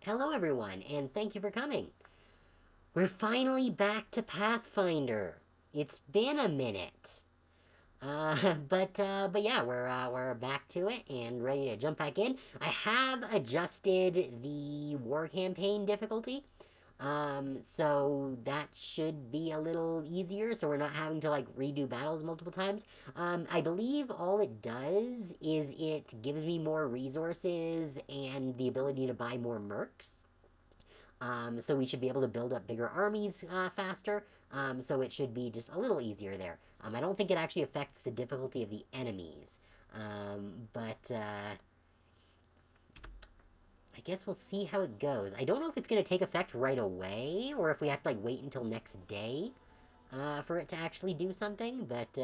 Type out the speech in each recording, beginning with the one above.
Hello everyone, and thank you for coming. We're finally back to Pathfinder. It's been a minute. But yeah, we're back to it and ready to jump back in. I have adjusted the war campaign difficulty. So that should be a little easier, so we're not having to, like, redo battles multiple times. I believe all it does is it gives me more resources and the ability to buy more mercs. So we should be able to build up bigger armies faster. So it should be just a little easier there. I don't think it actually affects the difficulty of the enemies. But I guess we'll see how it goes. I don't know if it's going to take effect right away, or if we have to, like, wait until next day for it to actually do something, but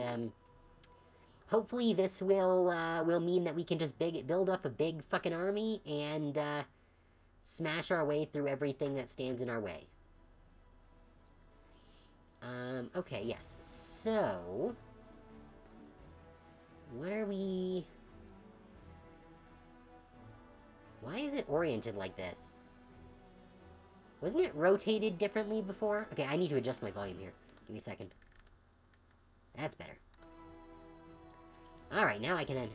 hopefully this will mean that we can just build up a big fucking army and smash our way through everything that stands in our way. Okay, yes. So, what are we... Why is it oriented like this? Wasn't it rotated differently before? Okay, I need to adjust my volume here. Give me a second. That's better. Alright, now I can... I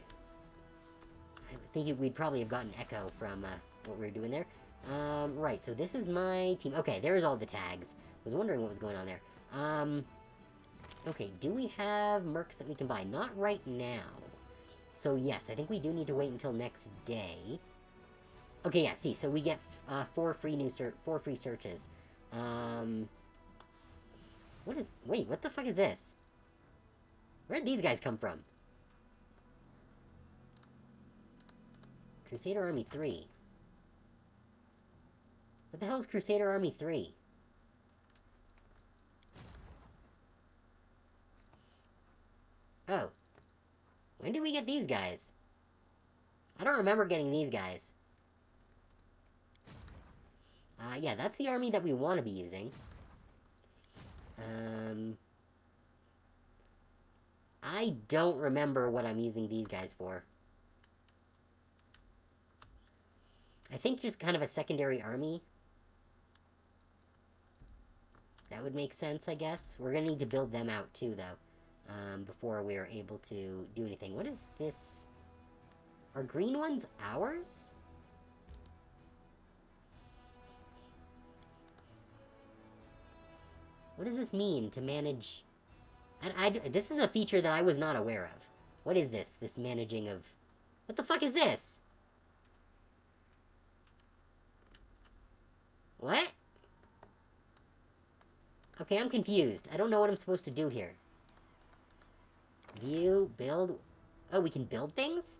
think we'd probably have gotten echo from what we were doing there. Right, so this is my team. Okay, there's all the tags. Was wondering what was going on there. Okay, do we have mercs that we can buy? Not right now. So yes, I think we do need to wait until next day. Okay, yeah, see, so we get 4 free searches. Wait, what the fuck is this? Where'd these guys come from? Crusader Army 3. What the hell is Crusader Army 3? Oh. When did we get these guys? I don't remember getting these guys. Yeah, that's the army that we want to be using. I don't remember what I'm using these guys for. I think just kind of a secondary army. That would make sense, I guess. We're gonna need to build them out too, though, before we're able to do anything. What is this? Are green ones ours? What does this mean to manage... this is a feature that I was not aware of. What is this? This managing of... What the fuck is this? What? Okay, I'm confused. I don't know what I'm supposed to do here. View, build... Oh, we can build things?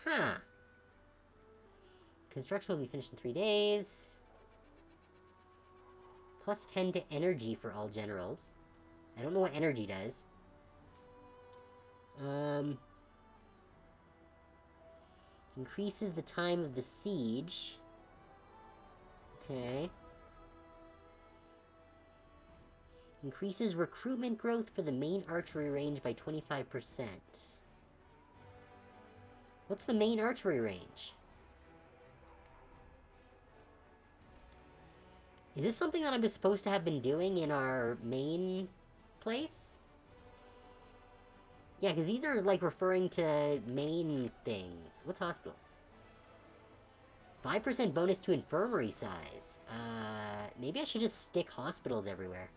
Huh. Construction will be finished in 3 days. Plus 10 to energy for all generals. I don't know what energy does. Increases the time of the siege. Okay. Increases recruitment growth for the main archery range by 25%. What's the main archery range? Is this something that I'm supposed to have been doing in our main place? Yeah, because these are, like, referring to main things. What's hospital? 5% bonus to infirmary size. Maybe I should just stick hospitals everywhere.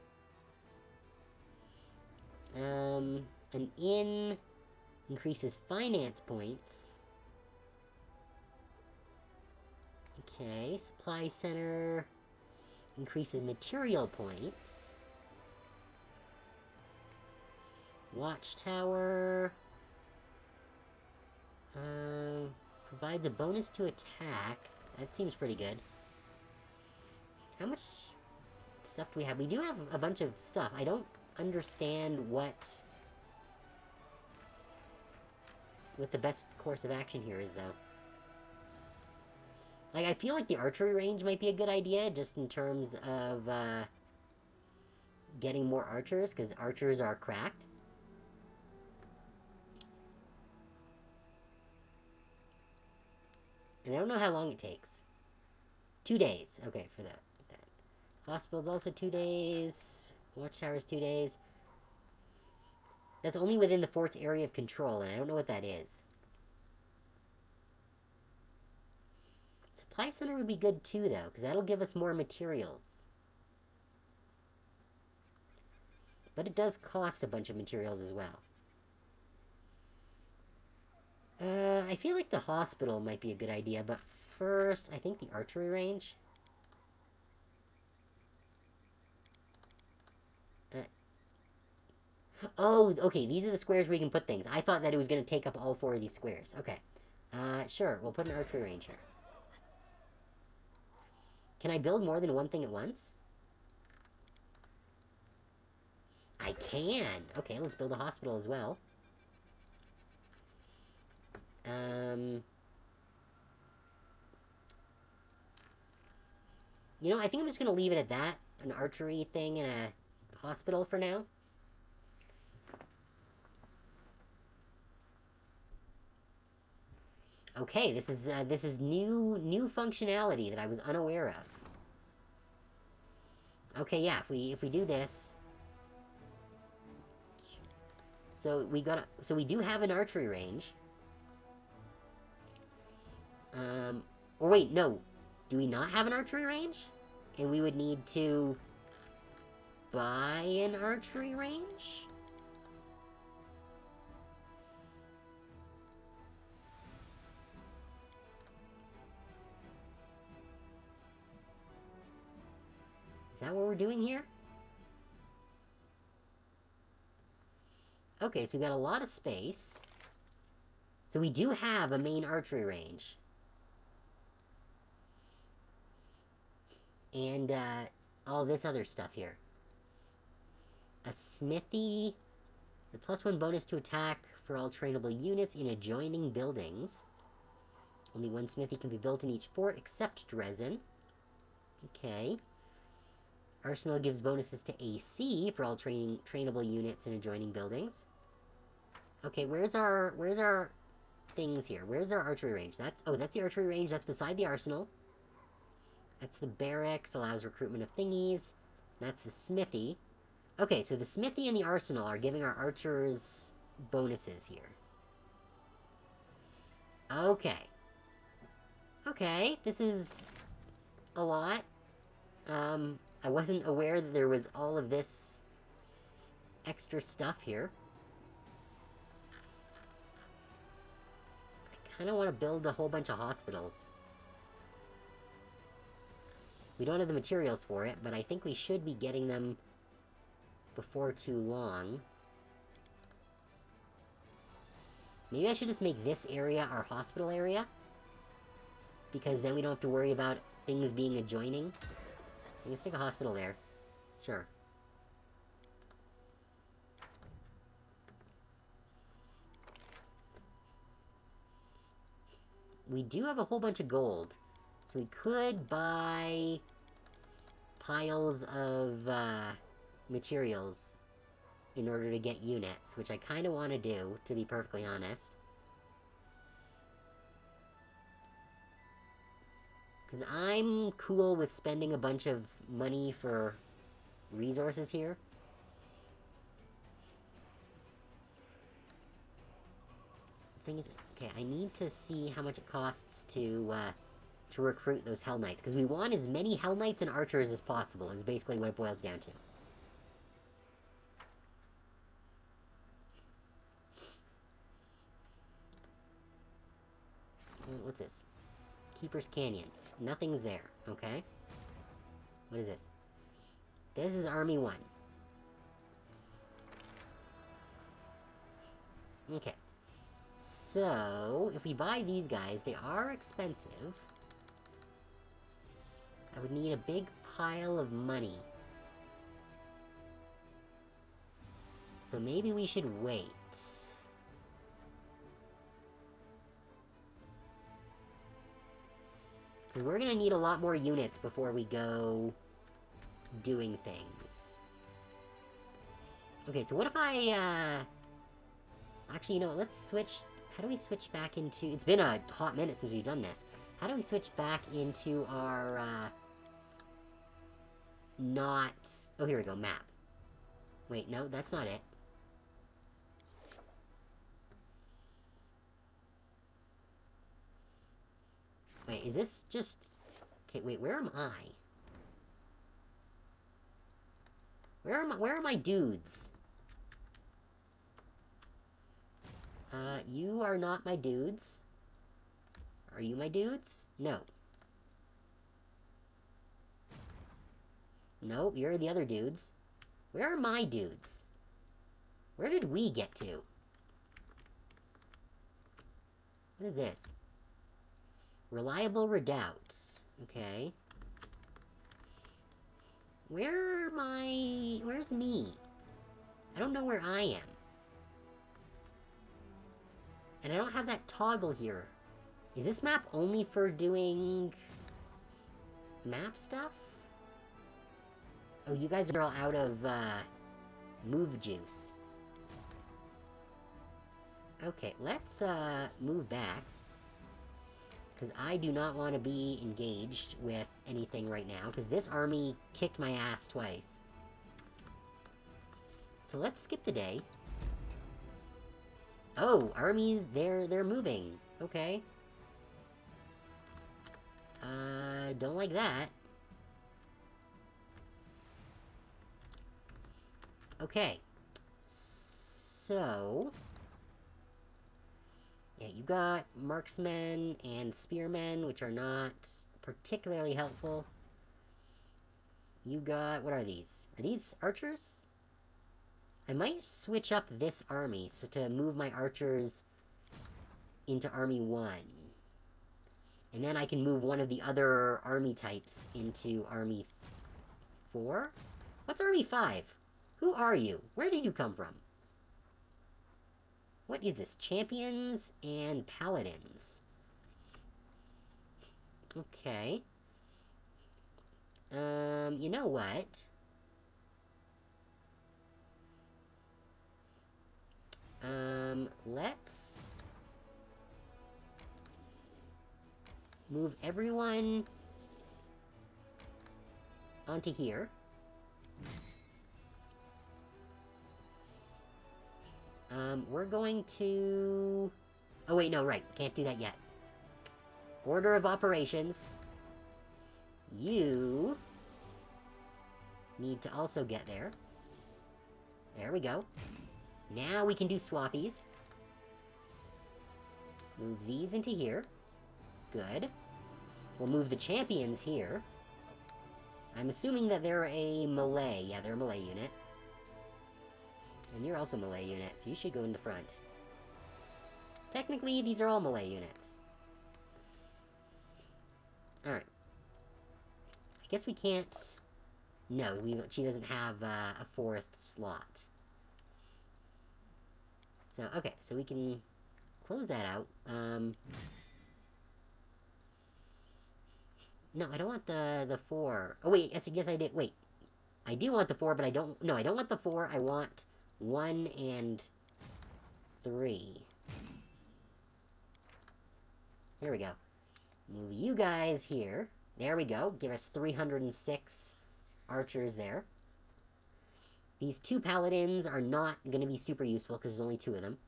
An inn increases finance points. Okay, supply center increases material points. Watchtower provides a bonus to attack. That seems pretty good. How much stuff do we have? We do have a bunch of stuff. I don't understand what the best course of action here is, though. Like, I feel like the archery range might be a good idea, just in terms of, getting more archers, because archers are cracked. And I don't know how long it takes. 2 days. Okay, for that. Hospital's also 2 days. Watchtower's 2 days. That's only within the fort's area of control, and I don't know what that is. Supply center would be good too, though, because that'll give us more materials. But it does cost a bunch of materials as well. I feel like the hospital might be a good idea, but first, I think the archery range. Oh, okay, these are the squares where we can put things. I thought that it was going to take up all 4 of these squares. Okay. Sure, we'll put an archery range here. Can I build more than one thing at once? I can! Okay, let's build a hospital as well. You know, I think I'm just going to leave it at that. An archery thing and a hospital for now. Okay, this is new functionality that I was unaware of. Okay, yeah, if we do this, so we do have an archery range. Or wait, no, do we not have an archery range? And we would need to buy an archery range? Is that what we're doing here? Okay, so we got a lot of space. So we do have a main archery range. And, all this other stuff here. A smithy. The +1 bonus to attack for all trainable units in adjoining buildings. Only 1 smithy can be built in each fort except Dresden. Okay. Arsenal gives bonuses to AC for all trainable units in adjoining buildings. Okay, where's our things here? Where's our archery range? That's the archery range. That's beside the arsenal. That's the barracks, allows recruitment of thingies. That's the smithy. Okay, so the smithy and the arsenal are giving our archers bonuses here. Okay. Okay, this is a lot. I wasn't aware that there was all of this extra stuff here. I kind of want to build a whole bunch of hospitals. We don't have the materials for it, but I think we should be getting them before too long. Maybe I should just make this area our hospital area, because then we don't have to worry about things being adjoining. So you can stick a hospital there. Sure. We do have a whole bunch of gold. So we could buy piles of materials in order to get units, which I kind of want to do, to be perfectly honest. Because I'm cool with spending a bunch of money for resources here. The thing is, okay, I need to see how much it costs to to recruit those Hell Knights. Because we want as many Hell Knights and Archers as possible, is basically what it boils down to. What's this? Keeper's Canyon. Nothing's there, okay? What is this? This is Army 1. Okay. So, if we buy these guys, they are expensive. I would need a big pile of money. So maybe we should wait. Because we're going to need a lot more units before we go doing things. Okay, so what if I, Actually, you know what, let's switch... How do we switch back into... It's been a hot minute since we've done this. How do we switch back into our, not... Oh, here we go, map. Wait, no, that's not it. Wait, is this just... Okay, wait, where am I? Where are my dudes? You are not my dudes. Are you my dudes? No. Nope, you're the other dudes. Where are my dudes? Where did we get to? What is this? Reliable redoubts. Okay. Where's me? I don't know where I am. And I don't have that toggle here. Is this map only for doing... map stuff? Oh, you guys are all out of, move juice. Okay, let's, move back. Because I do not want to be engaged with anything right now, because this army kicked my ass twice. So let's skip the day. Oh, armies, they're moving. Okay. Don't like that. Okay. So... yeah, you got marksmen and spearmen, which are not particularly helpful. You got... what are these? Are these archers? I might switch up this army so to move my archers into Army 1. And then I can move one of the other army types into Army 4? What's Army 5? Who are you? Where did you come from? What is this? Champions and Paladins. Okay. You know what? Let's move everyone onto here. We're going to... oh, wait, no, right. Can't do that yet. Order of operations. You need to also get there. There we go. Now we can do swappies. Move these into here. Good. We'll move the champions here. I'm assuming that they're a melee. Yeah, they're a melee unit. And you're also a melee unit, so you should go in the front. Technically, these are all melee units. Alright. I guess we can't... no, she doesn't have a fourth slot. So, okay, so we can close that out. No, I don't want the 4. Oh, wait, yes, I did. Wait. I do want the 4, but I don't... no, I don't want the 4. I want 1 and 3. Here we go. Move you guys here. There we go. Give us 306 archers there. These 2 paladins are not going to be super useful because there's only 2 of them.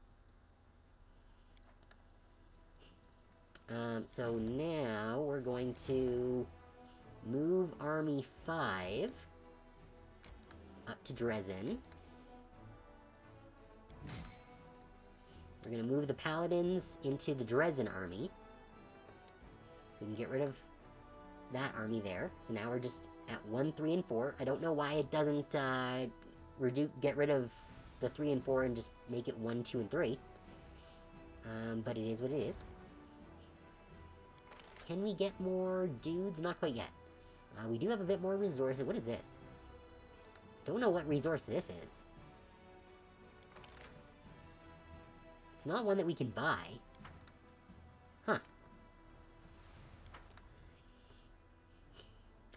So now we're going to move Army 5 up to Dresden. We're going to move the Paladins into the Dresden army. So we can get rid of that army there. So now we're just at 1, 3, and 4. I don't know why it doesn't get rid of the 3 and 4 and just make it 1, 2, and 3. But it is what it is. Can we get more dudes? Not quite yet. We do have a bit more resources. What is this? Don't know what resource this is. It's not one that we can buy. Huh.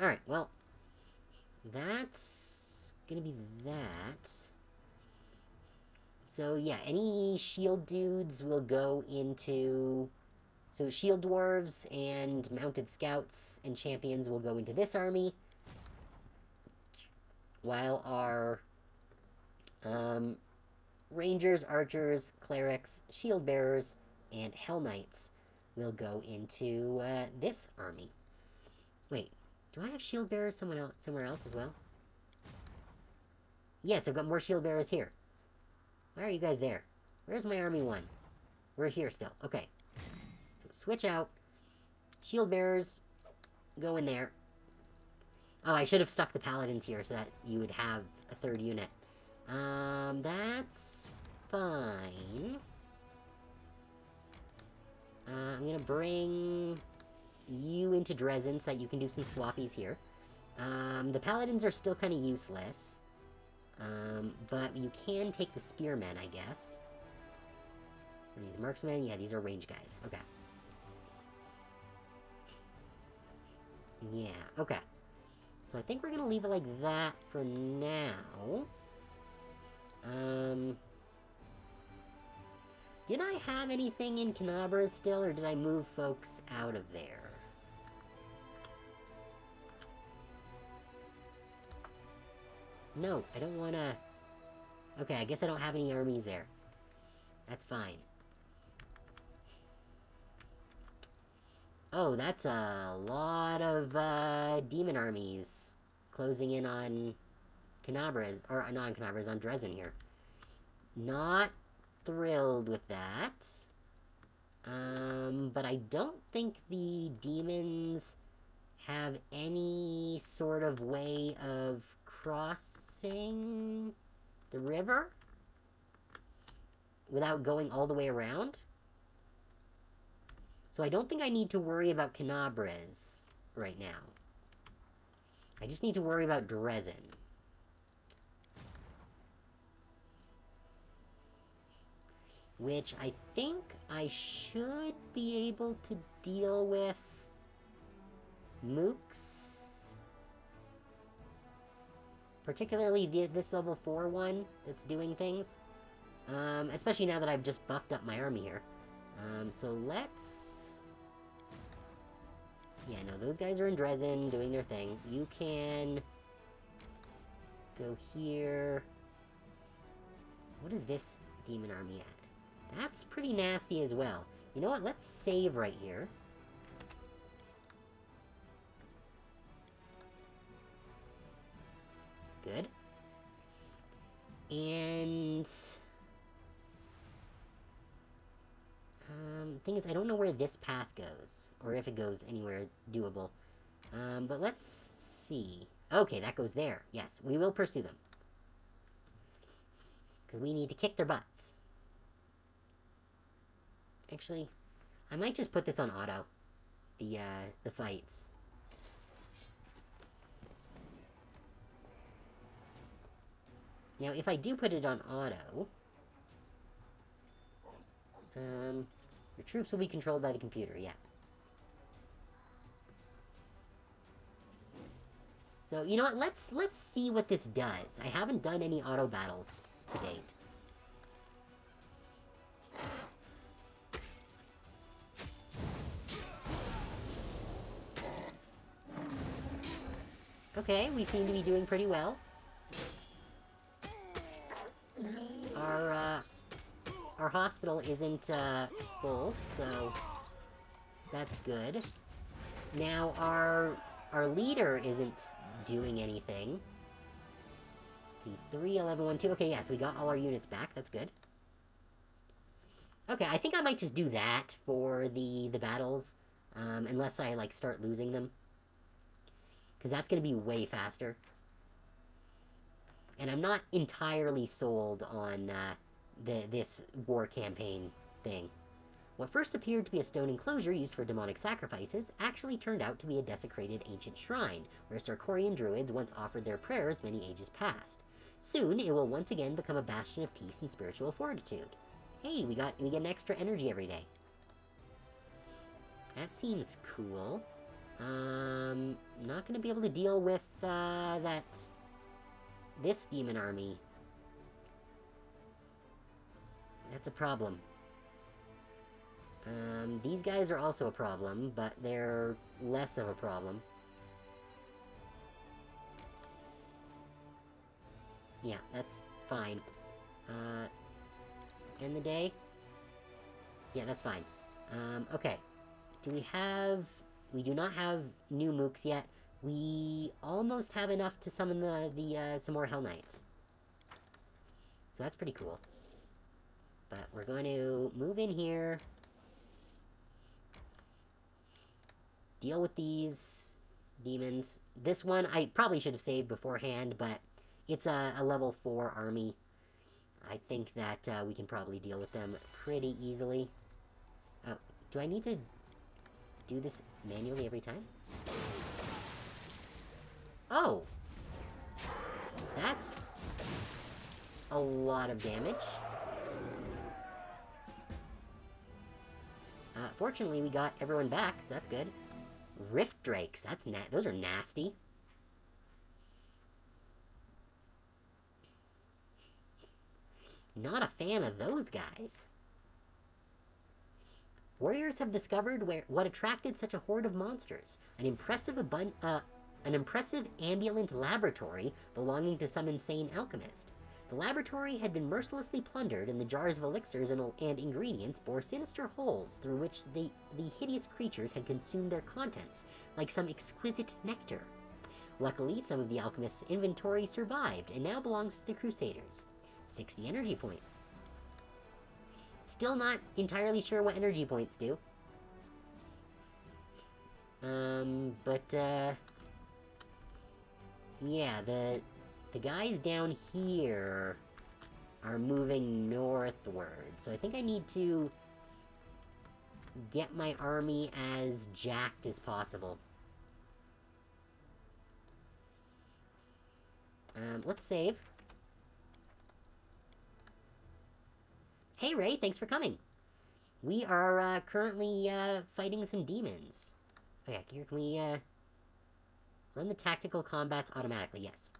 Alright, well, that's gonna be that. So, yeah, any shield dudes will go into... So, shield dwarves and mounted scouts and champions will go into this army. While our rangers, archers, clerics, shield bearers, and hell knights will go into this army. Wait, do I have shield bearers somewhere else as well? Yes, I've got more shield bearers here. Why are you guys there? Where's my army 1? We're here still. Okay. So switch out. Shield bearers go in there. Oh, I should have stuck the paladins here so that you would have a 3rd unit. That's fine. I'm gonna bring you into Dresden so that you can do some swappies here. The paladins are still kind of useless. But you can take the spearmen, I guess. Are these marksmen? Yeah, these are range guys. Okay. Yeah, okay. So I think we're gonna leave it like that for now. Did I have anything in Casimira still, or did I move folks out of there? No, I don't wanna... Okay, I guess I don't have any armies there. That's fine. Oh, that's a lot of, demon armies closing in on Casimira's, or not on Casimira's, on Dresden here. Not thrilled with that. But I don't think the demons have any sort of way of crossing the river without going all the way around. So I don't think I need to worry about Casimira's right now. I just need to worry about Dresden. Which I think I should be able to deal with mooks. Particularly this level 4 one that's doing things. Especially now that I've just buffed up my army here. So let's... Yeah, no, those guys are in Dresden doing their thing. You can go here. What is this demon army at? That's pretty nasty as well. You know what? Let's save right here. Good. And... thing is, I don't know where this path goes, or if it goes anywhere doable. But let's see. Okay, that goes there. Yes, we will pursue them. Because we need to kick their butts. Actually, I might just put this on auto. The fights. Now, if I do put it on auto... your troops will be controlled by the computer, yeah. So, you know what, let's see what this does. I haven't done any auto battles to date. Okay, we seem to be doing pretty well. Our hospital isn't, full, so... That's good. Now, our leader isn't doing anything. Let's see, 3, 11, 1, 2. Okay, yeah, so we got all our units back. That's good. Okay, I think I might just do that for the battles, unless I, like, start losing them. Because that's going to be way faster. And I'm not entirely sold on this war campaign thing. What first appeared to be a stone enclosure used for demonic sacrifices actually turned out to be a desecrated ancient shrine, where Sarkorian druids once offered their prayers many ages past. Soon, it will once again become a bastion of peace and spiritual fortitude. Hey, we get an extra energy every day. That seems cool. Not gonna be able to deal with, this demon army. That's a problem. These guys are also a problem, but they're less of a problem. Yeah, that's fine. End the day? Yeah, that's fine. Okay. We do not have new mooks yet. We almost have enough to summon some more Hell Knights. So that's pretty cool. But we're going to move in here. Deal with these demons. This one I probably should have saved beforehand, but it's a level 4 army. I think that we can probably deal with them pretty easily. Do I need to do this manually every time? Oh! That's a lot of damage. Fortunately, we got everyone back, so that's good. Rift Drakes, those are nasty. Not a fan of those guys. Warriors have discovered what attracted such a horde of monsters. An impressive ambulant laboratory belonging to some insane alchemist. The laboratory had been mercilessly plundered, and the jars of elixirs and ingredients bore sinister holes through which the hideous creatures had consumed their contents, like some exquisite nectar. Luckily, some of the alchemist's inventory survived, and now belongs to the Crusaders. 60 energy points. Still not entirely sure what energy points do. Yeah, the guys down here are moving northward, so I think I need to get my army as jacked as possible. Let's save. Hey Ray, thanks for coming. We are currently fighting some demons. Oh yeah, here can we run the tactical combats automatically? Yes.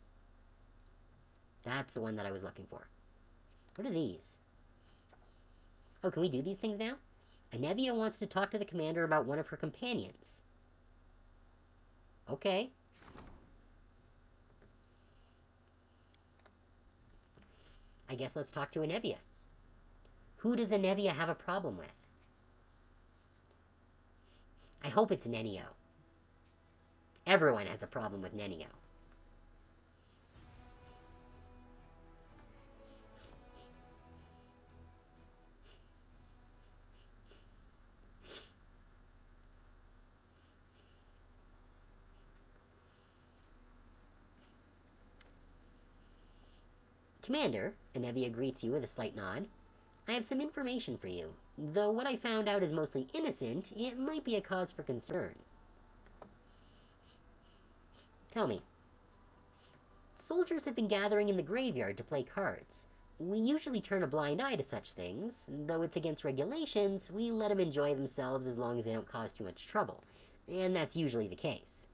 That's the one that I was looking for. What are these? Oh, can we do these things now? Anevia wants to talk to the commander about one of her companions. Okay. I guess let's talk to Anevia. Who does Anevia have a problem with? I hope it's Nenio. Everyone has a problem with Nenio. Commander, Anevia greets you with a slight nod. I have some information for you. Though what I found out is mostly innocent, it might be a cause for concern. Tell me. Soldiers have been gathering in the graveyard to play cards. We usually turn a blind eye to such things. Though it's against regulations, we let them enjoy themselves as long as they don't cause too much trouble. And that's usually the case.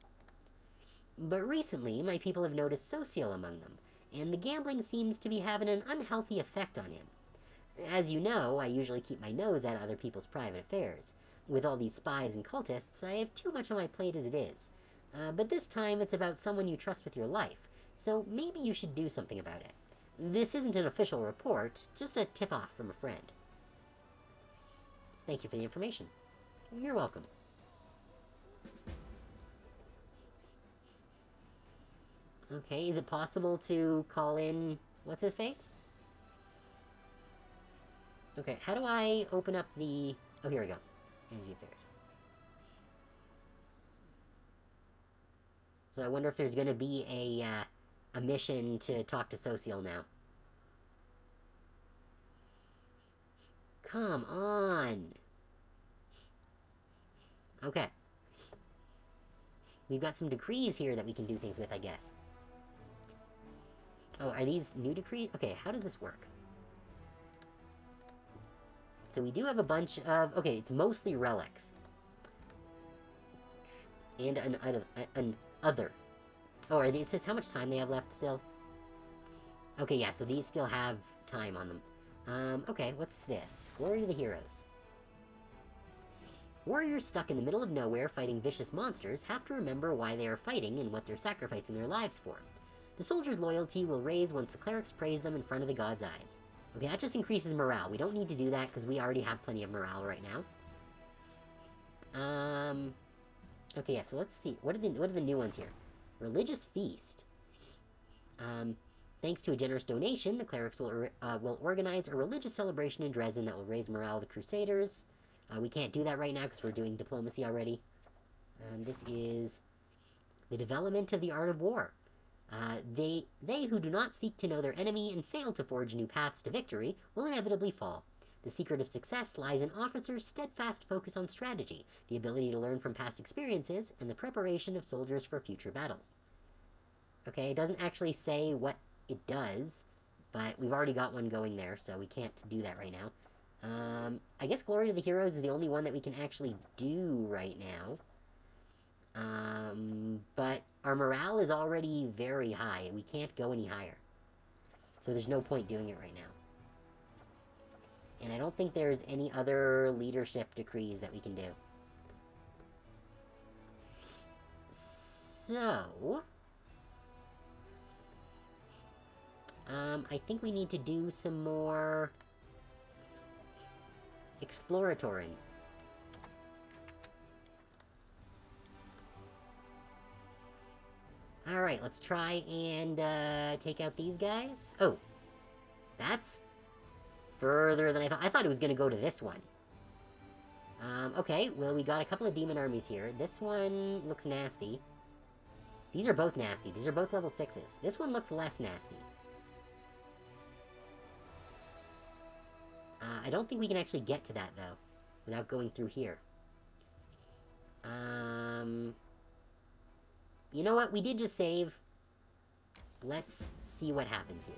But recently, my people have noticed Sociel among them, and the gambling seems to be having an unhealthy effect on him. As you know, I usually keep my nose out of other people's private affairs. With all these spies and cultists, I have too much on my plate as it is. But this time, it's about someone you trust with your life, so maybe you should do something about it. This isn't an official report, just a tip-off from a friend. Thank you for the information. You're welcome. Okay, is it possible to call in... What's his face? Okay, how do I open up the... Oh, here we go. Energy Affairs. So I wonder if there's going to be a mission to talk to Social now. Come on! Okay. We've got some decrees here that we can do things with, I guess. Oh, are these new decrees? Okay, how does this work? So we do have a bunch of... Okay, it's mostly relics. And an other. Oh, are these... It says how much time they have left still? Okay, yeah, so these still have time on them. Okay, what's this? Glory to the heroes. Warriors stuck in the middle of nowhere fighting vicious monsters have to remember why they are fighting and what they're sacrificing their lives for. The soldiers' loyalty will raise once the clerics praise them in front of the god's eyes. Okay, that just increases morale. We don't need to do that because we already have plenty of morale right now. Okay, yeah, so let's see. What are the new ones here? Religious Feast. Thanks to a generous donation, the clerics will organize a religious celebration in Dresden that will raise morale of the Crusaders. We can't do that right now because we're doing diplomacy already. This is the development of the art of war. They who do not seek to know their enemy and fail to forge new paths to victory will inevitably fall. The secret of success lies in officers' steadfast focus on strategy, the ability to learn from past experiences, and the preparation of soldiers for future battles. Okay, it doesn't actually say what it does, but we've already got one going there, so we can't do that right now. I guess Glory to the Heroes is the only one that we can actually do right now. But our morale is already very high, and we can't go any higher. So there's no point doing it right now. And I don't think there's any other leadership decrees that we can do. So... I think we need to do some more... exploratoring. Alright, let's try and, take out these guys. Oh. That's further than I thought. I thought it was gonna go to this one. Okay, well, we got a couple of demon armies here. This one looks nasty. These are both nasty. These are both level 6s. This one looks less nasty. I don't think we can actually get to that, though, without going through here. You know what? We did just save. Let's see what happens here.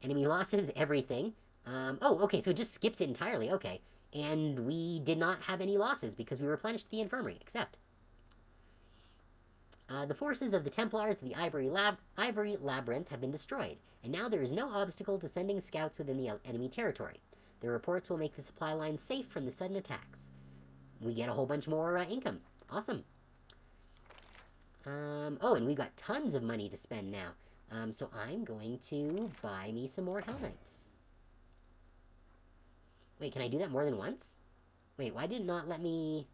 Enemy losses, everything. Oh, okay, so it just skips it entirely. Okay. And we did not have any losses because we replenished the infirmary, except... the forces of the Templars of the Ivory Labyrinth have been destroyed, and now there is no obstacle to sending scouts within the enemy territory. Their reports will make the supply lines safe from the sudden attacks. We get a whole bunch more income. Awesome. Oh, and we've got tons of money to spend now. So I'm going to buy me some more Hell Knights. Wait, can I do that more than once? Wait, why did it not let me...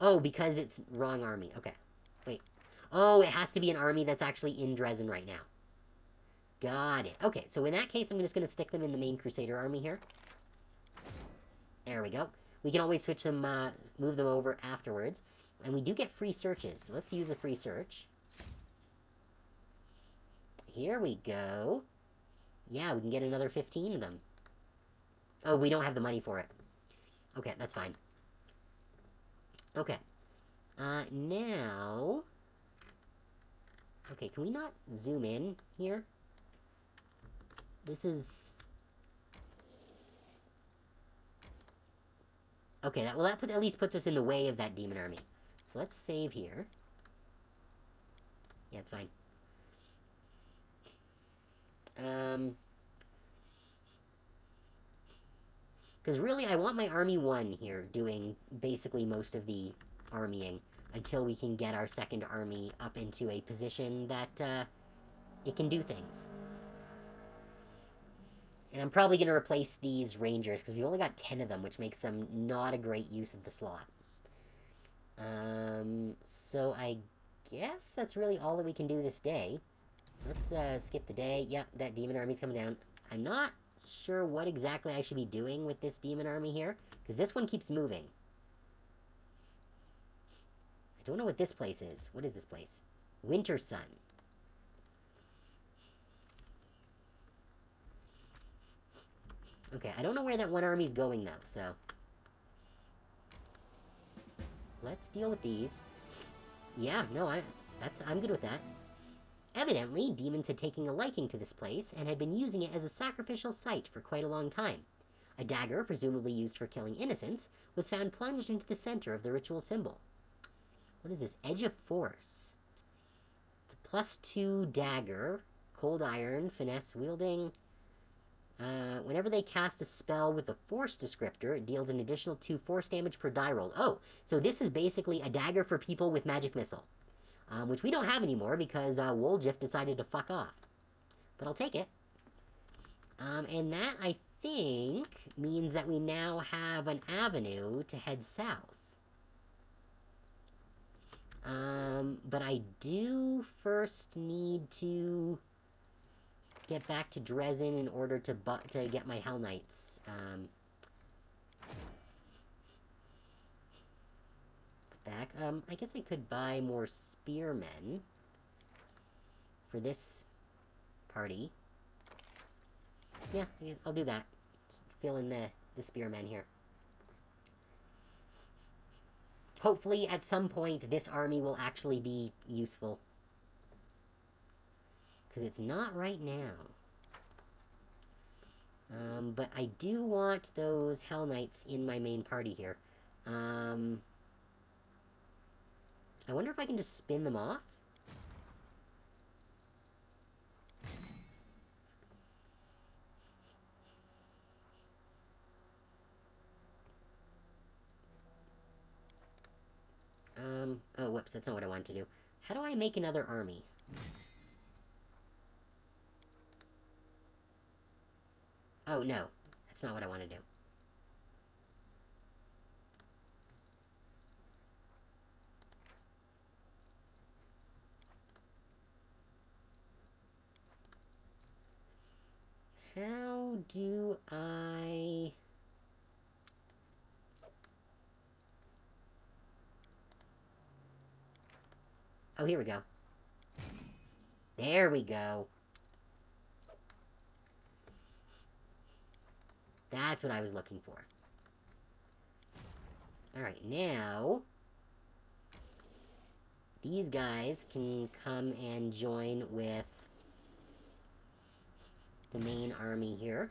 Oh, because it's wrong army. Okay. Wait. Oh, it has to be an army that's actually in Dresden right now. Got it. Okay, so in that case, I'm just going to stick them in the main Crusader army here. There we go. We can always switch them, move them over afterwards. And we do get free searches, so let's use a free search. Here we go. Yeah, we can get another 15 of them. Oh, we don't have the money for it. Okay, that's fine. Okay. Now... Okay, can we not zoom in here? This is... Okay, that at least puts us in the way of that demon army. So let's save here. Yeah, it's fine. Because really, I want my Army 1 here doing basically most of the armying until we can get our second army up into a position that it can do things. And I'm probably going to replace these Rangers because we've only got 10 of them, which makes them not a great use of the slot. So I guess that's really all that we can do this day. Let's skip the day. Yep, that demon army's coming down. I'm not sure what exactly I should be doing with this demon army here, because this one keeps moving. I don't know what this place is. What is this place? Winter Sun. Okay, I don't know where that one army's going, though, so... Let's deal with these. Yeah, no, I'm good with that. Evidently, demons had taken a liking to this place and had been using it as a sacrificial site for quite a long time. A dagger, presumably used for killing innocents, was found plunged into the center of the ritual symbol. What is this? Edge of Force. It's a +2 dagger. Cold iron, finesse wielding. Whenever they cast a spell with a force descriptor, it deals an additional 2 force damage per die roll. Oh, so this is basically a dagger for people with magic missile. Which we don't have anymore because Woljif decided to fuck off. But I'll take it. And that, I think, means that we now have an avenue to head south. But I do first need to get back to Dresden in order to get my Hell Knights. Back. I guess I could buy more spearmen for this party. Yeah, I'll do that. Just fill in the spearmen here. Hopefully, at some point, this army will actually be useful. Because it's not right now. But I do want those Hell Knights in my main party here. I wonder if I can just spin them off? Oh, whoops, that's not what I wanted to do. How do I make another army? Oh, no. That's not what I want to do. How do I... Oh, here we go. There we go. That's what I was looking for. Alright, now... these guys can come and join with the main army here.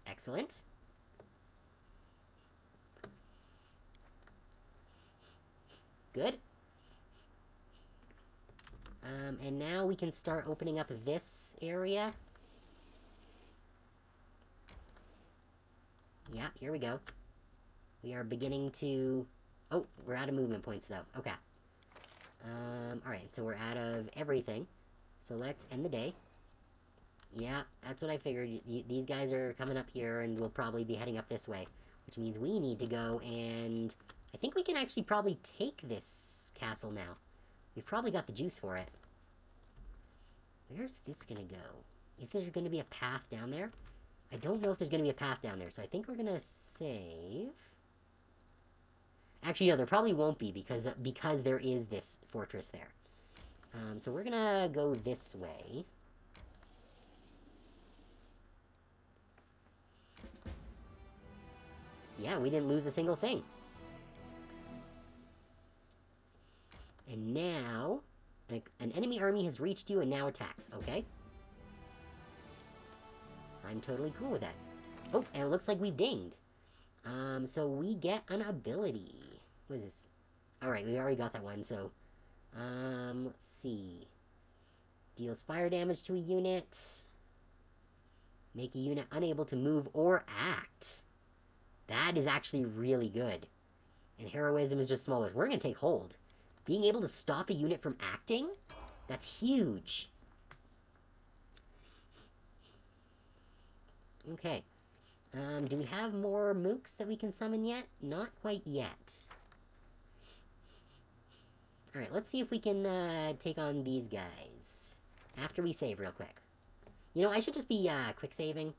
Excellent. Good. And now we can start opening up this area. Yeah, here we go. We are beginning to... Oh, we're out of movement points, though. Okay. Alright, so we're out of everything. So let's end the day. Yeah, that's what I figured. These guys are coming up here, and we'll probably be heading up this way. Which means we need to go, and... I think we can actually probably take this castle now. We've probably got the juice for it. Where's this gonna go? Is there gonna be a path down there? I don't know if there's gonna be a path down there, so I think we're gonna save... Actually, no, there probably won't be, because there is this fortress there. So we're gonna go this way. Yeah, we didn't lose a single thing. And now, an enemy army has reached you and now attacks, okay? I'm totally cool with that. Oh, and it looks like we've dinged. So we get an ability. What is this? Alright, we already got that one, so... let's see. Deals fire damage to a unit. Make a unit unable to move or act. That is actually really good. And heroism is just smallest. We're gonna take hold. Being able to stop a unit from acting? That's huge. Okay. Do we have more mooks that we can summon yet? Not quite yet. Alright, let's see if we can take on these guys. After we save real quick. You know, I should just be quick saving.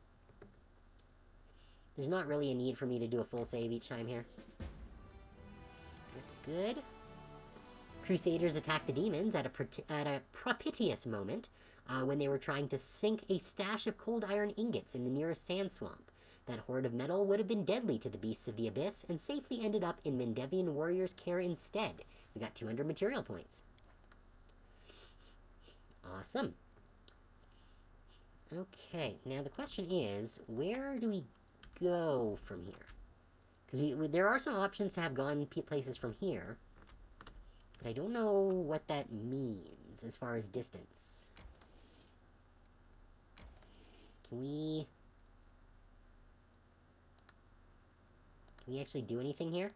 There's not really a need for me to do a full save each time here. Good. Crusaders attacked the demons at a propitious moment when they were trying to sink a stash of cold iron ingots in the nearest sand swamp. That hoard of metal would have been deadly to the beasts of the abyss and safely ended up in Mendevian warriors' care instead. We got 200 material points. Awesome. Okay, now the question is, where do we go from here? Because there are some options to have gone places from here, but I don't know what that means as far as distance. Can we actually do anything here?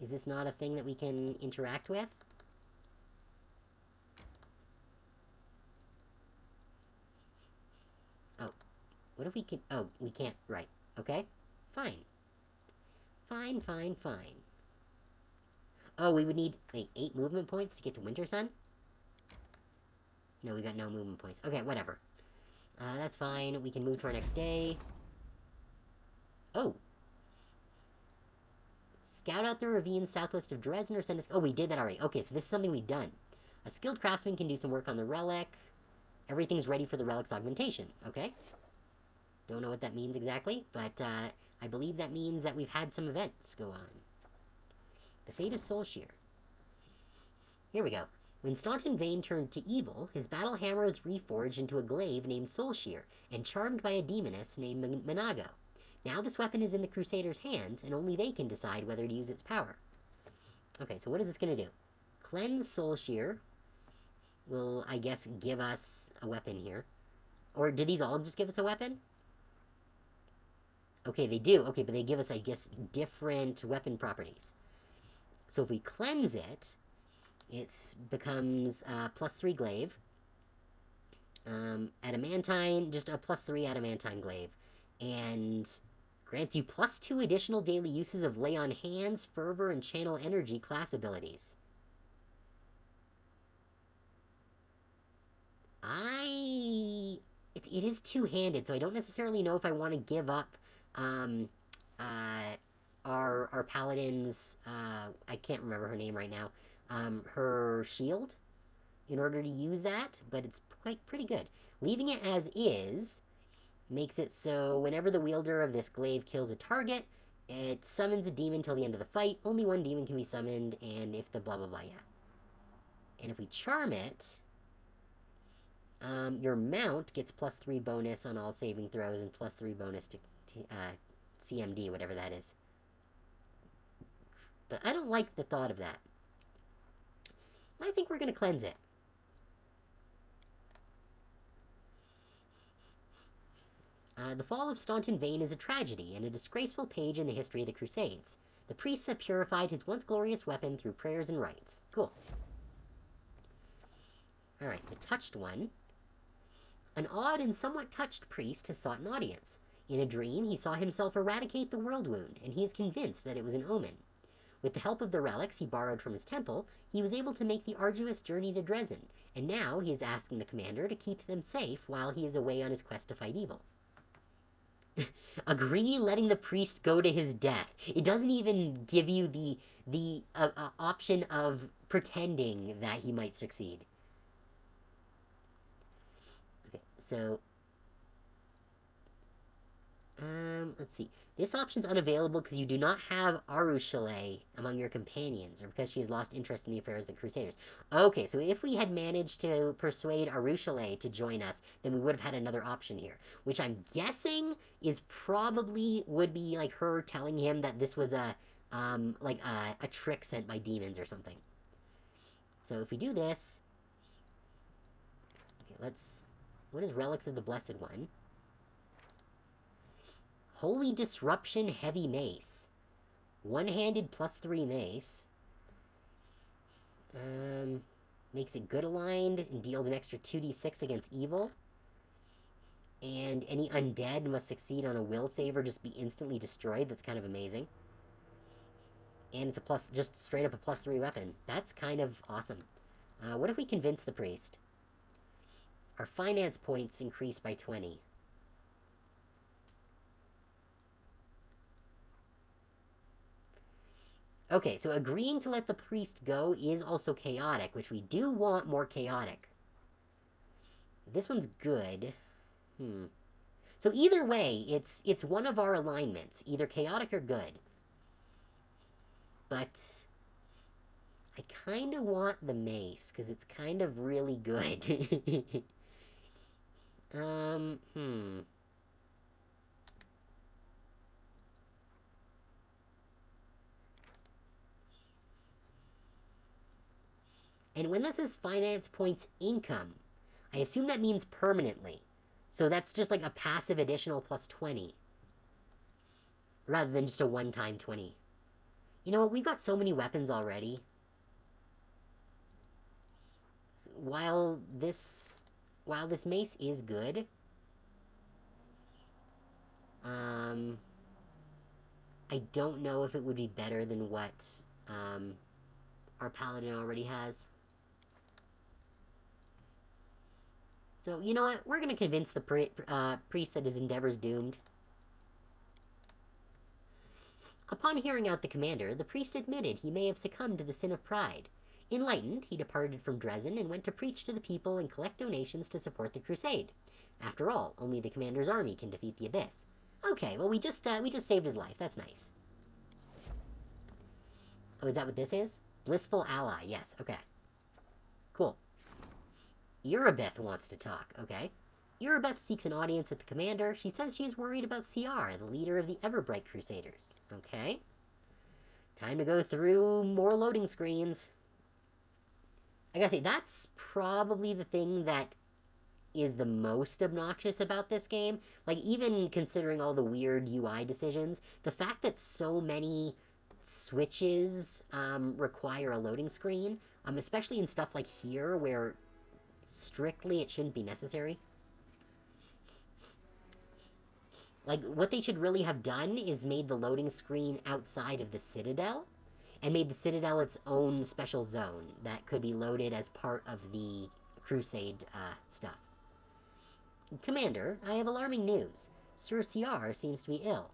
Is this not a thing that we can interact with? Oh. What if we can... Oh, we can't. Right. Okay. Fine. Fine, fine, fine. Oh, we would need, like, 8 movement points to get to Winter Sun? No, we got no movement points. Okay, whatever. That's fine. We can move to our next day. Oh! Scout out the ravines southwest of Dresden or send us... Oh, we did that already. Okay, so this is something we've done. A skilled craftsman can do some work on the relic. Everything's ready for the relic's augmentation. Okay. Don't know what that means exactly, but I believe that means that we've had some events go on. The fate of Soulshear. Here we go. When Staunton Vane turned to evil, his battle hammer was reforged into a glaive named Soulshear, and charmed by a demoness named Manago. Now this weapon is in the Crusaders' hands, and only they can decide whether to use its power. Okay, so what is this going to do? Cleanse Soulshear will, I guess, give us a weapon here. Or do these all just give us a weapon? Okay, they do. Okay, but they give us, I guess, different weapon properties. So if we cleanse it, it becomes +3 glaive. Adamantine, just a +3 adamantine glaive. And grants you +2 additional daily uses of Lay on Hands, Fervor, and Channel Energy class abilities. It is two-handed, so I don't necessarily know if I want to give up our paladin's, I can't remember her name right now, her shield in order to use that, but it's quite pretty good. Leaving it as is makes it so whenever the wielder of this glaive kills a target, it summons a demon till the end of the fight. Only one demon can be summoned, and if the blah blah blah, yeah. And if we charm it, your mount gets +3 bonus on all saving throws and +3 bonus to CMD, whatever that is. But I don't like the thought of that. I think we're going to cleanse it. The fall of Staunton Vane is a tragedy and a disgraceful page in the history of the Crusades. The priests have purified his once glorious weapon through prayers and rites. Cool. Alright, the touched one. An odd and somewhat touched priest has sought an audience. In a dream, he saw himself eradicate the world wound, and he is convinced that it was an omen. With the help of the relics he borrowed from his temple, he was able to make the arduous journey to Dresden, and now he is asking the commander to keep them safe while he is away on his quest to fight evil. Agree letting the priest go to his death. It doesn't even give you the option of pretending that he might succeed. Okay, so let's see. This option's unavailable because you do not have Arushale among your companions, or because she has lost interest in the affairs of the Crusaders. Okay, so if we had managed to persuade Arushale to join us, then we would have had another option here, which I'm guessing is probably would be like her telling him that this was a trick sent by demons or something. So if we do this, okay, what is Relics of the Blessed One? Holy Disruption Heavy Mace. One-handed +3 mace. Makes it good aligned and deals an extra 2d6 against evil. And any undead must succeed on a will save or just be instantly destroyed. That's kind of amazing. And it's a plus, just straight up a +3 weapon. That's kind of awesome. What if we convince the priest? Our finance points increase by 20. Okay, so agreeing to let the priest go is also chaotic, which we do want more chaotic. This one's good. So either way, it's one of our alignments, either chaotic or good. But I kind of want the mace, because it's kind of really good. And when that says finance points income, I assume that means permanently. So that's just like a passive additional +20. Rather than just a one-time 20. You know what, we've got so many weapons already. While this mace is good, I don't know if it would be better than what our paladin already has. So, you know what? We're gonna convince the priest that his endeavor's doomed. Upon hearing out the commander, the priest admitted he may have succumbed to the sin of pride. Enlightened, he departed from Dresden and went to preach to the people and collect donations to support the crusade. After all, only the commander's army can defeat the Abyss. Okay, well we just saved his life. That's nice. Oh, is that what this is? Blissful ally. Yes. Okay. Cool. Erebeth wants to talk. Okay. Erebeth seeks an audience with the commander. She says she is worried about CR, the leader of the Everbright Crusaders. Okay. Time to go through more loading screens. I gotta say, that's probably the thing that is the most obnoxious about this game. Like, even considering all the weird UI decisions, the fact that so many switches require a loading screen, especially in stuff like here, where strictly it shouldn't be necessary. Like, what they should really have done is made the loading screen outside of the Citadel, and made the Citadel its own special zone that could be loaded as part of the Crusade stuff. Commander, I have alarming news. Sir CR seems to be ill.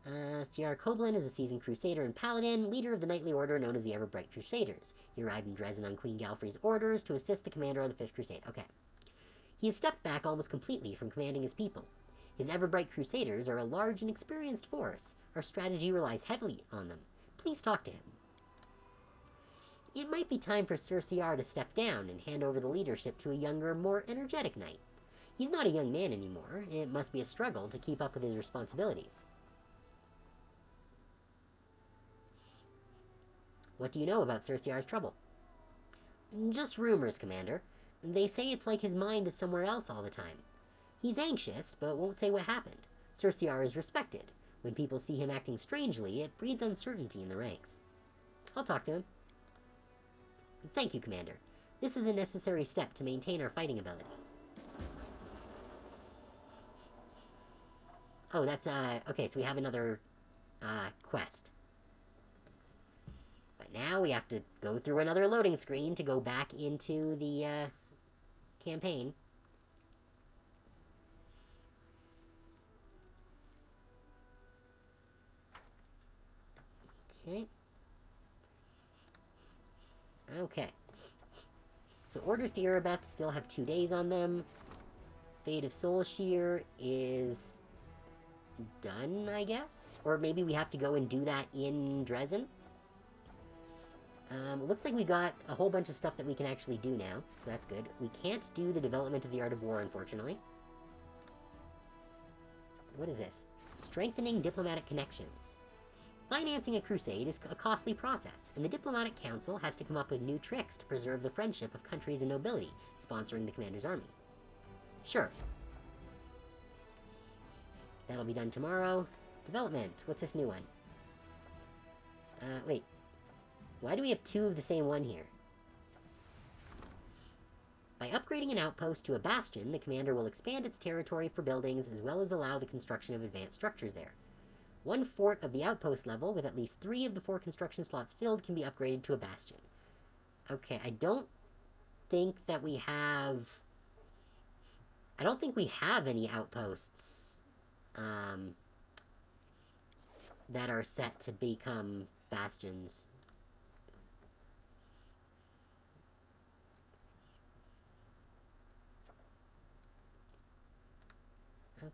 CR Koblin is a seasoned Crusader and Paladin, leader of the knightly order known as the Everbright Crusaders. He arrived in Dresden on Queen Galfrey's orders to assist the commander of the 5th Crusade. Okay. He has stepped back almost completely from commanding his people. His Everbright Crusaders are a large and experienced force. Our strategy relies heavily on them. Please talk to him. It might be time for Sir CR to step down and hand over the leadership to a younger, more energetic knight. He's not a young man anymore. It must be a struggle to keep up with his responsibilities. What do you know about Sir CR's trouble? Just rumors, Commander. They say it's like his mind is somewhere else all the time. He's anxious, but won't say what happened. Sir CR is respected. When people see him acting strangely, it breeds uncertainty in the ranks. I'll talk to him. Thank you, Commander. This is a necessary step to maintain our fighting ability. Oh, that's, okay, so we have another, quest. But now we have to go through another loading screen to go back into the, campaign. Okay. Okay. So orders to Erebeth still have 2 days on them. Fate of Soulshear is done, I guess? Or maybe we have to go and do that in Dresden? It looks like we got a whole bunch of stuff that we can actually do now, so that's good. We can't do the development of the art of war, unfortunately. What is this? Strengthening diplomatic connections. Financing a crusade is a costly process, and the Diplomatic Council has to come up with new tricks to preserve the friendship of countries and nobility sponsoring the commander's army. Sure. That'll be done tomorrow. Development. What's this new one? Wait. Why do we have 2 of the same one here? By upgrading an outpost to a bastion, the commander will expand its territory for buildings as well as allow the construction of advanced structures there. One fort of the outpost level with at least 3 of the 4 construction slots filled can be upgraded to a bastion. Okay, I don't think we have any outposts that are set to become bastions.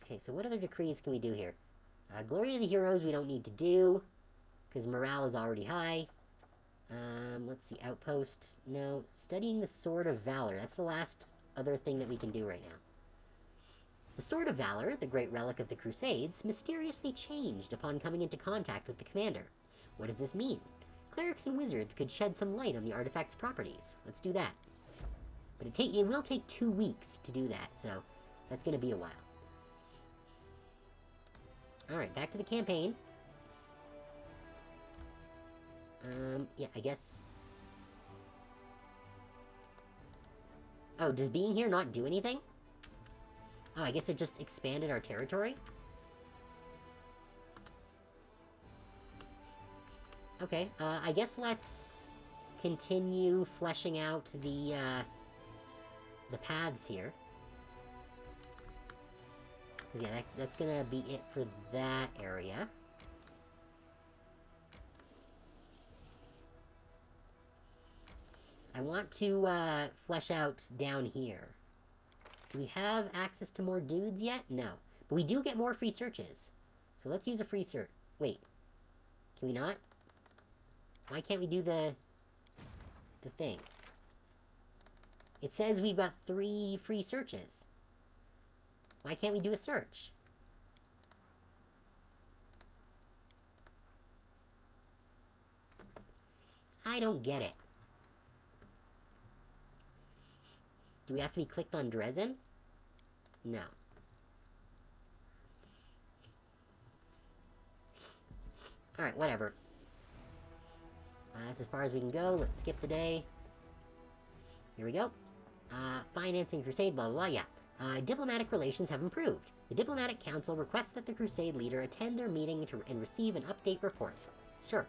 Okay, so what other decrees can we do here? Glory to the heroes we don't need to do, because morale is already high. Let's see, outpost. No, studying the Sword of Valor. That's the last other thing that we can do right now. The Sword of Valor, the great relic of the Crusades, mysteriously changed upon coming into contact with the commander. What does this mean? Clerics and wizards could shed some light on the artifact's properties. Let's do that. But it will take 2 weeks to do that, so that's going to be a while. Alright, back to the campaign. Yeah, I guess... Oh, does being here not do anything? Oh, I guess it just expanded our territory? Okay, I guess let's continue fleshing out the paths here. Because, yeah, that's gonna be it for that area. I want to, flesh out down here. Do we have access to more dudes yet? No. But we do get more free searches. So let's use a free search. Wait. Can we not? Why can't we do the thing? It says we've got 3 free searches. Why can't we do a search? I don't get it. Do we have to be clicked on Dresden? No. Alright, whatever. That's as far as we can go. Let's skip the day. Here we go. Financing Crusade, blah, blah, blah, yeah. Diplomatic relations have improved. The Diplomatic Council requests that the Crusade leader attend their meeting and receive an update report. Sure.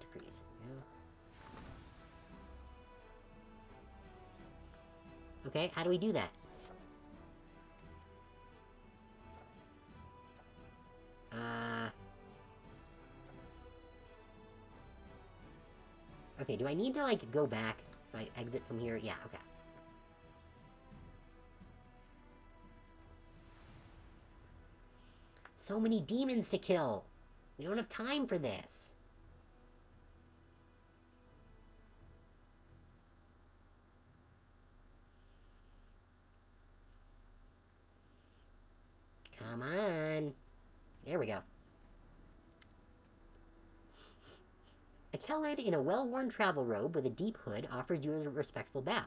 Decrees. Yeah. Okay, how do we do that? Okay, do I need to, like, go back if I exit from here? Yeah, okay. So many demons to kill! We don't have time for this! Come on! There we go. A Keled in a well-worn travel robe with a deep hood offers you a respectful bow.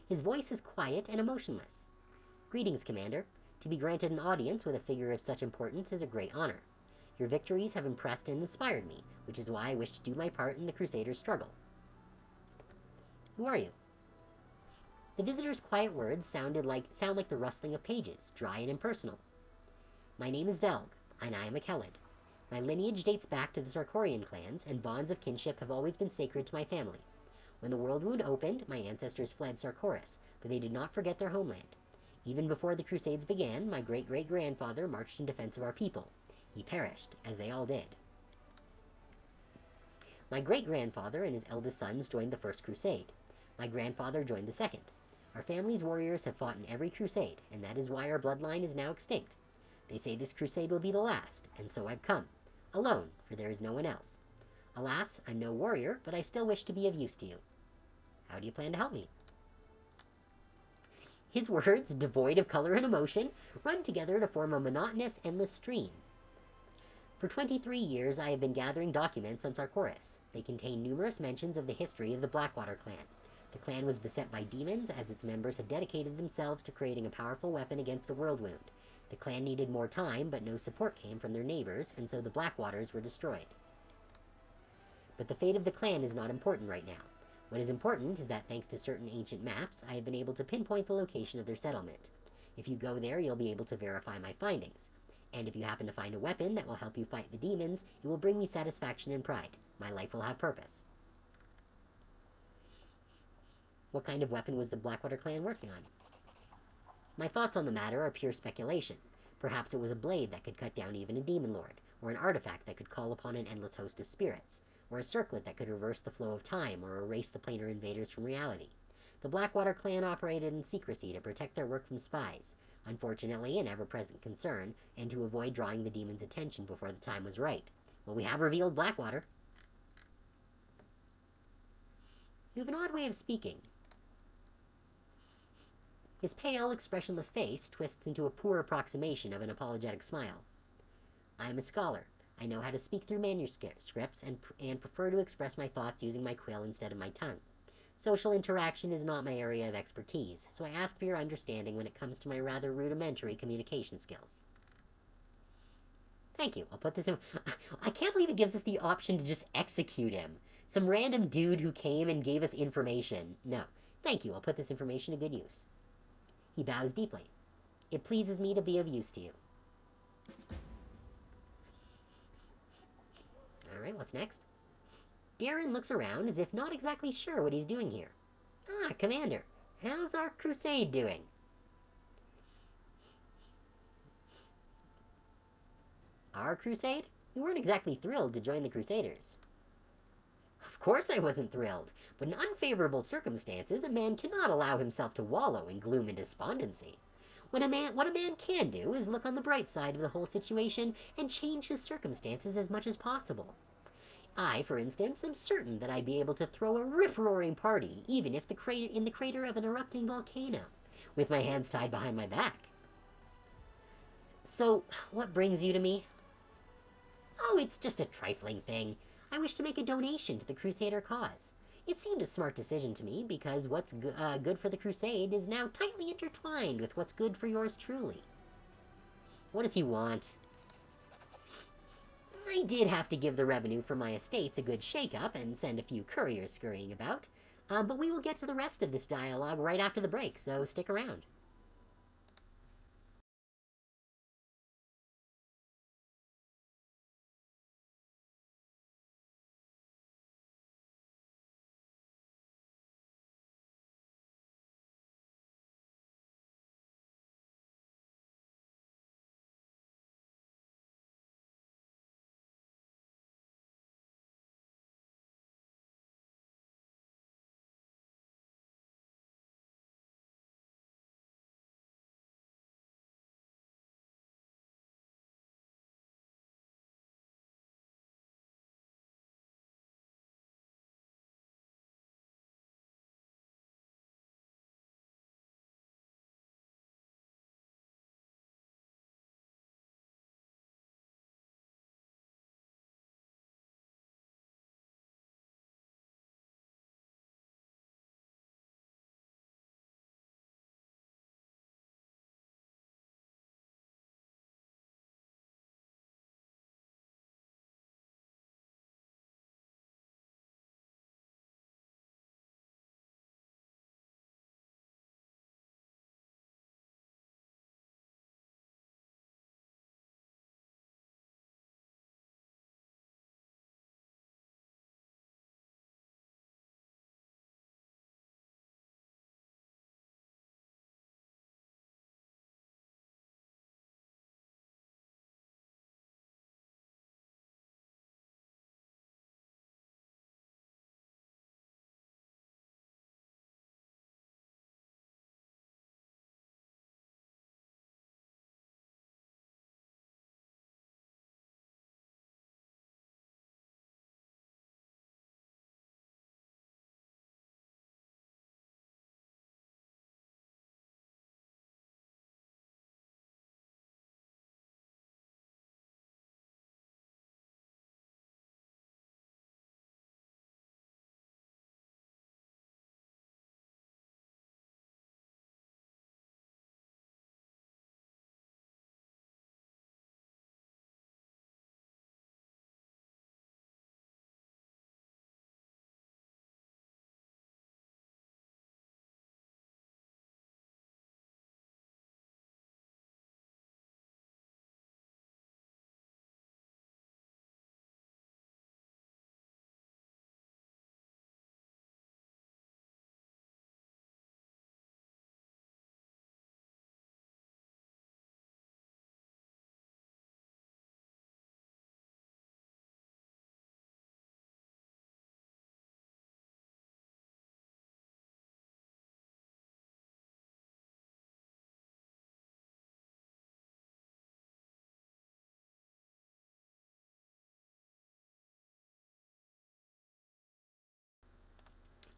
His voice is quiet and emotionless. Greetings, Commander. To be granted an audience with a figure of such importance is a great honor. Your victories have impressed and inspired me, which is why I wish to do my part in the Crusaders' struggle. Who are you? The visitor's quiet words sound like the rustling of pages, dry and impersonal. My name is Velg, and I am a Keled. My lineage dates back to the Sarkorian clans, and bonds of kinship have always been sacred to my family. When the World Wound opened, my ancestors fled Sarkoris, but they did not forget their homeland. Even before the Crusades began, my great-great-grandfather marched in defense of our people. He perished, as they all did. My great-grandfather and his eldest sons joined the First Crusade. My grandfather joined the Second. Our family's warriors have fought in every crusade, and that is why our bloodline is now extinct. They say this crusade will be the last, and so I've come. Alone, for there is no one else. Alas, I'm no warrior, but I still wish to be of use to you. How do you plan to help me? His words, devoid of color and emotion, run together to form a monotonous, endless stream. For 23 years, I have been gathering documents on Sarkoris. They contain numerous mentions of the history of the Blackwater clan. The clan was beset by demons, as its members had dedicated themselves to creating a powerful weapon against the World Wound. The clan needed more time, but no support came from their neighbors, and so the Blackwaters were destroyed. But the fate of the clan is not important right now. What is important is that thanks to certain ancient maps, I have been able to pinpoint the location of their settlement. If you go there, you'll be able to verify my findings. And if you happen to find a weapon that will help you fight the demons, it will bring me satisfaction and pride. My life will have purpose. What kind of weapon was the Blackwater clan working on? My thoughts on the matter are pure speculation. Perhaps it was a blade that could cut down even a demon lord, or an artifact that could call upon an endless host of spirits, or a circlet that could reverse the flow of time or erase the planar invaders from reality. The Blackwater clan operated in secrecy to protect their work from spies, unfortunately an ever-present concern, and to avoid drawing the demons' attention before the time was right. Well, we have revealed Blackwater. You have an odd way of speaking. His pale, expressionless face twists into a poor approximation of an apologetic smile. I am a scholar. I know how to speak through manuscripts and prefer to express my thoughts using my quill instead of my tongue. Social interaction is not my area of expertise, so I ask for your understanding when it comes to my rather rudimentary communication skills. Thank you. I'll put this in. I can't believe it gives us the option to just execute him. Some random dude who came and gave us information. No. Thank you. I'll put this information to good use. He bows deeply. It pleases me to be of use to you. Alright, what's next? Darren looks around as if not exactly sure what he's doing here. Ah, Commander, how's our crusade doing? Our crusade? You weren't exactly thrilled to join the Crusaders. Of course I wasn't thrilled, but in unfavorable circumstances, a man cannot allow himself to wallow in gloom and despondency. What a man can do is look on the bright side of the whole situation and change his circumstances as much as possible. I, for instance, am certain that I'd be able to throw a rip-roaring party, even if in the crater of an erupting volcano, with my hands tied behind my back. So, what brings you to me? Oh, it's just a trifling thing. I wish to make a donation to the Crusader cause. It seemed a smart decision to me, because what's good for the Crusade is now tightly intertwined with what's good for yours truly. What does he want? I did have to give the revenue from my estates a good shake-up and send a few couriers scurrying about, but we will get to the rest of this dialogue right after the break, so stick around.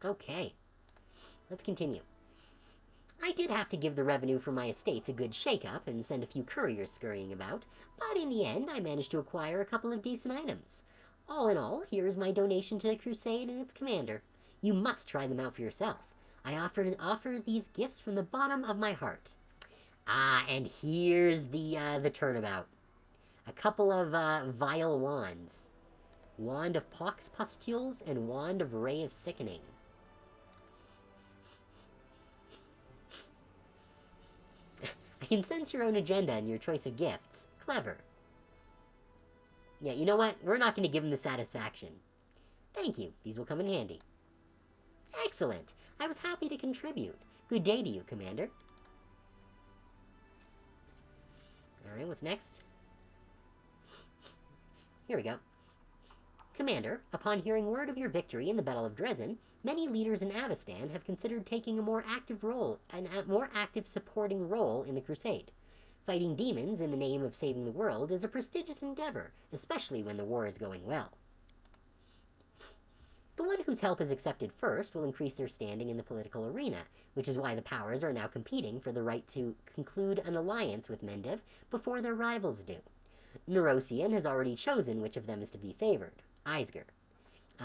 Okay, let's continue. I did have to give the revenue from my estates a good shake-up and send a few couriers scurrying about, but in the end I managed to acquire a couple of decent items. All in all, here is my donation to the crusade and its commander. You must try them out for yourself. I offer these gifts from the bottom of my heart. Ah, and here's the turnabout. A couple of vile wands. Wand of Pox Pustules and Wand of Ray of Sickening. I can sense your own agenda in your choice of gifts. Clever. Yeah, you know what? We're not going to give him the satisfaction. Thank you. These will come in handy. Excellent. I was happy to contribute. Good day to you, Commander. Alright, what's next? Here we go. Commander, upon hearing word of your victory in the Battle of Dresden, many leaders in Avestan have considered taking a more active supporting role in the crusade. Fighting demons in the name of saving the world is a prestigious endeavor, especially when the war is going well. The one whose help is accepted first will increase their standing in the political arena, which is why the powers are now competing for the right to conclude an alliance with Mendev before their rivals do. Neurosian has already chosen which of them is to be favored. Eisger.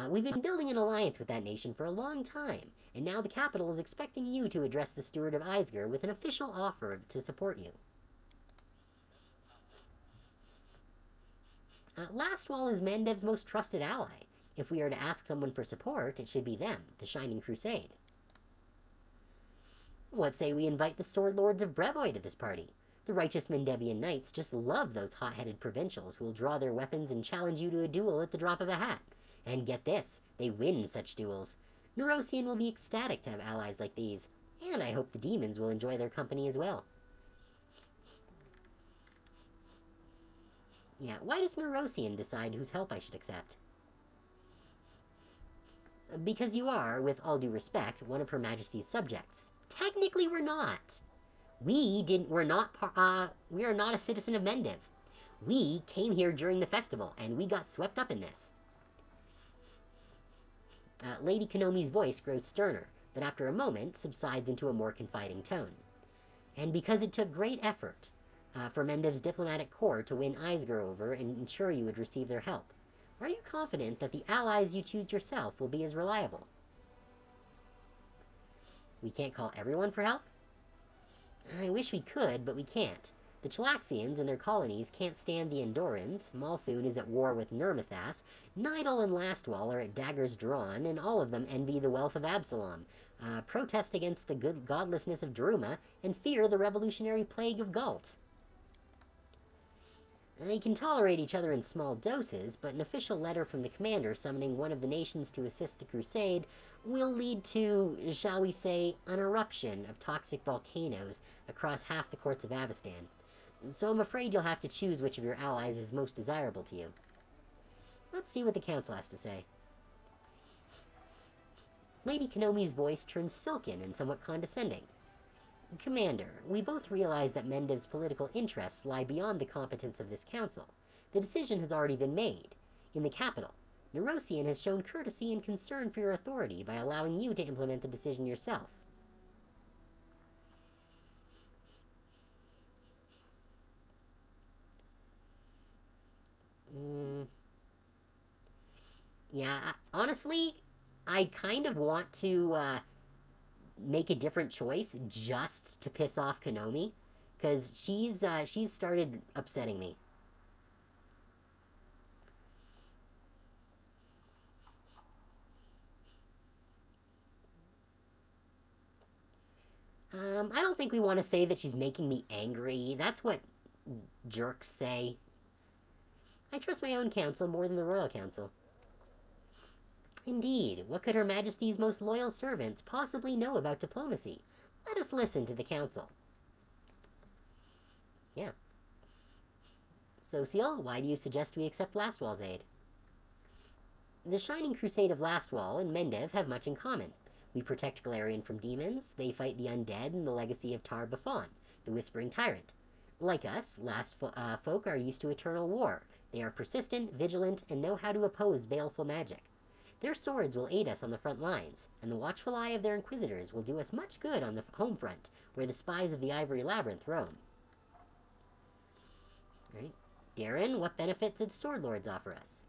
We've been building an alliance with that nation for a long time, and now the capital is expecting you to address the steward of Eisger with an official offer to support you. Lastwall is Mandev's most trusted ally. If we are to ask someone for support, it should be them, the Shining Crusade. What say we invite the Sword Lords of Brevoy to this party? The righteous Mendevian knights just love those hot-headed provincials who will draw their weapons and challenge you to a duel at the drop of a hat. And get this, they win such duels. Neurosian will be ecstatic to have allies like these, and I hope the demons will enjoy their company as well. Yeah, why does Neurosian decide whose help I should accept? Because you are, with all due respect, one of Her Majesty's subjects. Technically, we're not. We are not a citizen of Mendev. We came here during the festival, and we got swept up in this. Lady Konomi's voice grows sterner, but after a moment subsides into a more confiding tone. And because it took great effort for Mendev's diplomatic corps to win Eisger over and ensure you would receive their help, are you confident that the allies you choose yourself will be as reliable? We can't call everyone for help? I wish we could, but we can't. The Chelaxians and their colonies can't stand the Andorans, Malthun is at war with Nirmathas, Nidal and Lastwall are at daggers drawn, and all of them envy the wealth of Absalom, protest against the godlessness of Daruma, and fear the revolutionary plague of Galt. They can tolerate each other in small doses, but an official letter from the commander summoning one of the nations to assist the crusade will lead to, shall we say, an eruption of toxic volcanoes across half the courts of Avestan. So I'm afraid you'll have to choose which of your allies is most desirable to you. Let's see what the council has to say. Lady Konomi's voice turns silken and somewhat condescending. Commander, we both realize that Mendev's political interests lie beyond the competence of this council. The decision has already been made. In the capital, Neurosian has shown courtesy and concern for your authority by allowing you to implement the decision yourself. Yeah, honestly, I kind of want to make a different choice just to piss off Konomi, because she's started upsetting me. I don't think we want to say that she's making me angry. That's what jerks say. I trust my own council more than the royal council. Indeed, what could Her Majesty's most loyal servants possibly know about diplomacy? Let us listen to the council. Yeah. Social, why do you suggest we accept Lastwall's aid? The Shining Crusade of Lastwall and Mendev have much in common. We protect Galarian from demons, they fight the undead and the legacy of Tar Bafon, the Whispering Tyrant. Like us, folk are used to eternal war. They are persistent, vigilant, and know how to oppose baleful magic. Their swords will aid us on the front lines, and the watchful eye of their inquisitors will do us much good on the home front, where the spies of the Ivory Labyrinth roam. Right. Darren, what benefit did the Sword Lords offer us?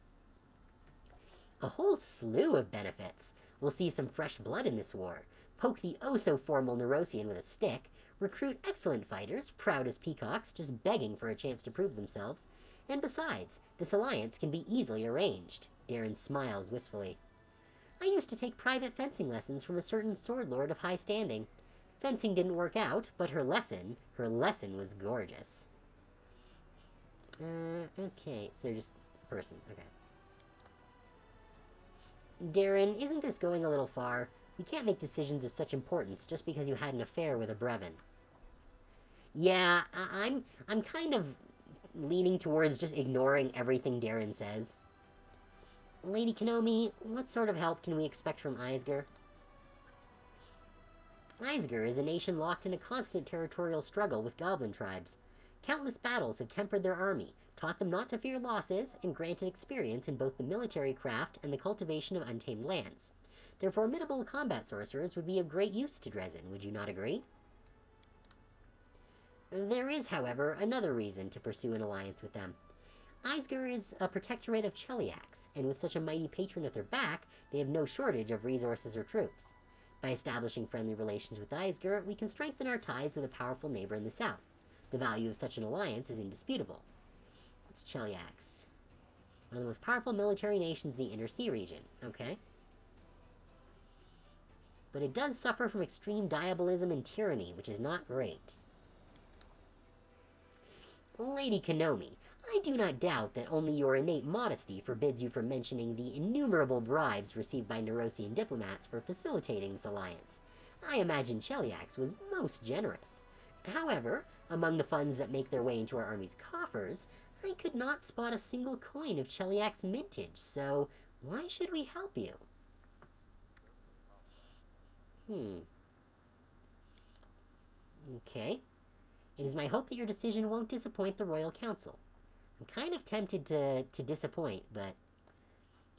A whole slew of benefits. We'll see some fresh blood in this war, poke the oh-so-formal Nerosian with a stick, recruit excellent fighters, proud as peacocks, just begging for a chance to prove themselves, and besides, this alliance can be easily arranged. Darren smiles wistfully. I used to take private fencing lessons from a certain sword lord of high standing. Fencing didn't work out, but her lesson was gorgeous. Okay, so they're just a person, okay. Darren, isn't this going a little far? We can't make decisions of such importance just because you had an affair with a Brevin. Yeah, I'm kind of leaning towards just ignoring everything Darren says. Lady Kenomi, what sort of help can we expect from Eisger? Eisger is a nation locked in a constant territorial struggle with goblin tribes. Countless battles have tempered their army, taught them not to fear losses, and granted experience in both the military craft and the cultivation of untamed lands. Their formidable combat sorcerers would be of great use to Dresden, would you not agree? There is, however, another reason to pursue an alliance with them. Eisger is a protectorate of Cheliax, and with such a mighty patron at their back, they have no shortage of resources or troops. By establishing friendly relations with Eisger, we can strengthen our ties with a powerful neighbor in the south. The value of such an alliance is indisputable. What's Cheliax? One of the most powerful military nations in the Inner Sea region. Okay. But it does suffer from extreme diabolism and tyranny, which is not great. Lady Kenomi, I do not doubt that only your innate modesty forbids you from mentioning the innumerable bribes received by Nerosian diplomats for facilitating this alliance. I imagine Cheliax was most generous. However, among the funds that make their way into our army's coffers, I could not spot a single coin of Cheliax mintage, so why should we help you? Okay. It is my hope that your decision won't disappoint the Royal Council. I'm kind of tempted to disappoint, but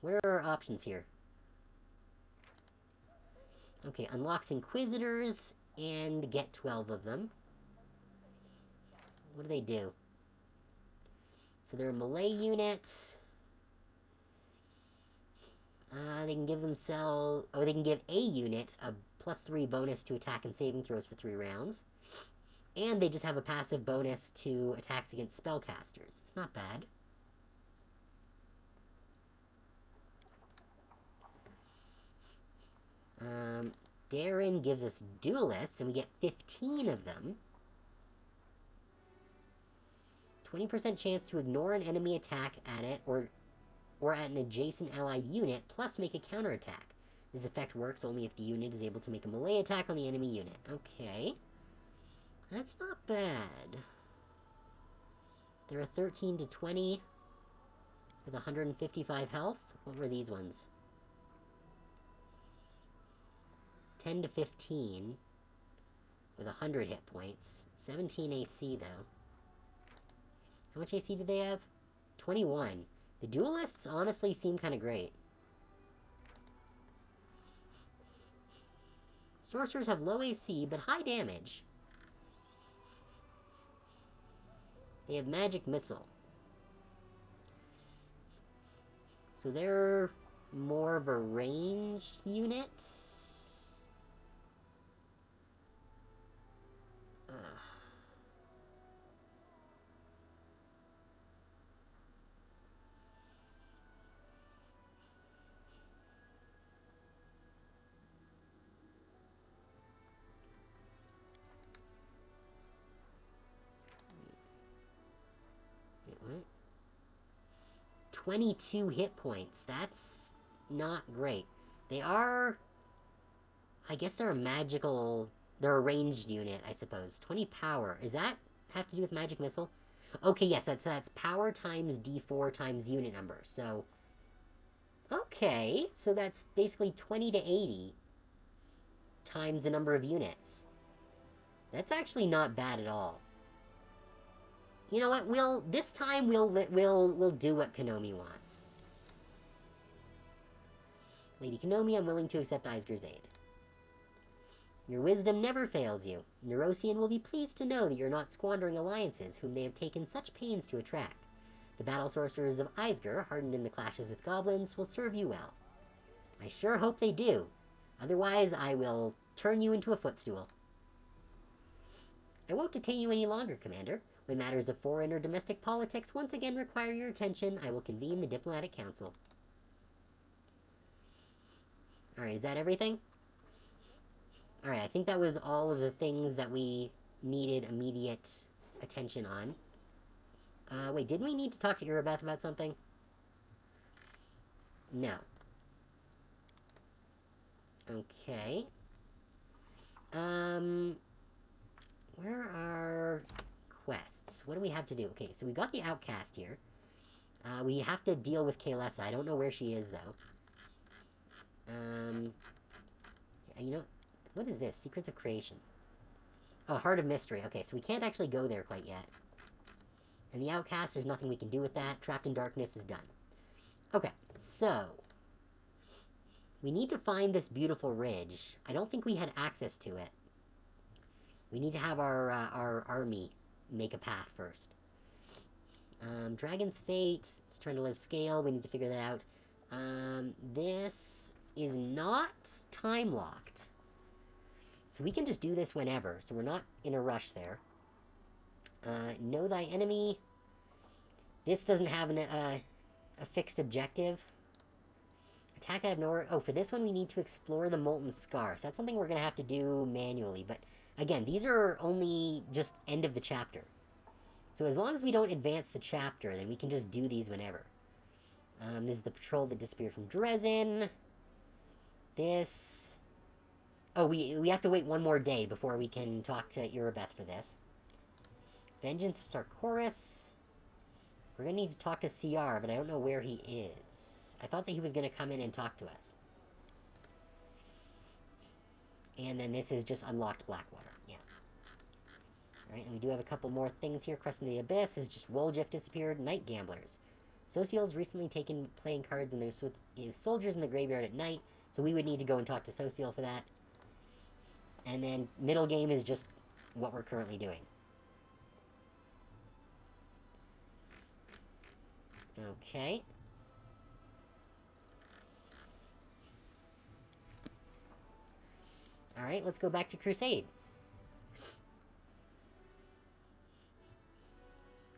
what are our options here? Okay, unlocks Inquisitors and get 12 of them. What do they do? So they're a melee unit. They can give themselves... Oh, they can give a unit a +3 bonus to attack and saving throws for 3 rounds. And they just have a passive bonus to attacks against spellcasters. It's not bad. Darren gives us duelists, and we get 15 of them. 20% chance to ignore an enemy attack at it, or at an adjacent allied unit, plus make a counterattack. This effect works only if the unit is able to make a melee attack on the enemy unit. Okay. That's not bad. They're a 13 to 20 with 155 health. What were these ones? 10 to 15 with 100 hit points. 17 AC, though. How much AC did they have? 21. The duelists honestly seem kind of great. Sorcerers have low AC, but high damage. They have magic missile. So they're more of a ranged unit. Wait, what? 22 hit points. That's not great. They are... I guess they're a magical... They're a ranged unit, I suppose. 20 power. Does that have to do with magic missile? Okay, yes, that's power times D4 times unit number. So, okay. So that's basically 20 to 80 times the number of units. That's actually not bad at all. You know what? This time we'll do what Kenomi wants. Lady Konomi, I'm willing to accept Eisger's aid. Your wisdom never fails you. Neurosian will be pleased to know that you're not squandering alliances whom they have taken such pains to attract. The battle sorcerers of Eisger, hardened in the clashes with goblins, will serve you well. I sure hope they do. Otherwise, I will turn you into a footstool. I won't detain you any longer, Commander. When matters of foreign or domestic politics once again require your attention, I will convene the Diplomatic Council. Alright, is that everything? Alright, I think that was all of the things that we needed immediate attention on. Wait, didn't we need to talk to Irabeth about something? No. Okay. Where are quests? What do we have to do? Okay, so we got the outcast here. We have to deal with Kaylessa. I don't know where she is, though. You know, what is this? Secrets of Creation. Oh, Heart of Mystery. Okay, so we can't actually go there quite yet. And the outcast, there's nothing we can do with that. Trapped in Darkness is done. Okay, so we need to find this beautiful ridge. I don't think we had access to it. We need to have our army make a path first. Dragon's Fate. It's trying to live scale. We need to figure that out. This is not time-locked. So we can just do this whenever. So we're not in a rush there. Know thy enemy. This doesn't have a fixed objective. Attack out of nowhere. Oh, for this one we need to explore the Molten Scar. So that's something we're going to have to do manually. But again, these are only just end of the chapter. So as long as we don't advance the chapter, then we can just do these whenever. This is the patrol that disappeared from Dresden. This... Oh, we have to wait one more day before we can talk to Irabeth for this. Vengeance of Sarkoris. We're going to need to talk to CR, but I don't know where he is. I thought that he was going to come in and talk to us. And then this is just unlocked Blackwater. Yeah. Alright, and we do have a couple more things here. Crescent of the Abyss is just Woljif disappeared. Night Gamblers. Social's recently taken playing cards and there's soldiers in the graveyard at night, so we would need to go and talk to Social for that. And then middle game is just what we're currently doing. Okay. Alright, let's go back to Crusade.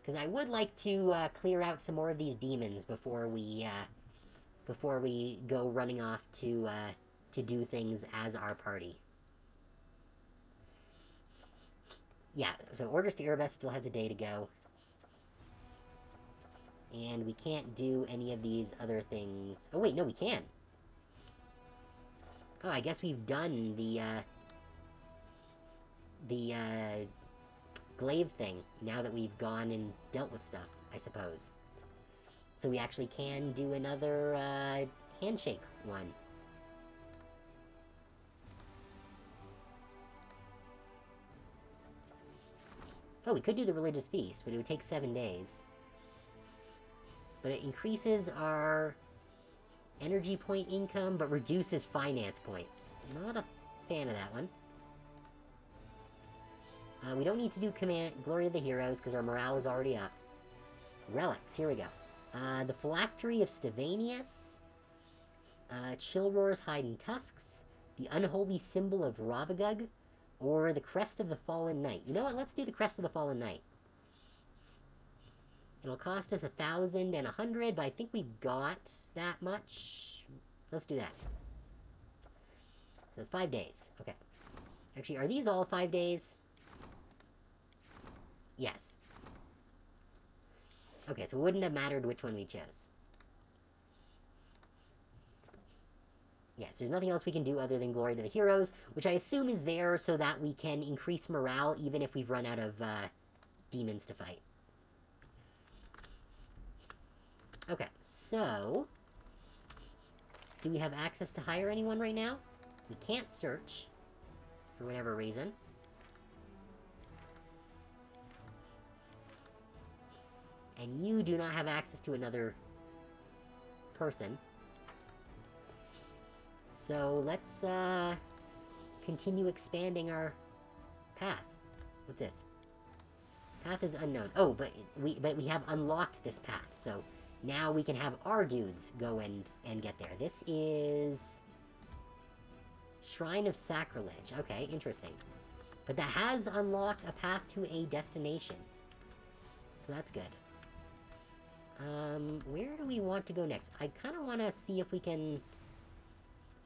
Because I would like to clear out some more of these demons before we go running off to do things as our party. Yeah, so Orders to Irabeth still has a day to go. And we can't do any of these other things. Oh wait, no, we can. Oh, I guess we've done the glaive thing, now that we've gone and dealt with stuff, I suppose. So we actually can do another, handshake one. Oh, we could do the religious feast, but it would take 7 days. But it increases our energy point income, but reduces finance points. Not a fan of that one. We don't need to do Glory of the Heroes, because our morale is already up. Relics, here we go. The Phylactery of Stevanius. Chillroar's Hidden Tusks. The Unholy Symbol of Ravagug. Or the Crest of the Fallen Knight. You know what? Let's do the Crest of the Fallen Knight. It'll cost us 1,100, but I think we got that much. Let's do that. That's 5 days. Okay. Actually, are these all 5 days? Yes. Okay, so it wouldn't have mattered which one we chose. Yes, there's nothing else we can do other than Glory to the Heroes, which I assume is there so that we can increase morale even if we've run out of demons to fight. Okay, so... do we have access to hire anyone right now? We can't search, for whatever reason. And you do not have access to another person. So let's continue expanding our path. What's this? Path is unknown. Oh, but we have unlocked this path, so now we can have our dudes go and get there. This is Shrine of Sacrilege. Okay, interesting. But that has unlocked a path to a destination. So that's good. Where do we want to go next? I kind of want to see if we can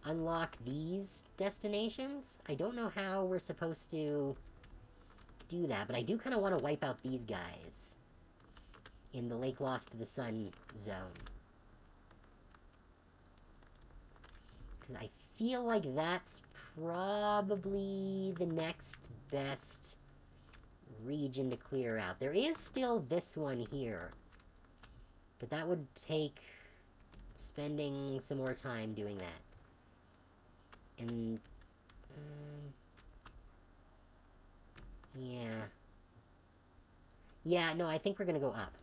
unlock these destinations. I don't know how we're supposed to do that, but I do kind of want to wipe out these guys in the Lake Lost to the Sun zone. Because I feel like that's probably the next best region to clear out. There is still this one here, but that would take spending some more time doing that. And, yeah. Yeah, no, I think we're gonna go up.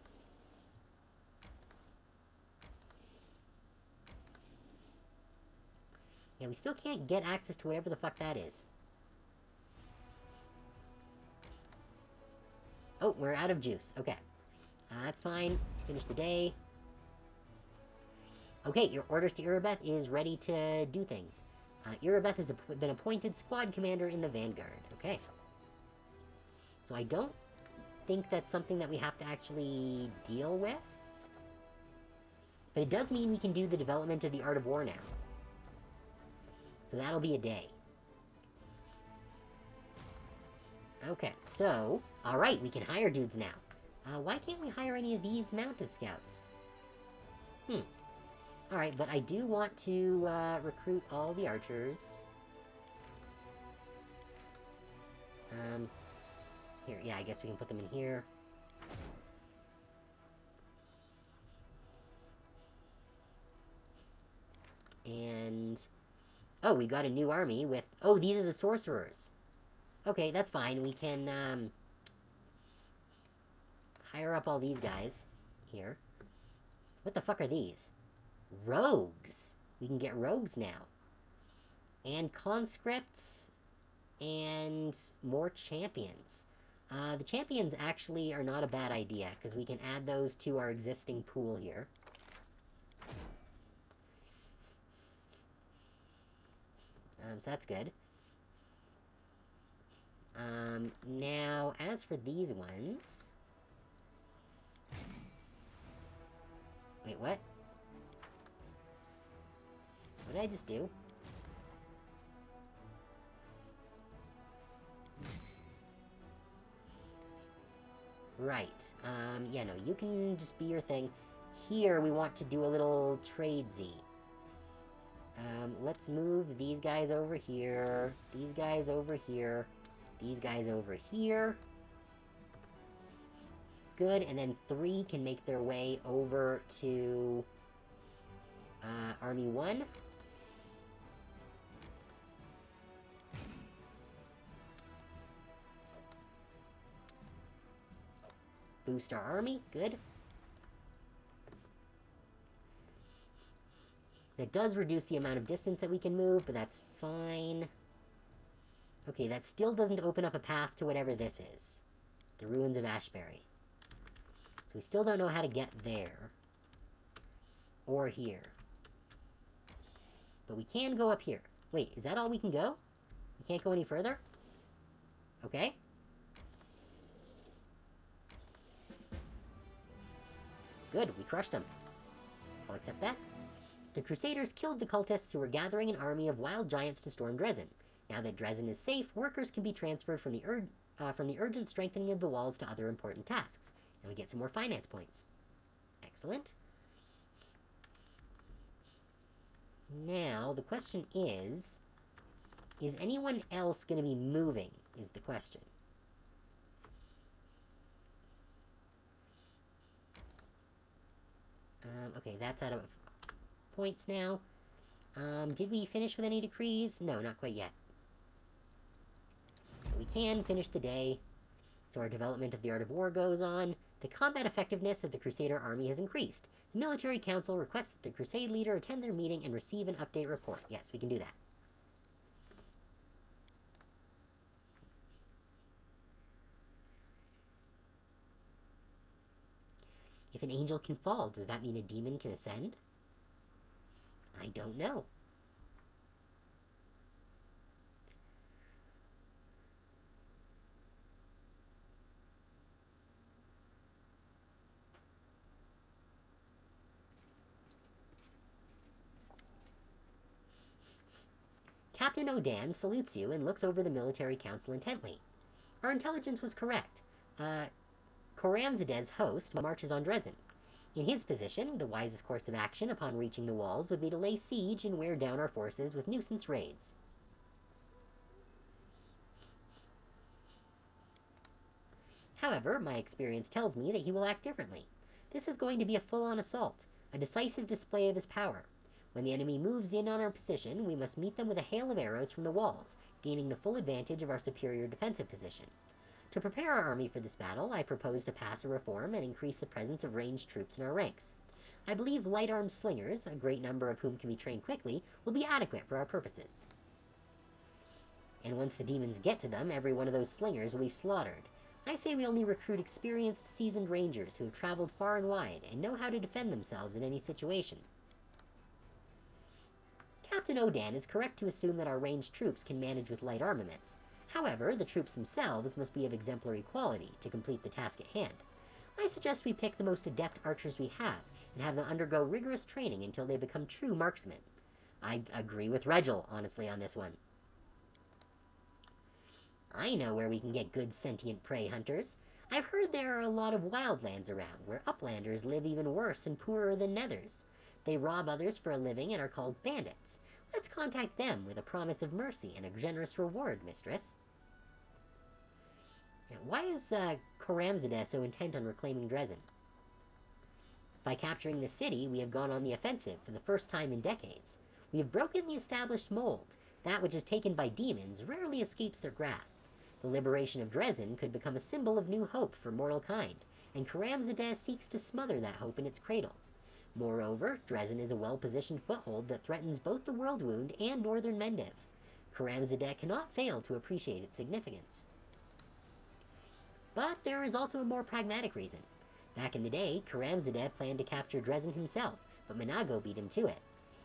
Yeah, we still can't get access to whatever the fuck that is. Oh, we're out of juice. Okay. That's fine. Finish the day. Okay, your orders to Irabeth is ready to do things. Irabeth has been appointed squad commander in the Vanguard. Okay. So I don't think that's something that we have to actually deal with. But it does mean we can do the development of the Art of War now. So that'll be a day. Okay, so... Alright, we can hire dudes now. Why can't we hire any of these mounted scouts? Alright, but I do want to recruit all the archers. Here, yeah, I guess we can put them in here. And... Oh, we got a new army with... Oh, these are the sorcerers. Okay, that's fine. We can, hire up all these guys. Here. What the fuck are these? Rogues! We can get rogues now. And conscripts. And more champions. The champions actually are not a bad idea, because we can add those to our existing pool here. So that's good. Now, as for these ones... Wait, what? What did I just do? Right. Yeah, no, you can just be your thing. Here, we want to do a little trade-z. Let's move these guys over here, these guys over here, these guys over here. Good, and then 3 can make their way over to Army 1. Boost our army, good. That does reduce the amount of distance that we can move, but that's fine. Okay, that still doesn't open up a path to whatever this is. The Ruins of Ashbury. So we still don't know how to get there. Or here. But we can go up here. Wait, is that all we can go? We can't go any further? Okay. Good, we crushed them. I'll accept that. The Crusaders killed the cultists who were gathering an army of wild giants to storm Dresden. Now that Dresden is safe, workers can be transferred from the urgent strengthening of the walls to other important tasks. And we get some more finance points. Excellent. Now, the question is anyone else going to be moving, is the question. Okay, that's out of points now. Did we finish with any decrees? No, not quite yet. But we can finish the day. So our development of the art of war goes on. The combat effectiveness of the Crusader army has increased. The military council requests that the Crusade leader attend their meeting and receive an update report. Yes, we can do that. If an angel can fall, does that mean a demon can ascend? I don't know. Captain Odan salutes you and looks over the military council intently. Our intelligence was correct. Koramzadeh's host marches on Dresden. In his position, the wisest course of action upon reaching the walls would be to lay siege and wear down our forces with nuisance raids. However, my experience tells me that he will act differently. This is going to be a full-on assault, a decisive display of his power. When the enemy moves in on our position, we must meet them with a hail of arrows from the walls, gaining the full advantage of our superior defensive position. To prepare our army for this battle, I propose to pass a reform and increase the presence of ranged troops in our ranks. I believe light-armed slingers, a great number of whom can be trained quickly, will be adequate for our purposes. And once the demons get to them, every one of those slingers will be slaughtered. I say we only recruit experienced, seasoned rangers who have traveled far and wide and know how to defend themselves in any situation. Captain Odan is correct to assume that our ranged troops can manage with light armaments. However, the troops themselves must be of exemplary quality to complete the task at hand. I suggest we pick the most adept archers we have and have them undergo rigorous training until they become true marksmen. I agree with Regil, honestly, on this one. I know where we can get good sentient prey hunters. I've heard there are a lot of wildlands around, where uplanders live even worse and poorer than nethers. They rob others for a living and are called bandits. Let's contact them with a promise of mercy and a generous reward, mistress. Why is Koramzadeh so intent on reclaiming Dresden? By capturing the city, we have gone on the offensive for the first time in decades. We have broken the established mold. That which is taken by demons rarely escapes their grasp. The liberation of Dresden could become a symbol of new hope for mortal kind, and Koramzadeh seeks to smother that hope in its cradle. Moreover, Dresden is a well-positioned foothold that threatens both the World Wound and northern Mendev. Koramzadeh cannot fail to appreciate its significance. But there is also a more pragmatic reason. Back in the day, Koramzadeh planned to capture Dresden himself, but Minago beat him to it.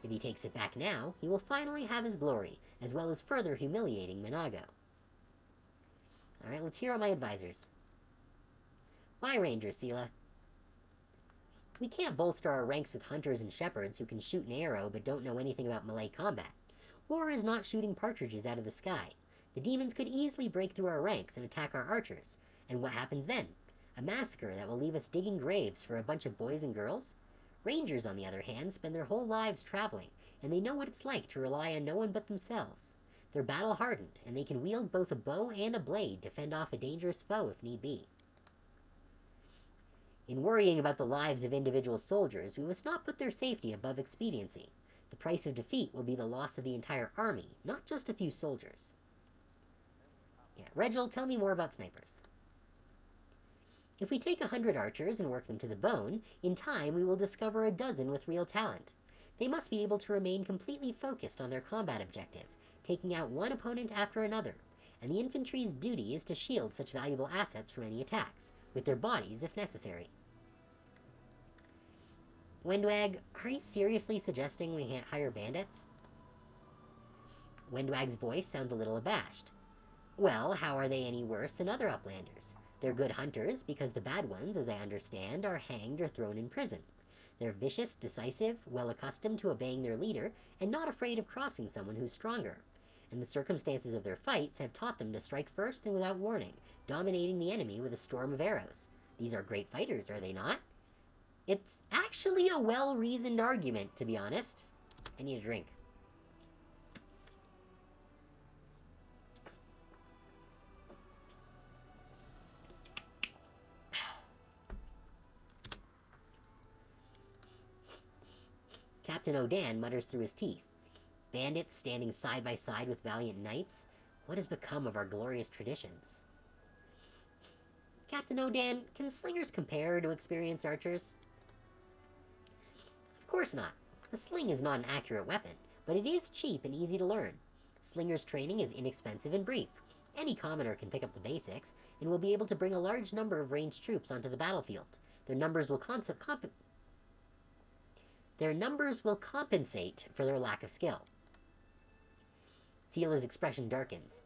If he takes it back now, he will finally have his glory, as well as further humiliating Minago. Alright, let's hear out my advisors. Why Ranger, Sela? We can't bolster our ranks with hunters and shepherds who can shoot an arrow but don't know anything about melee combat. War is not shooting partridges out of the sky. The demons could easily break through our ranks and attack our archers. And what happens then? A massacre that will leave us digging graves for a bunch of boys and girls? Rangers, on the other hand, spend their whole lives traveling, and they know what it's like to rely on no one but themselves. They're battle-hardened, and they can wield both a bow and a blade to fend off a dangerous foe if need be. In worrying about the lives of individual soldiers, we must not put their safety above expediency. The price of defeat will be the loss of the entire army, not just a few soldiers. Yeah, Regil, tell me more about snipers. If we take 100 archers and work them to the bone, in time we will discover a dozen with real talent. They must be able to remain completely focused on their combat objective, taking out one opponent after another, and the infantry's duty is to shield such valuable assets from any attacks, with their bodies if necessary. Windwag, are you seriously suggesting we hire bandits? Windwag's voice sounds a little abashed. Well, how are they any worse than other uplanders? They're good hunters because the bad ones, as I understand, are hanged or thrown in prison. They're vicious, decisive, well accustomed to obeying their leader, and not afraid of crossing someone who's stronger. And the circumstances of their fights have taught them to strike first and without warning, dominating the enemy with a storm of arrows. These are great fighters, are they not? It's actually a well-reasoned argument, to be honest. I need a drink. Captain Odan mutters through his teeth. Bandits standing side by side with valiant knights? What has become of our glorious traditions? Captain Odan, can slingers compare to experienced archers? Of course not. A sling is not an accurate weapon, but it is cheap and easy to learn. Slingers training is inexpensive and brief. Any commoner can pick up the basics, and will be able to bring a large number of ranged troops onto the battlefield. Their numbers will compensate for their lack of skill. Sela's expression darkens.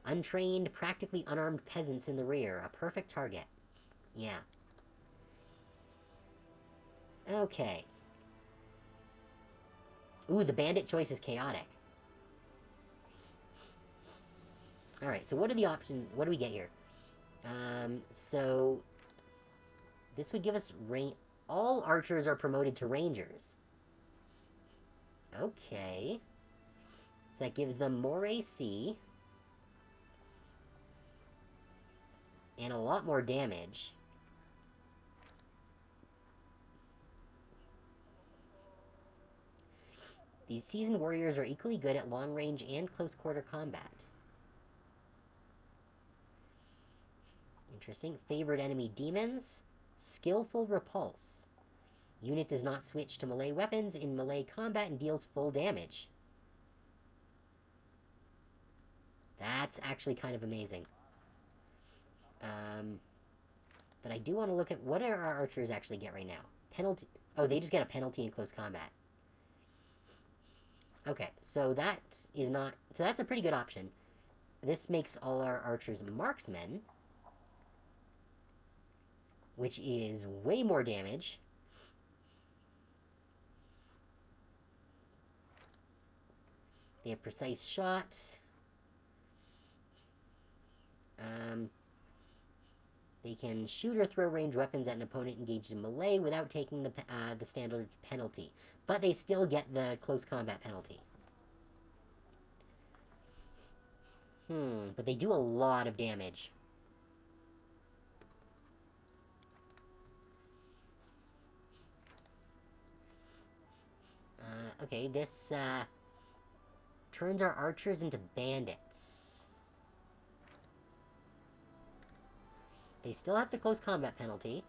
Untrained, practically unarmed peasants in the rear, a perfect target. Yeah. Okay. Ooh, the bandit choice is chaotic. Alright, so what are the options? What do we get here? So... This would give us all archers are promoted to rangers. Okay. So that gives them more AC. And a lot more damage. These seasoned warriors are equally good at long range and close quarter combat. Interesting. Favorite enemy demons. Skillful repulse. Unit does not switch to melee weapons in melee combat and deals full damage. That's actually kind of amazing. But I do want to look at what our archers actually get right now. Penalty. Oh, they just get a penalty in close combat. Okay, so that is not... So that's a pretty good option. This makes all our archers marksmen, which is way more damage. They have precise shot. They can shoot or throw ranged weapons at an opponent engaged in melee without taking the standard penalty. But they still get the close combat penalty. But they do a lot of damage. Okay, this, turns our archers into bandits. They still have the close combat penalty.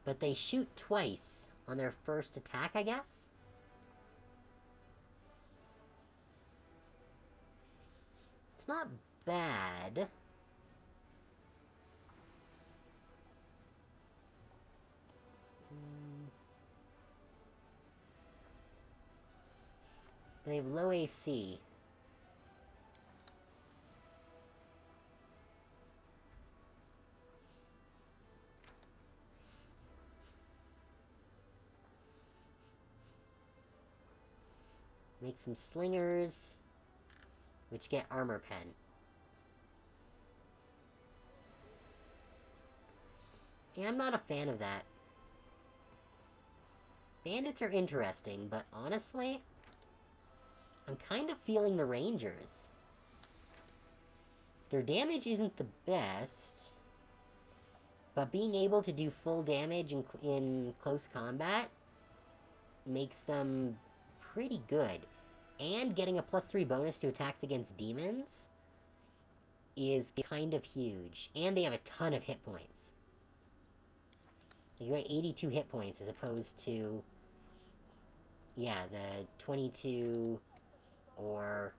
But they shoot twice on their first attack, I guess? It's not bad. They have low AC. Make some slingers, which get armor pen. Yeah, I'm not a fan of that. Bandits are interesting, but honestly, I'm kind of feeling the rangers. Their damage isn't the best, but being able to do full damage in close combat makes them pretty good. And getting a +3 bonus to attacks against demons is kind of huge. And they have a ton of hit points. You got 82 hit points as opposed to, yeah, the 22, or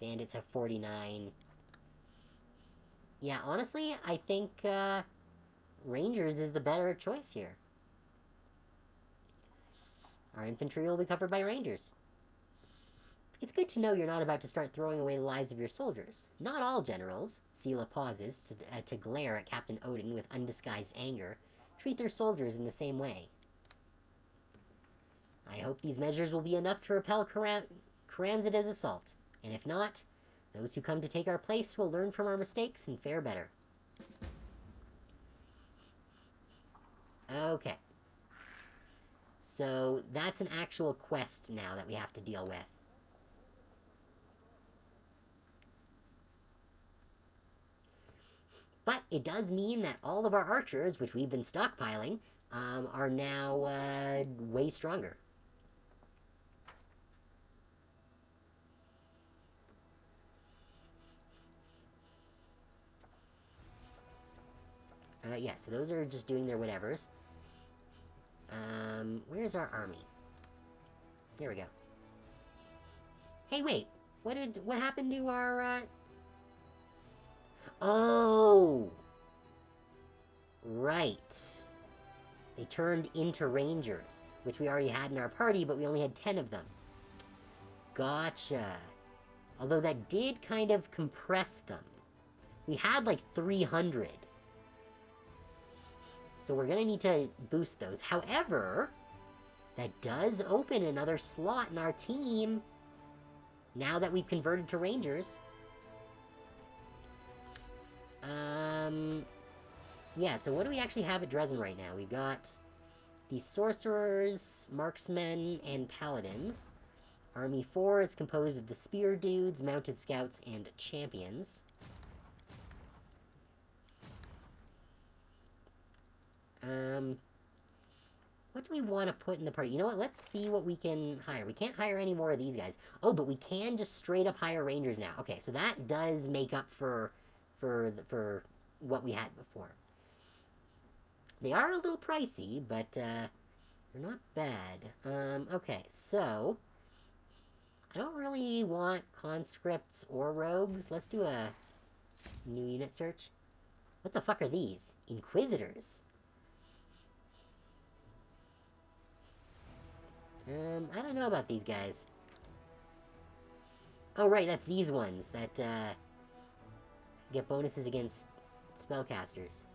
bandits have 49. Yeah, honestly, I think Rangers is the better choice here. Our infantry will be covered by Rangers. It's good to know you're not about to start throwing away the lives of your soldiers. Not all generals, Sela pauses to glare at Captain Odin with undisguised anger, treat their soldiers in the same way. I hope these measures will be enough to repel Karamzad's assault, and if not, those who come to take our place will learn from our mistakes and fare better. Okay. So, that's an actual quest now that we have to deal with. But it does mean that all of our archers, which we've been stockpiling, are now way stronger. Yeah, so those are just doing their whatevers. Where's our army? Here we go. Hey, wait. What happened to our, Oh! Right. They turned into rangers, which we already had in our party, but we only had 10 of them. Gotcha. Although that did kind of compress them. We had like 300. So we're gonna need to boost those. However, that does open another slot in our team now that we've converted to rangers. Yeah, so what do we actually have at Dresden right now? We got the sorcerers, marksmen, and paladins. Army 4 is composed of the spear dudes, mounted scouts, and champions. What do we want to put in the party? You know what? Let's see what we can hire. We can't hire any more of these guys. Oh, but we can just straight up hire rangers now. Okay, so that does make up for what we had before. They are a little pricey, but they're not bad. Okay, so I don't really want conscripts or rogues. Let's do a new unit search. What the fuck are these? Inquisitors. I don't know about these guys. Oh, right, that's these ones that, get bonuses against spellcasters.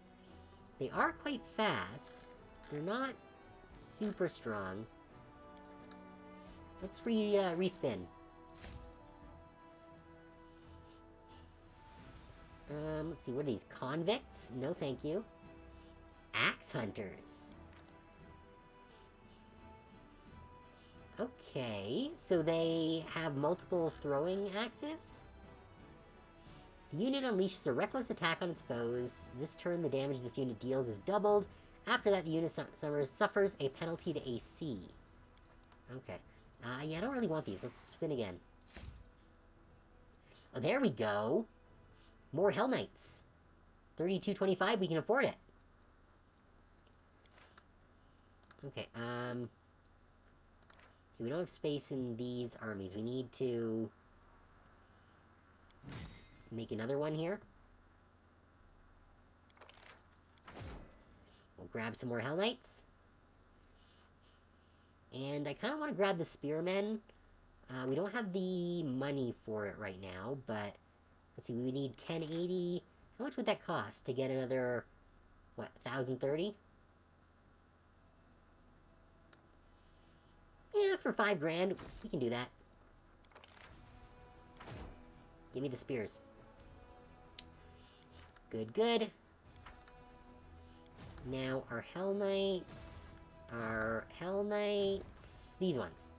They are quite fast. They're not super strong. Let's respin. Let's see, what are these? Convicts? No, thank you. Axe hunters. Okay, so they have multiple throwing axes? The unit unleashes a reckless attack on its foes. This turn, the damage this unit deals is doubled. After that, the unit suffers a penalty to AC. Okay. Yeah, I don't really want these. Let's spin again. Oh, there we go! More Hell Knights. 32.25, we can afford it. Okay, we don't have space in these armies. We need to make another one here. We'll grab some more Hell Knights. And I kind of want to grab the Spearmen. We don't have the money for it right now, but let's see, we would need 1080. How much would that cost to get another, what, 1030? Yeah, for 5 grand, we can do that. Give me the spears. Good, good. Now, our Hell Knights, these ones,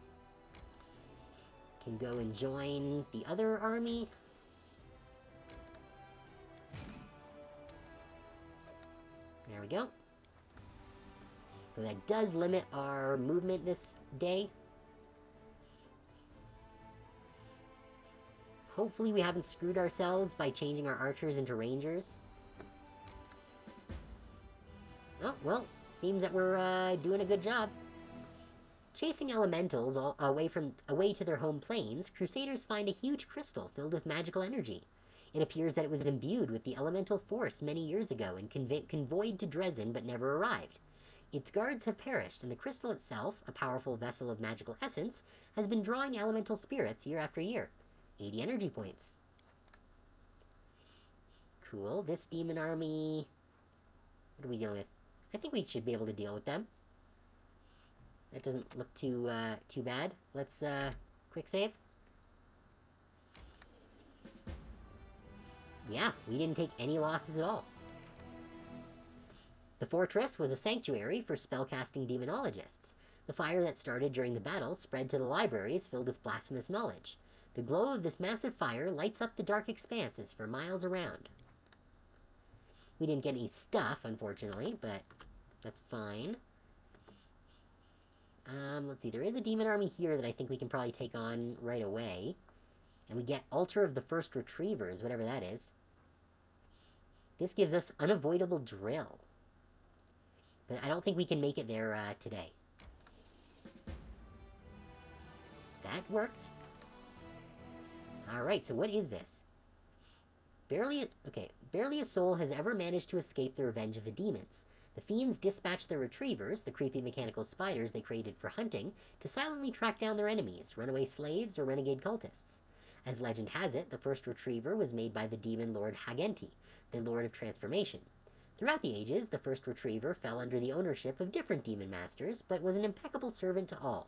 can go and join the other army. There we go. So that does limit our movement this day. Hopefully we haven't screwed ourselves by changing our archers into rangers. Oh, well, seems that we're doing a good job. Chasing elementals away to their home planes, Crusaders find a huge crystal filled with magical energy. It appears that it was imbued with the elemental force many years ago and convoyed to Dresden but never arrived. Its guards have perished, and the crystal itself, a powerful vessel of magical essence, has been drawing elemental spirits year after year. 80 energy points. Cool. This demon army... What are we dealing with? I think we should be able to deal with them. That doesn't look too bad. Let's, quick save. Yeah, we didn't take any losses at all. The fortress was a sanctuary for spellcasting demonologists. The fire that started during the battle spread to the libraries filled with blasphemous knowledge. The glow of this massive fire lights up the dark expanses for miles around. We didn't get any stuff, unfortunately, but that's fine. Let's see, there is a demon army here that I think we can probably take on right away. And we get Altar of the First Retrievers, whatever that is. This gives us unavoidable drill. But I don't think we can make it there today. That worked. Alright, so what is this? Barely a soul has ever managed to escape the revenge of the demons. The fiends dispatch their retrievers, the creepy mechanical spiders they created for hunting, to silently track down their enemies, runaway slaves, or renegade cultists. As legend has it, the first retriever was made by the demon lord Hagenti, the lord of transformation. Throughout the ages, the first retriever fell under the ownership of different demon masters, but was an impeccable servant to all.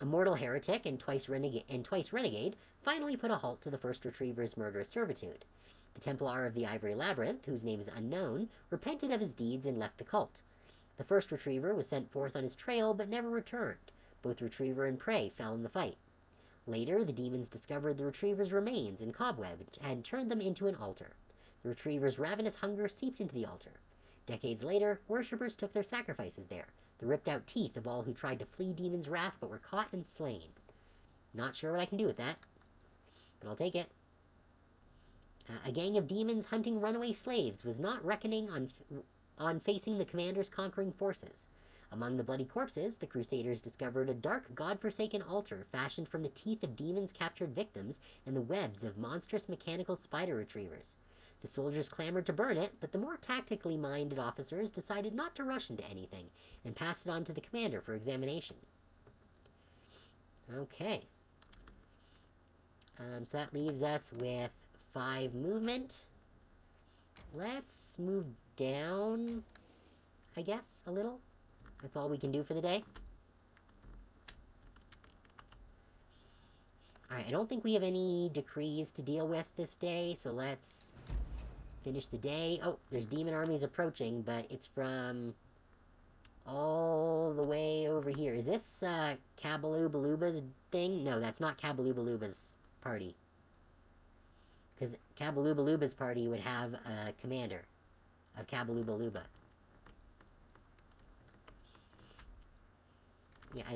A mortal heretic and twice renegade finally put a halt to the first retriever's murderous servitude. The Templar of the Ivory Labyrinth, whose name is unknown, repented of his deeds and left the cult. The first retriever was sent forth on his trail but never returned. Both retriever and prey fell in the fight. Later, the demons discovered the retriever's remains in cobweb and turned them into an altar. The retriever's ravenous hunger seeped into the altar. Decades later, worshippers took their sacrifices there, the ripped-out teeth of all who tried to flee demon's wrath but were caught and slain. Not sure what I can do with that, but I'll take it. A gang of demons hunting runaway slaves was not reckoning on facing the commander's conquering forces. Among the bloody corpses, the Crusaders discovered a dark, god-forsaken altar fashioned from the teeth of demons' captured victims and the webs of monstrous mechanical spider retrievers. The soldiers clamored to burn it, but the more tactically minded officers decided not to rush into anything and passed it on to the commander for examination. Okay. So that leaves us with 5 movement. Let's move down, I guess, a little. That's all we can do for the day. Alright, I don't think we have any decrees to deal with this day, so let's finish the day. Oh, there's demon armies approaching, but it's from all the way over here. Is this Kabaloobaluba's thing? No, that's not Kabaloobaluba's party. Because Kabaloobaluba's party would have a commander of Kabaloobaluba. Yeah, I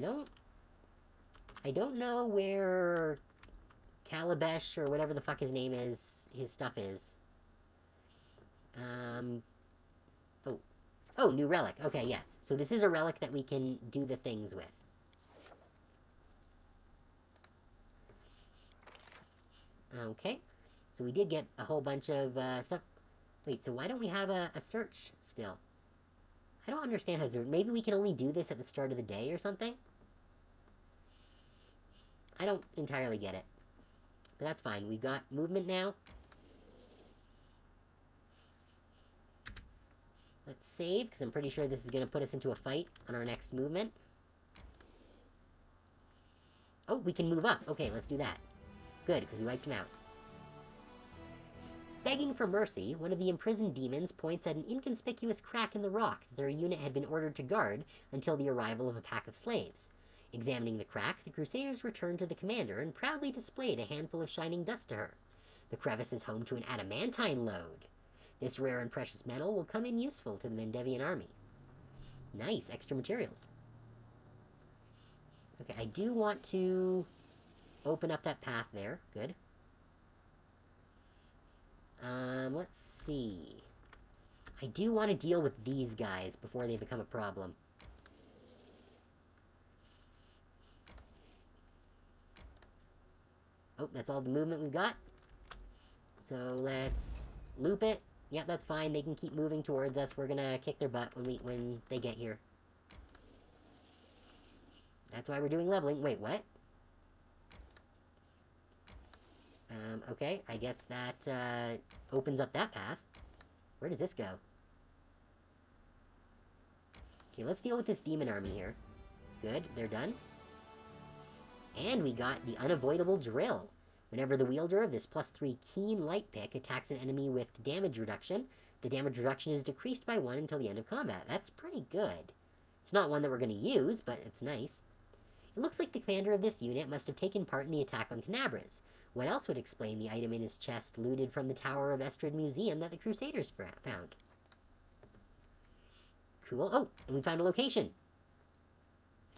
don't know where Calabesh or whatever the fuck his name is, his stuff is. Oh, new relic. Okay, yes. So this is a relic that we can do the things with. Okay. So we did get a whole bunch of stuff. Wait, so why don't we have a search still? I don't understand how to... Maybe we can only do this at the start of the day or something? I don't entirely get it. But that's fine. We've got movement now. Let's save, because I'm pretty sure this is going to put us into a fight on our next movement. Oh, we can move up. Okay, let's do that. Good, because we wiped him out. Begging for mercy, one of the imprisoned demons points at an inconspicuous crack in the rock that their unit had been ordered to guard until the arrival of a pack of slaves. Examining the crack, the Crusaders returned to the commander and proudly displayed a handful of shining dust to her. The crevice is home to an adamantine lode. This rare and precious metal will come in useful to the Mendevian army. Nice, extra materials. Okay, I do want to open up that path there. Good. Let's see. I do want to deal with these guys before they become a problem. Oh, that's all the movement we've got. So let's loop it. Yep, that's fine. They can keep moving towards us. We're gonna kick their butt when they get here. That's why we're doing leveling. Wait, what? Okay, I guess that, opens up that path. Where does this go? Okay, let's deal with this demon army here. Good, they're done. And we got the unavoidable drill. Whenever the wielder of this +3 keen light pick attacks an enemy with damage reduction, the damage reduction is decreased by 1 until the end of combat. That's pretty good. It's not one that we're going to use, but it's nice. It looks like the commander of this unit must have taken part in the attack on Canabras. What else would explain the item in his chest looted from the Tower of Estrid Museum that the Crusaders found? Cool. Oh, and we found a location.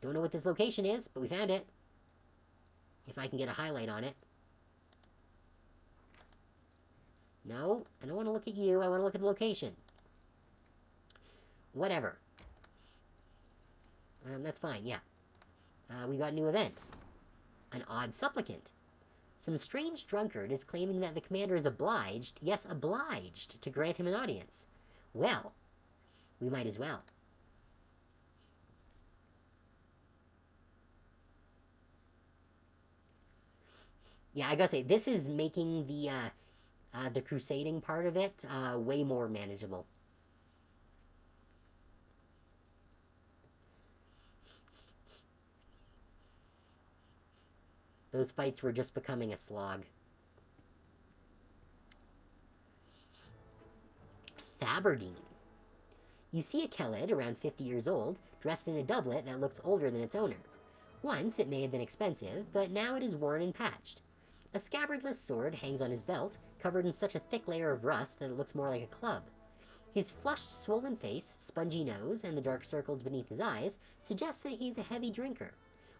I don't know what this location is, but we found it. If I can get a highlight on it. No, I don't want to look at you. I want to look at the location. Whatever. That's fine, yeah. We got a new event. An odd supplicant. Some strange drunkard is claiming that the commander is obliged, yes, obliged, to grant him an audience. Well, we might as well. Yeah, I gotta say, this is making the crusading part of it way more manageable. Those fights were just becoming a slog. Thaberdine. You see a Keled around 50 years old, dressed in a doublet that looks older than its owner. Once it may have been expensive, but now it is worn and patched. A scabbardless sword hangs on his belt, covered in such a thick layer of rust that it looks more like a club. His flushed, swollen face, spongy nose, and the dark circles beneath his eyes suggest that he's a heavy drinker.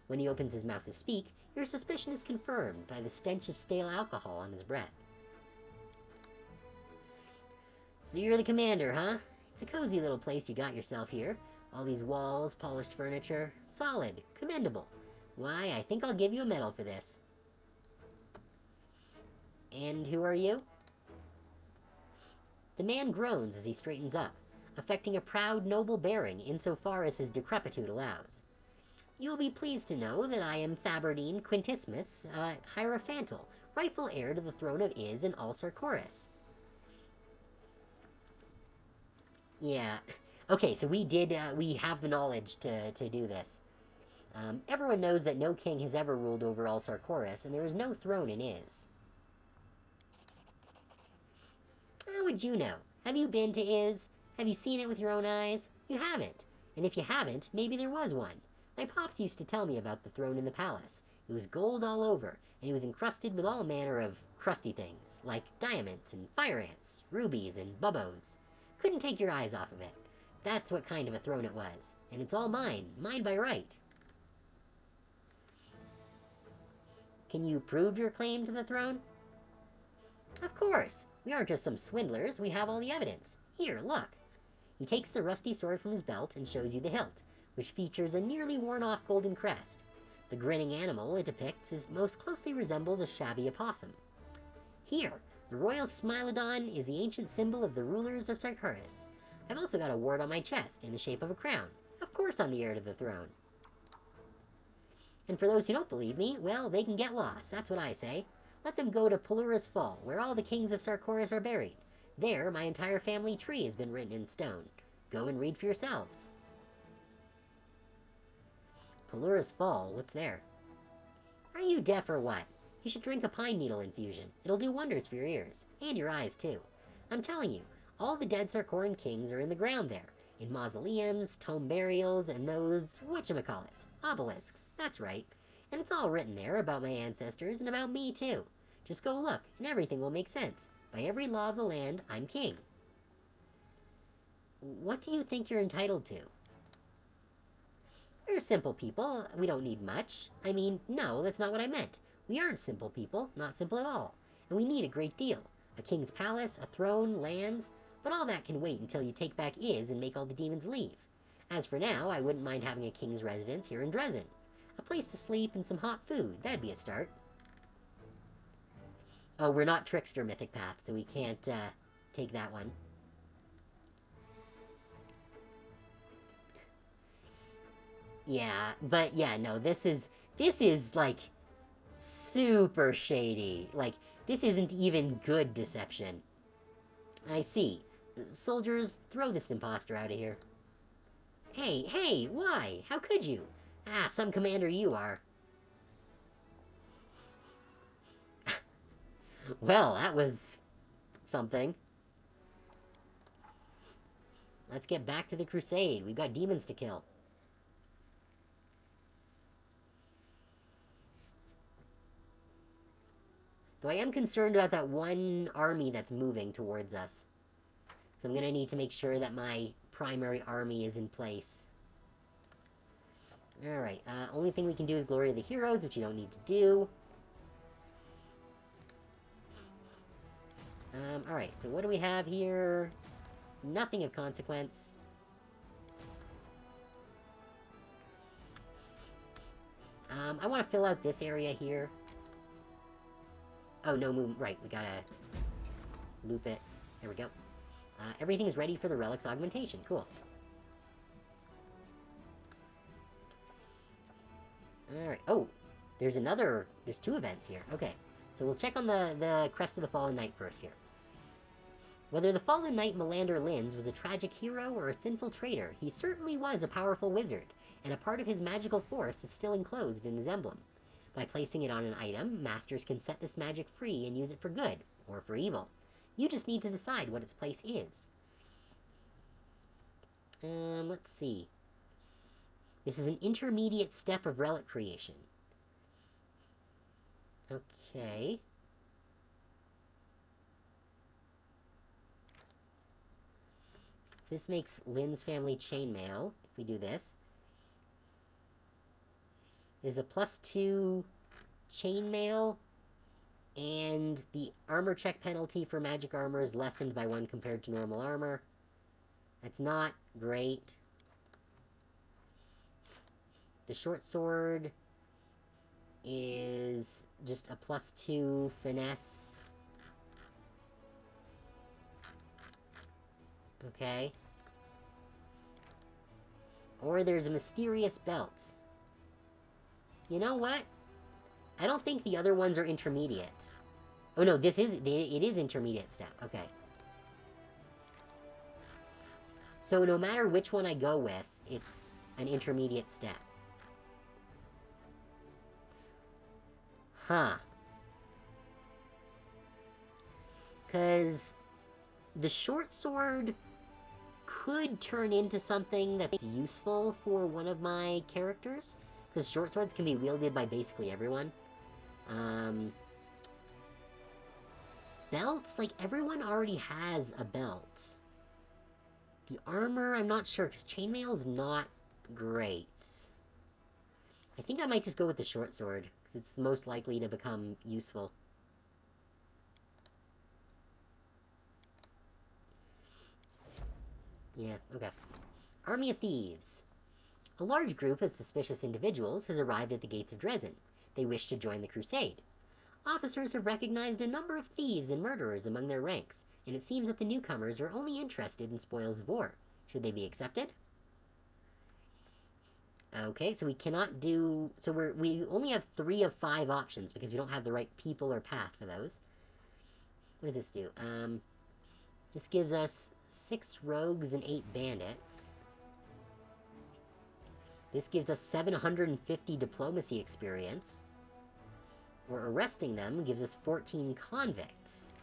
When he opens his mouth to speak, your suspicion is confirmed by the stench of stale alcohol on his breath. So you're the commander, huh? It's a cozy little place you got yourself here. All these walls, polished furniture. Solid. Commendable. Why, I think I'll give you a medal for this. And who are you? The man groans as he straightens up, affecting a proud, noble bearing insofar as his decrepitude allows. You will be pleased to know that I am Thaberdine Quintismus, Hierophantal, rightful heir to the throne of Iz and all Sarkoris. Yeah. Okay, so we have the knowledge to do this. Everyone knows that no king has ever ruled over all Sarkoris, and there is no throne in Iz. How would you know? Have you been to Iz? Have you seen it with your own eyes? You haven't. And if you haven't, maybe there was one. My pops used to tell me about the throne in the palace. It was gold all over, and it was encrusted with all manner of crusty things, like diamonds and fire ants, rubies and bubbos. Couldn't take your eyes off of it. That's what kind of a throne it was. And it's all mine by right. Can you prove your claim to the throne? Of course. We aren't just some swindlers, we have all the evidence. Here, look. He takes the rusty sword from his belt and shows you the hilt, which features a nearly worn-off golden crest. The grinning animal it depicts most closely resembles a shabby opossum. Here, the royal Smilodon is the ancient symbol of the rulers of Sarkoris. I've also got a wart on my chest in the shape of a crown. Of course I'm the heir to the throne. And for those who don't believe me, well, they can get lost, that's what I say. Let them go to Pelura's Fall, where all the kings of Sarkoris are buried. There, my entire family tree has been written in stone. Go and read for yourselves. Pelura's Fall? What's there? Are you deaf or what? You should drink a pine needle infusion. It'll do wonders for your ears. And your eyes, too. I'm telling you, all the dead Sarkoran kings are in the ground there. In mausoleums, tomb burials, and those, whatchamacallits, obelisks. That's right. And it's all written there about my ancestors and about me, too. Just go look, and everything will make sense. By every law of the land, I'm king. What do you think you're entitled to? We're simple people. We don't need much. I mean, no, that's not what I meant. We aren't simple people, not simple at all. And we need a great deal. A king's palace, a throne, lands. But all that can wait until you take back Iz and make all the demons leave. As for now, I wouldn't mind having a king's residence here in Dresden. A place to sleep and some hot food. That'd be a start. Oh, we're not Trickster Mythic Path, so we can't take that one. Yeah, but yeah, no, this is like super shady. Like, this isn't even good deception. I see. Soldiers, throw this imposter out of here. Hey, why? How could you? Ah, some commander you are. Well, that was something. Let's get back to the crusade. We've got demons to kill. Though I am concerned about that one army that's moving towards us. So I'm going to need to make sure that my primary army is in place. Alright, only thing we can do is Glory of the Heroes, which you don't need to do. Alright, so what do we have here? Nothing of consequence. I want to fill out this area here. Oh, no move. Right, we gotta loop it. There we go. Everything's ready for the relic's augmentation. Cool. Alright. Oh, there's two events here. Okay. So we'll check on the Crest of the Fallen Knight first here. Whether the Fallen Knight Melander Linz was a tragic hero or a sinful traitor, he certainly was a powerful wizard, and a part of his magical force is still enclosed in his emblem. By placing it on an item, masters can set this magic free and use it for good, or for evil. You just need to decide what its place is. Let's see. This is an intermediate step of relic creation. Okay. This makes Lynn's family chainmail, if we do this. There's a +2 chainmail, and the armor check penalty for magic armor is lessened by 1 compared to normal armor. That's not great. The short sword is just a +2 finesse. Okay. Or there's a mysterious belt. You know what? I don't think the other ones are intermediate. Oh no, it is intermediate step. Okay. So no matter which one I go with, it's an intermediate step. Huh. Because the short sword could turn into something that's useful for one of my characters, because short swords can be wielded by basically everyone. Belts, like, everyone already has a belt. The armor, I'm not sure, because chainmail is not great. I think I might just go with the short sword, because it's most likely to become useful. Yeah, okay. Army of Thieves. A large group of suspicious individuals has arrived at the gates of Dresden. They wish to join the crusade. Officers have recognized a number of thieves and murderers among their ranks, and it seems that the newcomers are only interested in spoils of war. Should they be accepted? Okay, so we cannot do... So we only have 3 of 5 options, because we don't have the right people or path for those. What does this do? This gives us 6 rogues and 8 bandits. This gives us 750 diplomacy experience. Or arresting them gives us 14 convicts.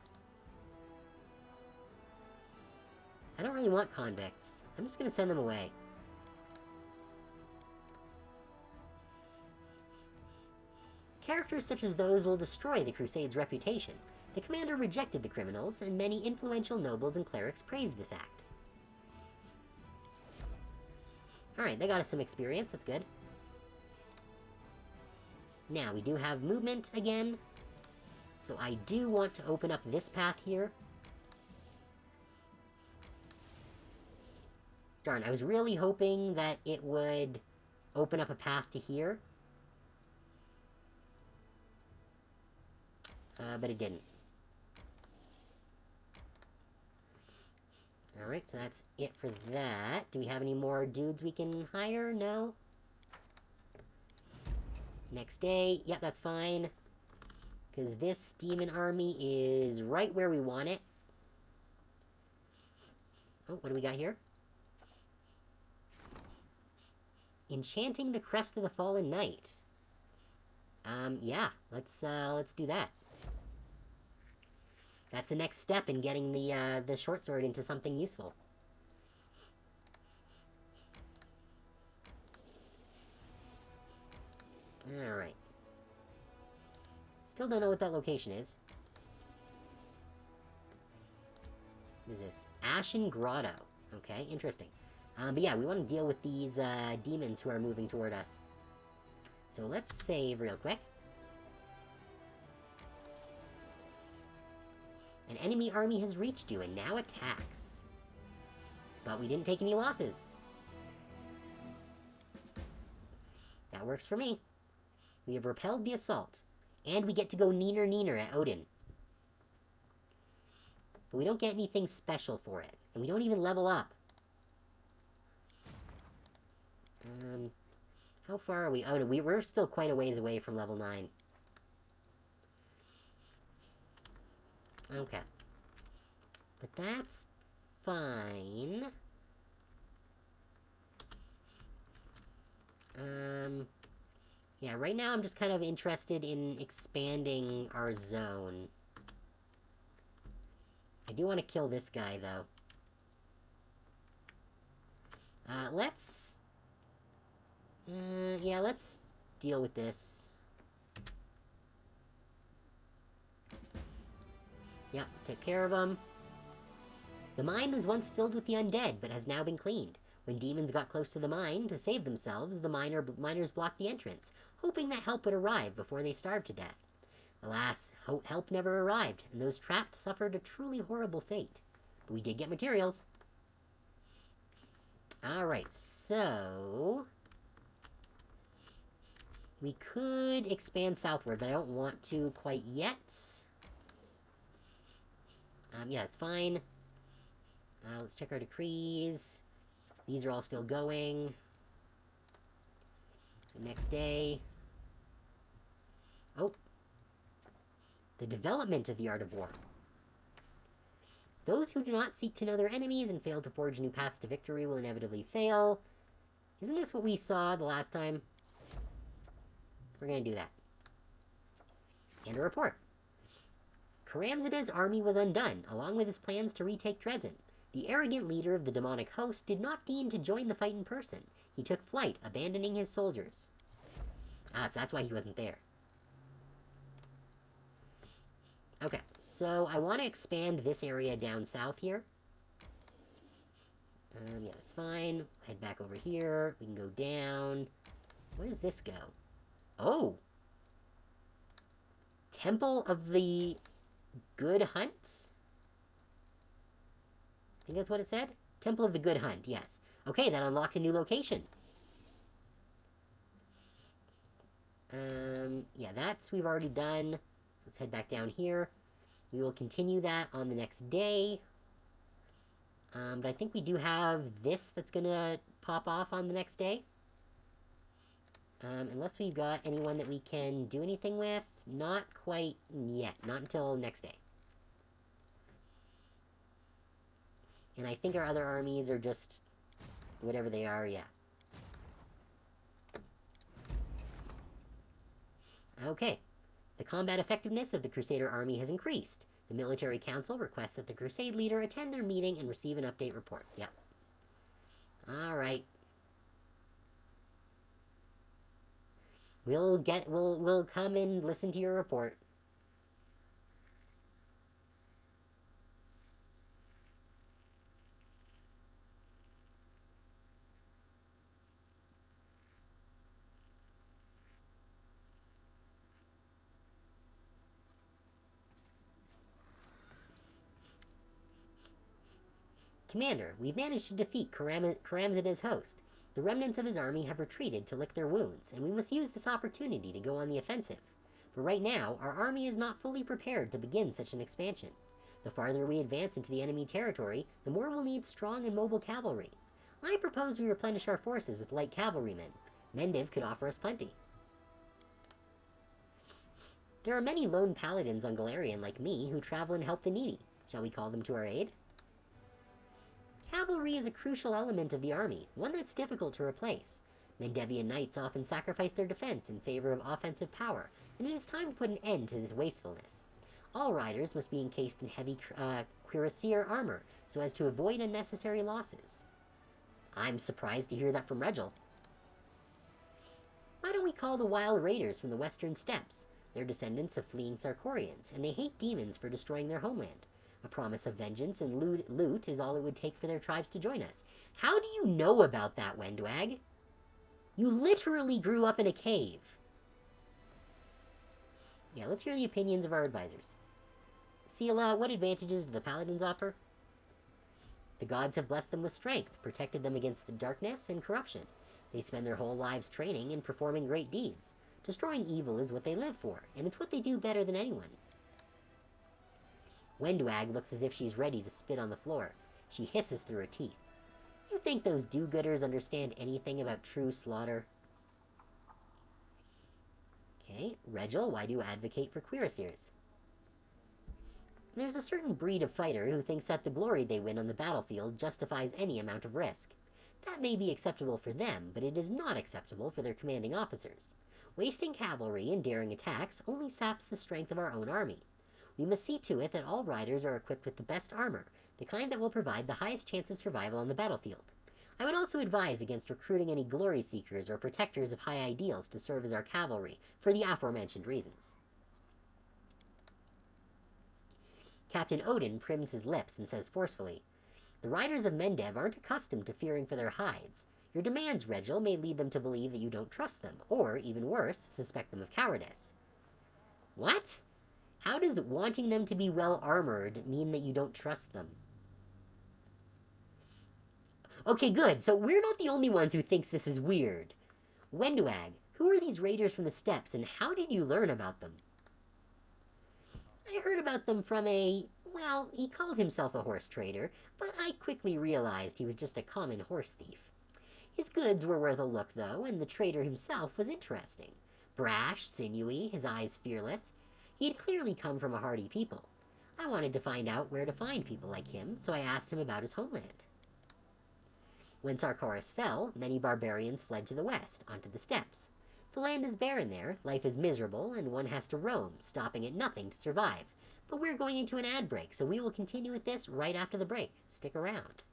I don't really want convicts. I'm just going to send them away. Characters such as those will destroy the Crusade's reputation. The commander rejected the criminals, and many influential nobles and clerics praised this act. Alright, they got us some experience, that's good. Now, we do have movement again, so I do want to open up this path here. Darn, I was really hoping that it would open up a path to here. But it didn't. Alright, so that's it for that. Do we have any more dudes we can hire? No? Next day. Yep, that's fine. Because this demon army is right where we want it. Oh, what do we got here? Enchanting the Crest of the Fallen Knight. Yeah, let's do that. That's the next step in getting the short sword into something useful. Alright. Still don't know what that location is. What is this? Ashen Grotto. Okay, interesting. But yeah, we want to deal with these demons who are moving toward us. So let's save real quick. An enemy army has reached you and now attacks. But we didn't take any losses. That works for me. We have repelled the assault. And we get to go neener neener at Odin. But we don't get anything special for it. And we don't even level up. How far are we? Oh, no, we're still quite a ways away from level 9. Okay. But that's fine. Yeah, right now I'm just kind of interested in expanding our zone. I do want to kill this guy, though. Let's... yeah, let's deal with this. Yep, took care of him. The mine was once filled with the undead, but has now been cleaned. When demons got close to the mine to save themselves, the miners blocked the entrance, hoping that help would arrive before they starved to death. Alas, help never arrived, and those trapped suffered a truly horrible fate. But we did get materials. Alright, so... we could expand southward, but I don't want to quite yet. Yeah, it's fine. Let's check our decrees. These are all still going. So next day. Oh. The development of the art of war. Those who do not seek to know their enemies and fail to forge new paths to victory will inevitably fail. Isn't this what we saw the last time? We're going to do that. And a report. Karamzada's army was undone, along with his plans to retake Dresden. The arrogant leader of the demonic host did not deign to join the fight in person. He took flight, abandoning his soldiers. Ah, so that's why he wasn't there. Okay, so I want to expand this area down south here. Yeah, that's fine. Head back over here. We can go down. Where does this go? Oh! Temple of the Good Hunt? I think that's what it said? Temple of the Good Hunt, yes. Okay, that unlocked a new location. Yeah, that's we've already done. So let's head back down here. We will continue that on the next day. But I think we do have this that's gonna pop off on the next day. Unless we've got anyone that we can do anything with. Not quite yet. Not until next day. And I think our other armies are just whatever they are, yeah. Okay. The combat effectiveness of the Crusader army has increased. The military council requests that the Crusade leader attend their meeting and receive an update report. Yep. Alright. We'll come and listen to your report. Commander, we've managed to defeat Karamzada's host. The remnants of his army have retreated to lick their wounds, and we must use this opportunity to go on the offensive. But right now, our army is not fully prepared to begin such an expansion. The farther we advance into the enemy territory, the more we'll need strong and mobile cavalry. I propose we replenish our forces with light cavalrymen. Mendiv could offer us plenty. There are many lone paladins on Galarian like me who travel and help the needy. Shall we call them to our aid? Cavalry is a crucial element of the army, one that's difficult to replace. Mendevian knights often sacrifice their defense in favor of offensive power, and it is time to put an end to this wastefulness. All riders must be encased in heavy cuirassier armor, so as to avoid unnecessary losses. I'm surprised to hear that from Regil. Why don't we call the wild raiders from the western steppes? They're descendants of fleeing Sarkorians, and they hate demons for destroying their homeland. A promise of vengeance and loot is all it would take for their tribes to join us. How do you know about that, Wendwag? You literally grew up in a cave. Yeah, let's hear the opinions of our advisors. Sela, what advantages do the paladins offer? The gods have blessed them with strength, protected them against the darkness and corruption. They spend their whole lives training and performing great deeds. Destroying evil is what they live for, and it's what they do better than anyone. Wenduag looks as if she's ready to spit on the floor. She hisses through her teeth. You think those do-gooders understand anything about true slaughter? Okay, Regil, why do you advocate for cuirassiers? There's a certain breed of fighter who thinks that the glory they win on the battlefield justifies any amount of risk. That may be acceptable for them, but it is not acceptable for their commanding officers. Wasting cavalry in daring attacks only saps the strength of our own army. We must see to it that all riders are equipped with the best armor, the kind that will provide the highest chance of survival on the battlefield. I would also advise against recruiting any glory seekers or protectors of high ideals to serve as our cavalry, for the aforementioned reasons. Captain Odin prims his lips and says forcefully, The riders of Mendev aren't accustomed to fearing for their hides. Your demands, Regil, may lead them to believe that you don't trust them, or, even worse, suspect them of cowardice. What? How does wanting them to be well armored mean that you don't trust them? Okay, good, so we're not the only ones who thinks this is weird. Wenduag, who are these raiders from the steppes, and how did you learn about them? I heard about them from well, he called himself a horse trader, but I quickly realized he was just a common horse thief. His goods were worth a look, though, and the trader himself was interesting. Brash, sinewy, his eyes fearless. He had clearly come from a hardy people. I wanted to find out where to find people like him, so I asked him about his homeland. When Sarkoris fell, many barbarians fled to the west, onto the steppes. The land is barren there, life is miserable, and one has to roam, stopping at nothing to survive. But we're going into an ad break, so we will continue with this right after the break. Stick around.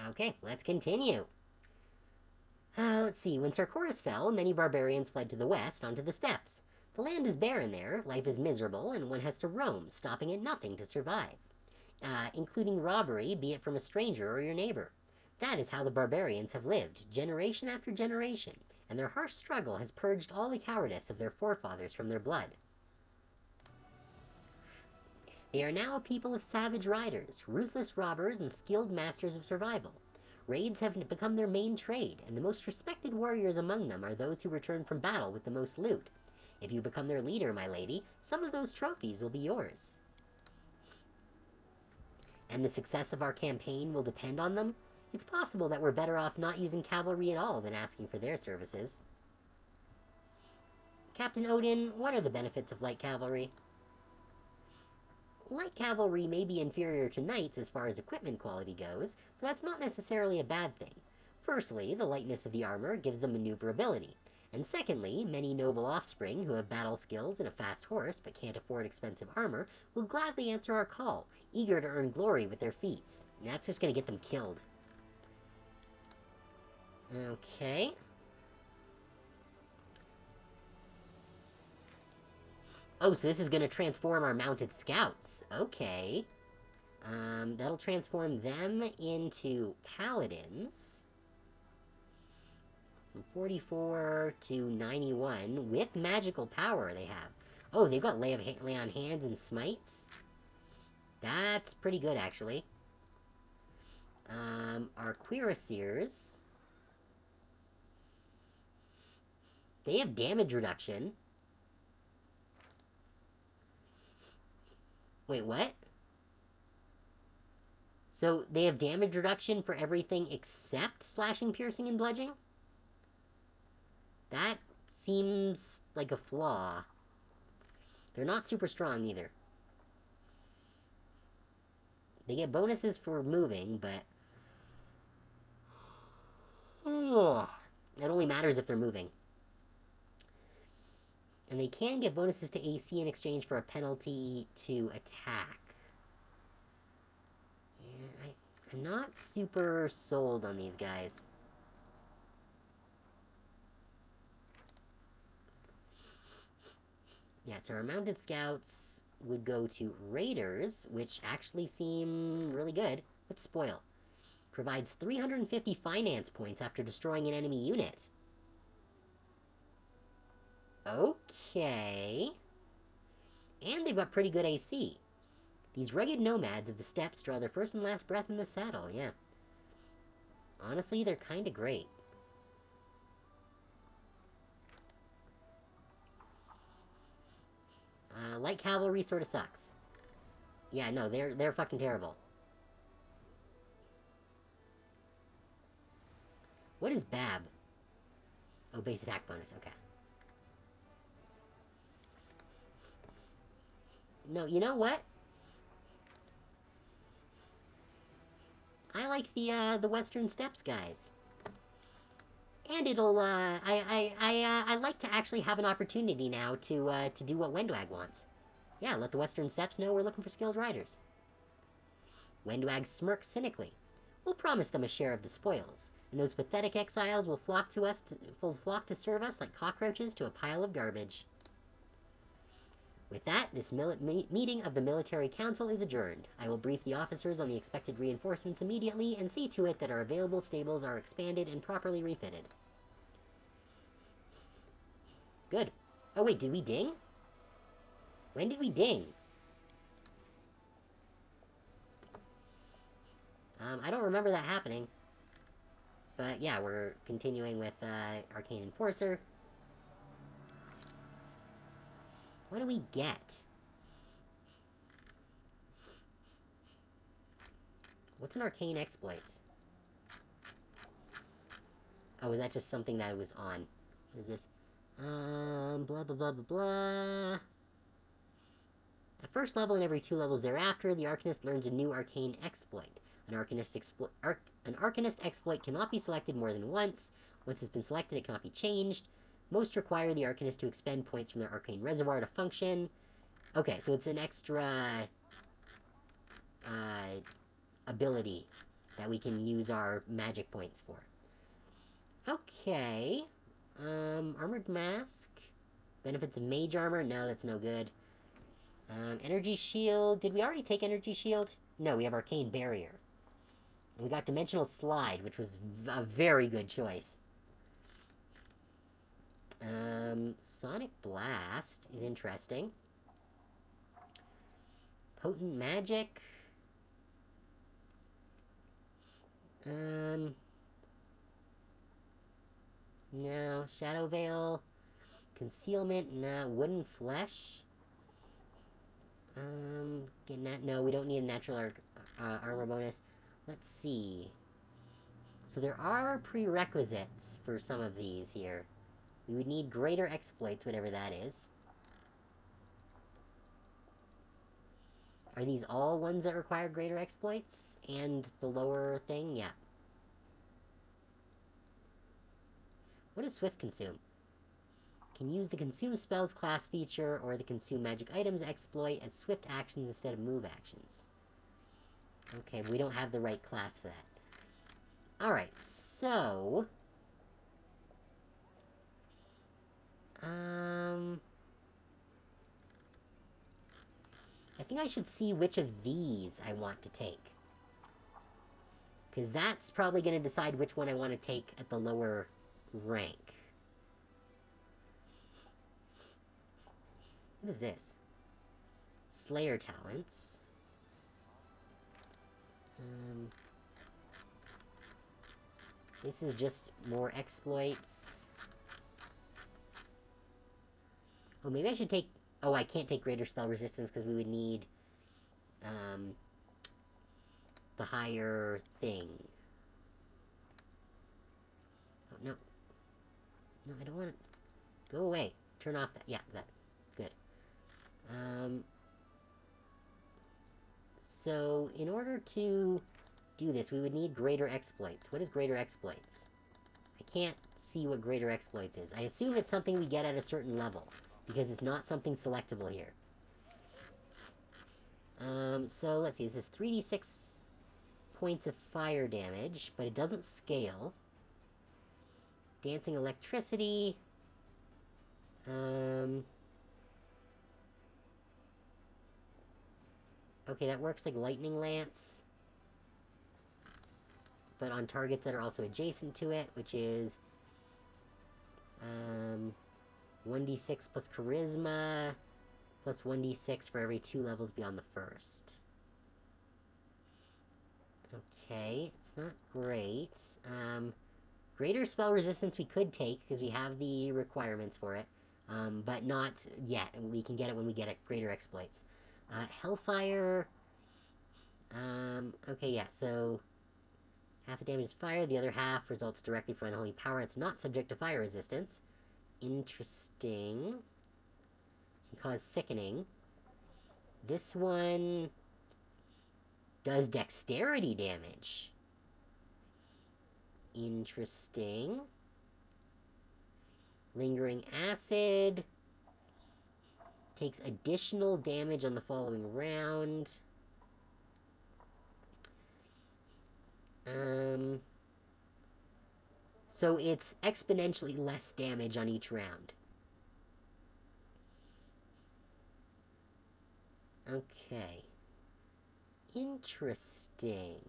Okay, let's continue. Let's see. When Sarkoris fell, many barbarians fled to the west onto the steppes. The land is barren there, life is miserable, and one has to roam, stopping at nothing to survive, including robbery, be it from a stranger or your neighbor. That is how the barbarians have lived, generation after generation, and their harsh struggle has purged all the cowardice of their forefathers from their blood. They are now a people of savage riders, ruthless robbers, and skilled masters of survival. Raids have become their main trade, and the most respected warriors among them are those who return from battle with the most loot. If you become their leader, my lady, some of those trophies will be yours. And the success of our campaign will depend on them? It's possible that we're better off not using cavalry at all than asking for their services. Captain Odin, what are the benefits of light cavalry? Light cavalry may be inferior to knights as far as equipment quality goes, but that's not necessarily a bad thing. Firstly, the lightness of the armor gives them maneuverability, and secondly, many noble offspring who have battle skills and a fast horse but can't afford expensive armor will gladly answer our call, eager to earn glory with their feats. And that's just going to get them killed. Okay. Oh, so this is going to transform our mounted scouts. Okay. That'll transform them into paladins. From 44 to 91 with magical power they have. Oh, they've got lay on hands and smites. That's pretty good, actually. Our cuirassiers. They have damage reduction. Wait, what? So they have damage reduction for everything except slashing, piercing, and bludgeoning? That seems like a flaw. They're not super strong either. They get bonuses for moving, but... it only matters if they're moving. And they can get bonuses to AC in exchange for a penalty to attack. Yeah, I'm not super sold on these guys. Yeah, so our mounted scouts would go to raiders, which actually seem really good. What's spoil? Provides 350 finance points after destroying an enemy unit. Okay. And they've got pretty good AC. These rugged nomads of the steppes draw their first and last breath in the saddle, yeah. Honestly, they're kind of great. Light cavalry sort of sucks. Yeah, no, they're fucking terrible. What is BAB? Oh, base attack bonus, okay. No, you know what? I like the Western Steppes guys. And it'll, I like to actually have an opportunity now to do what Wendwag wants. Yeah, let the Western Steppes know we're looking for skilled riders. Wendwag smirks cynically. We'll promise them a share of the spoils, and those pathetic exiles will flock to serve us like cockroaches to a pile of garbage. With that, this meeting of the Military Council is adjourned. I will brief the officers on the expected reinforcements immediately and see to it that our available stables are expanded and properly refitted. Good. Oh wait, did we ding? When did we ding? I don't remember that happening. But yeah, we're continuing with Arcane Enforcer. What do we get? What's an Arcane Exploits? Oh, is that just something that was on? What is this? Blah, blah, blah, blah, blah. At first level and every 2 levels thereafter, the Arcanist learns a new Arcane Exploit. An Arcanist exploit cannot be selected more than once. Once it's been selected, it cannot be changed. Most require the Arcanist to expend points from their Arcane Reservoir to function. Okay, so it's an extra ability that we can use our magic points for. Okay. Armored Mask. Benefits of Mage Armor. No, that's no good. Energy Shield. Did we already take Energy Shield? No, we have Arcane Barrier. We got Dimensional Slide, which was a very good choice. Sonic Blast is interesting. Potent Magic. No. Shadow Veil. Concealment. Nah. Wooden Flesh. No, we don't need a natural armor bonus. Let's see. So there are prerequisites for some of these here. We would need greater exploits, whatever that is. Are these all ones that require greater exploits? And the lower thing? Yeah. What does Swift consume? Can use the Consume Spells class feature or the Consume Magic Items exploit as Swift actions instead of move actions. Okay, we don't have the right class for that. Alright, so... I think I should see which of these I want to take. Because that's probably going to decide which one I want to take at the lower rank. What is this? Slayer talents. This is just more exploits. Oh, maybe I should take... Oh, I can't take greater spell resistance because we would need the higher thing. Oh, no. No, I don't want to... Go away. Turn off that. Yeah, that. Good. So, in order to do this, we would need greater exploits. What is greater exploits? I can't see what greater exploits is. I assume it's something we get at a certain level, because it's not something selectable here. So, let's see. This is 3d6 points of fire damage, but it doesn't scale. Dancing electricity. Okay, that works like Lightning Lance. But on targets that are also adjacent to it, which is... 1d6 plus Charisma, plus 1d6 for every 2 levels beyond the first. Okay, it's not great. Greater spell resistance we could take, because we have the requirements for it. But not yet. We can get it when we get it. Greater exploits. Hellfire. Okay, yeah, so... half the damage is fire, the other half results directly from unholy power. It's not subject to fire resistance. Interesting. Can cause sickening. This one... does dexterity damage. Interesting. Lingering Acid. Takes additional damage on the following round. So it's exponentially less damage on each round. Okay. Interesting.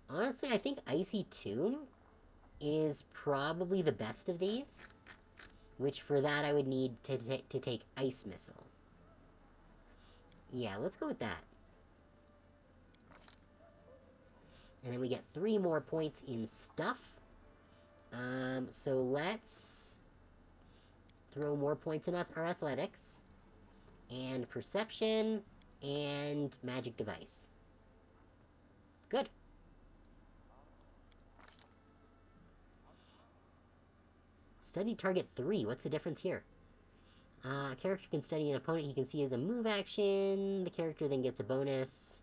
Honestly, I think Icy Tomb is probably the best of these. Which, for that, I would need to take Ice Missile. Yeah, let's go with that. And then we get 3 more points in stuff. So let's throw more points in our athletics. And perception. And magic device. Good. Study target 3. What's the difference here? A character can study an opponent he can see as a move action. The character then gets a bonus.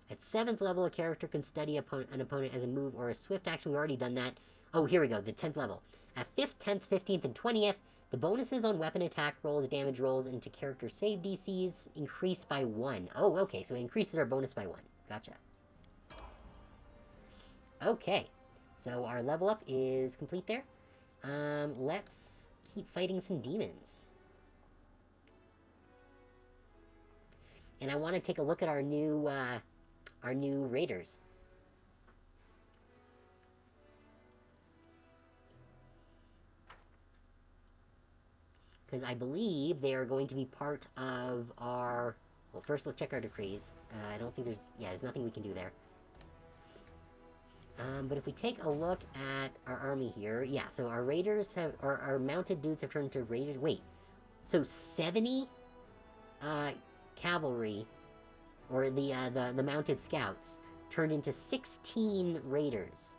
At 7th level, a character can study an opponent as a move or a swift action. We've already done that. Oh, here we go. The 10th level. At 5th, 10th, 15th, and 20th, the bonuses on weapon attack rolls, damage rolls, and to character save DCs increase by 1. Oh, okay. So it increases our bonus by 1. Gotcha. Okay, so our level up is complete there. Let's keep fighting some demons. And I want to take a look at our new raiders. Because I believe they are going to be part of our... Well, first let's check our decrees. I don't think there's... Yeah, there's nothing we can do there. But if we take a look at our army here... Yeah, so our raiders have... Our mounted dudes have turned into raiders... Wait. So 70... cavalry... Or the mounted scouts... turned into 16 raiders.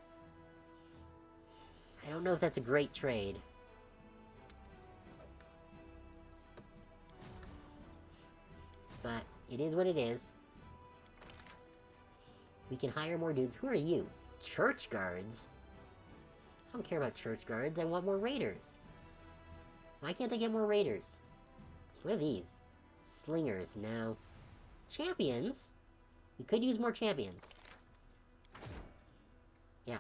I don't know if that's a great trade. But it is what it is. We can hire more dudes. Who are you? Church guards? I don't care about church guards. I want more raiders. Why can't I get more raiders? What are these? Slingers. No. Champions? We could use more champions. Yeah.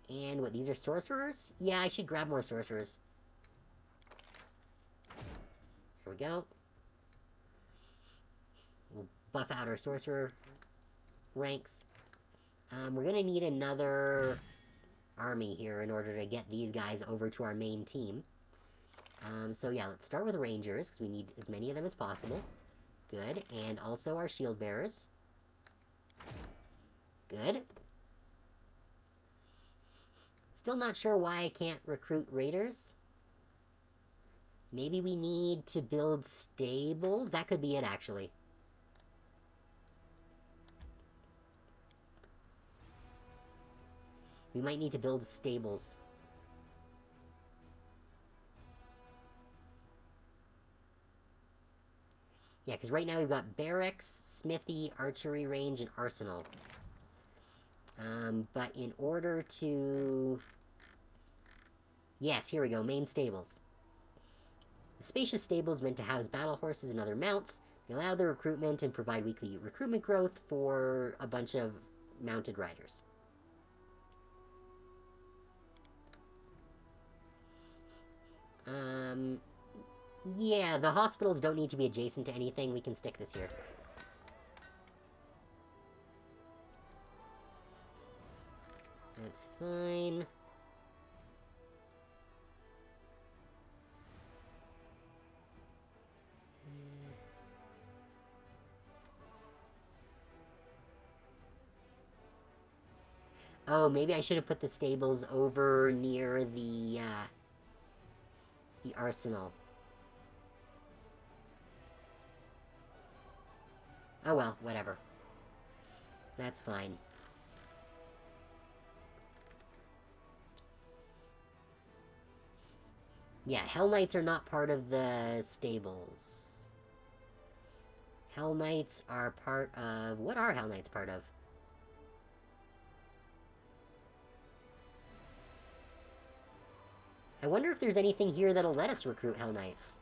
And what, these are sorcerers? Yeah, I should grab more sorcerers. Here we go. We'll buff out our sorcerer ranks. We're gonna need another army here in order to get these guys over to our main team. So yeah, let's start with rangers, because we need as many of them as possible. Good. And also our shield bearers. Good. Still not sure why I can't recruit raiders. Maybe we need to build stables? That could be it, actually. We might need to build stables. Yeah, because right now we've got barracks, smithy, archery range, and arsenal. But in order to... Yes, here we go, main stables. The spacious stables meant to house battle horses and other mounts. They allow the recruitment and provide weekly recruitment growth for a bunch of mounted riders. Yeah, the hospitals don't need to be adjacent to anything. We can stick this here. That's fine. Oh, maybe I should have put the stables over near the arsenal. Oh well, whatever. That's fine. Yeah, Hell Knights are not part of the stables. Hell Knights are part of... What are Hell Knights part of? I wonder if there's anything here that'll let us recruit Hell Knights.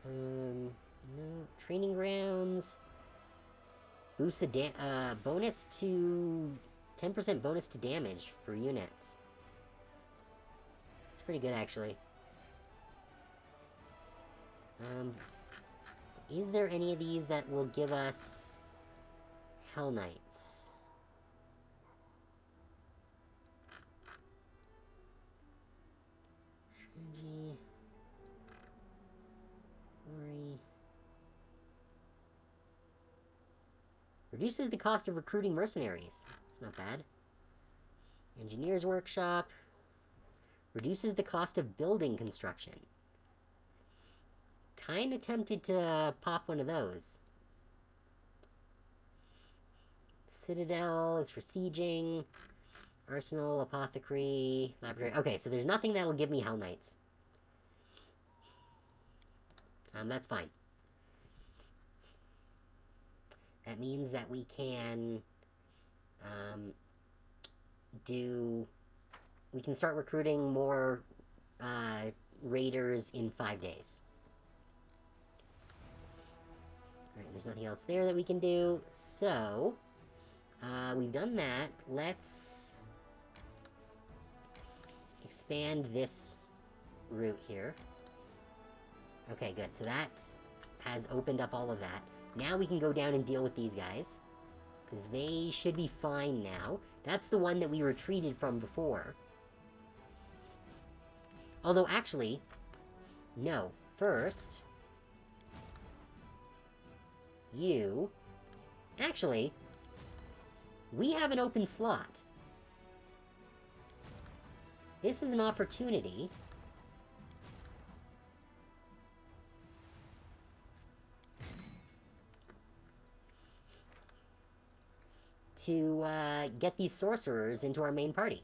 No. Training grounds. Boost a bonus to... 10% bonus to damage for units. It's pretty good, actually. Is there any of these that will give us Hell Knights? Strategy. Glory. Reduces the cost of recruiting mercenaries. It's not bad. Engineer's Workshop. Reduces the cost of building construction. Kinda tempted to pop one of those. Citadel is for sieging. Arsenal, Apothecary, Laboratory. Okay, so there's nothing that'll give me Hell Knights. That's fine. That means that we can we can start recruiting more raiders in 5 days. Alright, there's nothing else there that we can do, so We've done that. Let's expand this route here. Okay, good. So that has opened up all of that. Now we can go down and deal with these guys, because they should be fine now. That's the one that we retreated from before. Although, actually, no. First, you... Actually, we have an open slot. This is an opportunity to get these sorcerers into our main party.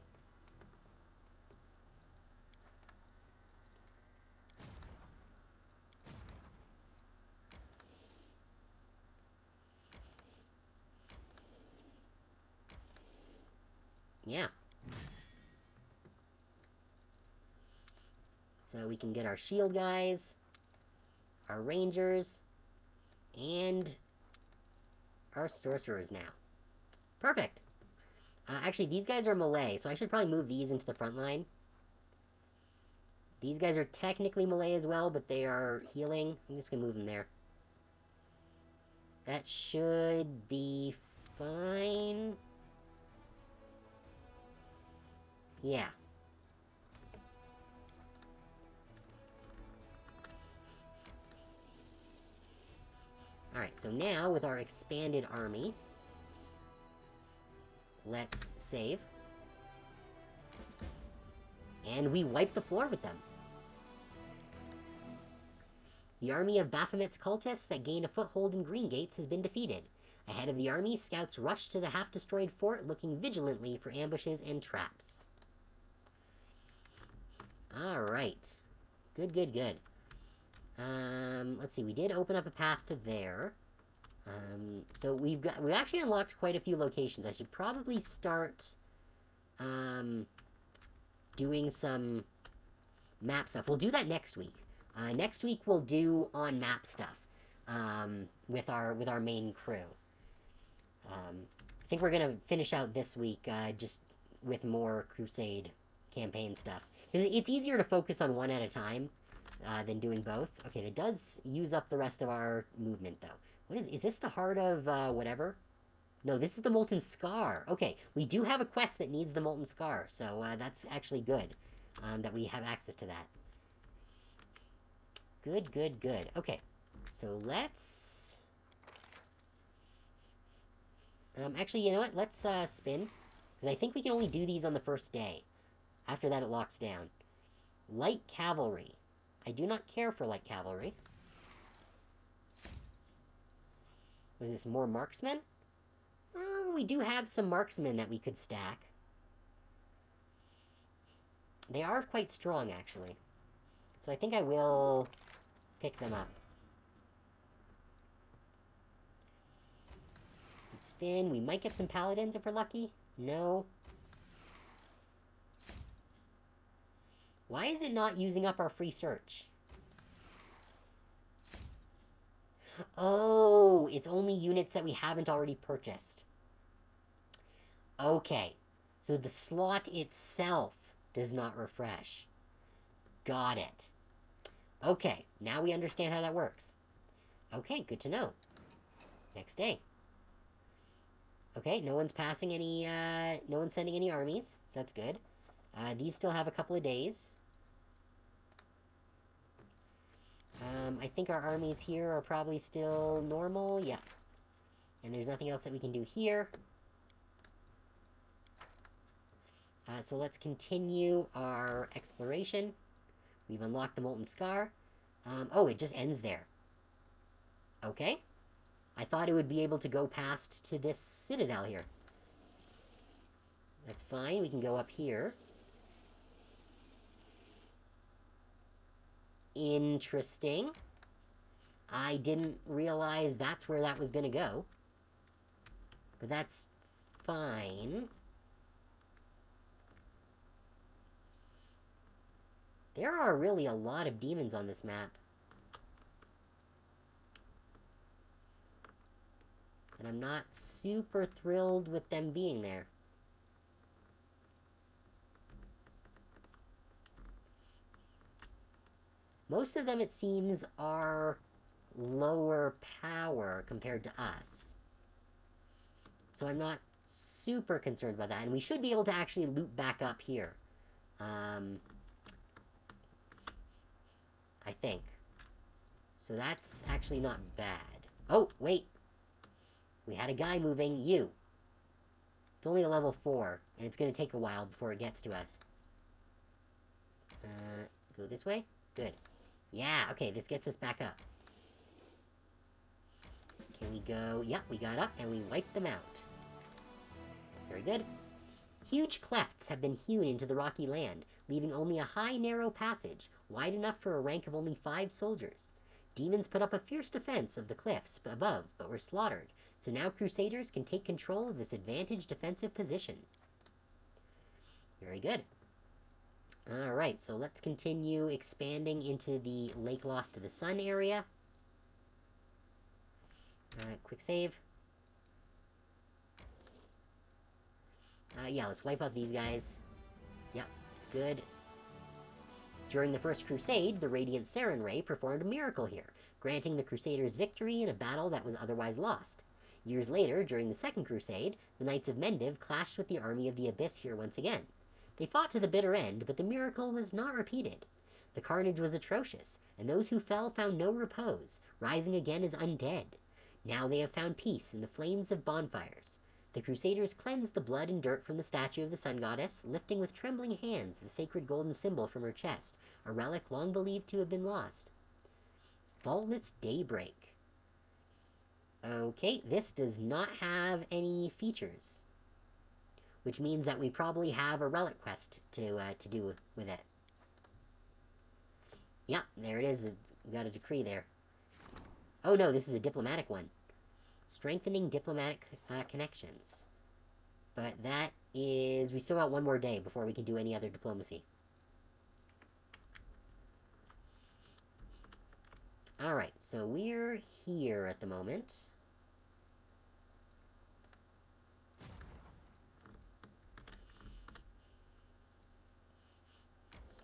Yeah. So we can get our shield guys, our rangers, and our sorcerers now. Perfect. Actually, these guys are melee, so I should probably move these into the front line. These guys are technically melee as well, but they are healing. I'm just going to move them there. That should be fine. Yeah. Alright, so now with our expanded army, let's save. And we wipe the floor with them. The army of Baphomet's cultists that gained a foothold in Green Gates has been defeated. Ahead of the army, scouts rush to the half-destroyed fort, looking vigilantly for ambushes and traps. Alright. Good, good, good. Let's see, we did open up a path to there. So we actually unlocked quite a few locations. I should probably start, doing some map stuff. We'll do that next week. Next week we'll do on-map stuff, with our main crew. I think we're gonna finish out this week, just with more Crusade campaign stuff. Because it's easier to focus on one at a time, than doing both. Okay, that does use up the rest of our movement, though. What is this the Heart of, whatever? No, this is the Molten Scar. Okay, we do have a quest that needs the Molten Scar, so, that's actually good, that we have access to that. Good, good, good. Okay, so let's... actually, you know what? Let's, spin. Because I think we can only do these on the first day. After that, it locks down. Light Cavalry. I do not care for light cavalry. What is this, more marksmen? We do have some marksmen that we could stack. They are quite strong, actually. So I think I will pick them up. Spin. We might get some paladins if we're lucky. No. Why is it not using up our free search? Oh, it's only units that we haven't already purchased. Okay, so the slot itself does not refresh. Got it. Okay, now we understand how that works. Okay, good to know. Next day. Okay, no one's passing any, no one's sending any armies, so that's good. These still have a couple of days. I think our armies here are probably still normal. Yeah. And there's nothing else that we can do here. So let's continue our exploration. We've unlocked the Molten Scar. Oh, it just ends there. Okay. I thought it would be able to go past to this citadel here. That's fine. We can go up here. Interesting. I didn't realize that's where that was going to go. But that's fine. There are really a lot of demons on this map. And I'm not super thrilled with them being there. Most of them, it seems, are lower power compared to us. So I'm not super concerned about that. And we should be able to actually loop back up here. I think. So that's actually not bad. Oh, wait. We had a guy moving. You. It's only a level 4, and it's going to take a while before it gets to us. Go this way? Good. Yeah, okay, this gets us back up. Can we go? Yep, we got up, and we wiped them out. Very good. Huge clefts have been hewn into the rocky land, leaving only a high, narrow passage, wide enough for a rank of only 5 soldiers. Demons put up a fierce defense of the cliffs above, but were slaughtered, so now Crusaders can take control of this advantaged defensive position. Very good. Alright, so let's continue expanding into the Lake Lost to the Sun area. Quick save. Yeah, let's wipe out these guys. Yep, good. During the First Crusade, the Radiant Saren Ray performed a miracle here, granting the Crusaders victory in a battle that was otherwise lost. Years later, during the Second Crusade, the Knights of Mendiv clashed with the Army of the Abyss here once again. They fought to the bitter end, but the miracle was not repeated. The carnage was atrocious, and those who fell found no repose, rising again as undead. Now they have found peace in the flames of bonfires. The Crusaders cleansed the blood and dirt from the statue of the Sun Goddess, lifting with trembling hands the sacred golden symbol from her chest, a relic long believed to have been lost. Faultless Daybreak. Okay, this does not have any features, which means that we probably have a relic quest to do with it. Yep, there it is. We got a decree there. Oh no, this is a diplomatic one. Strengthening diplomatic connections. But that is... we still got one more day before we can do any other diplomacy. Alright, so we're here at the moment.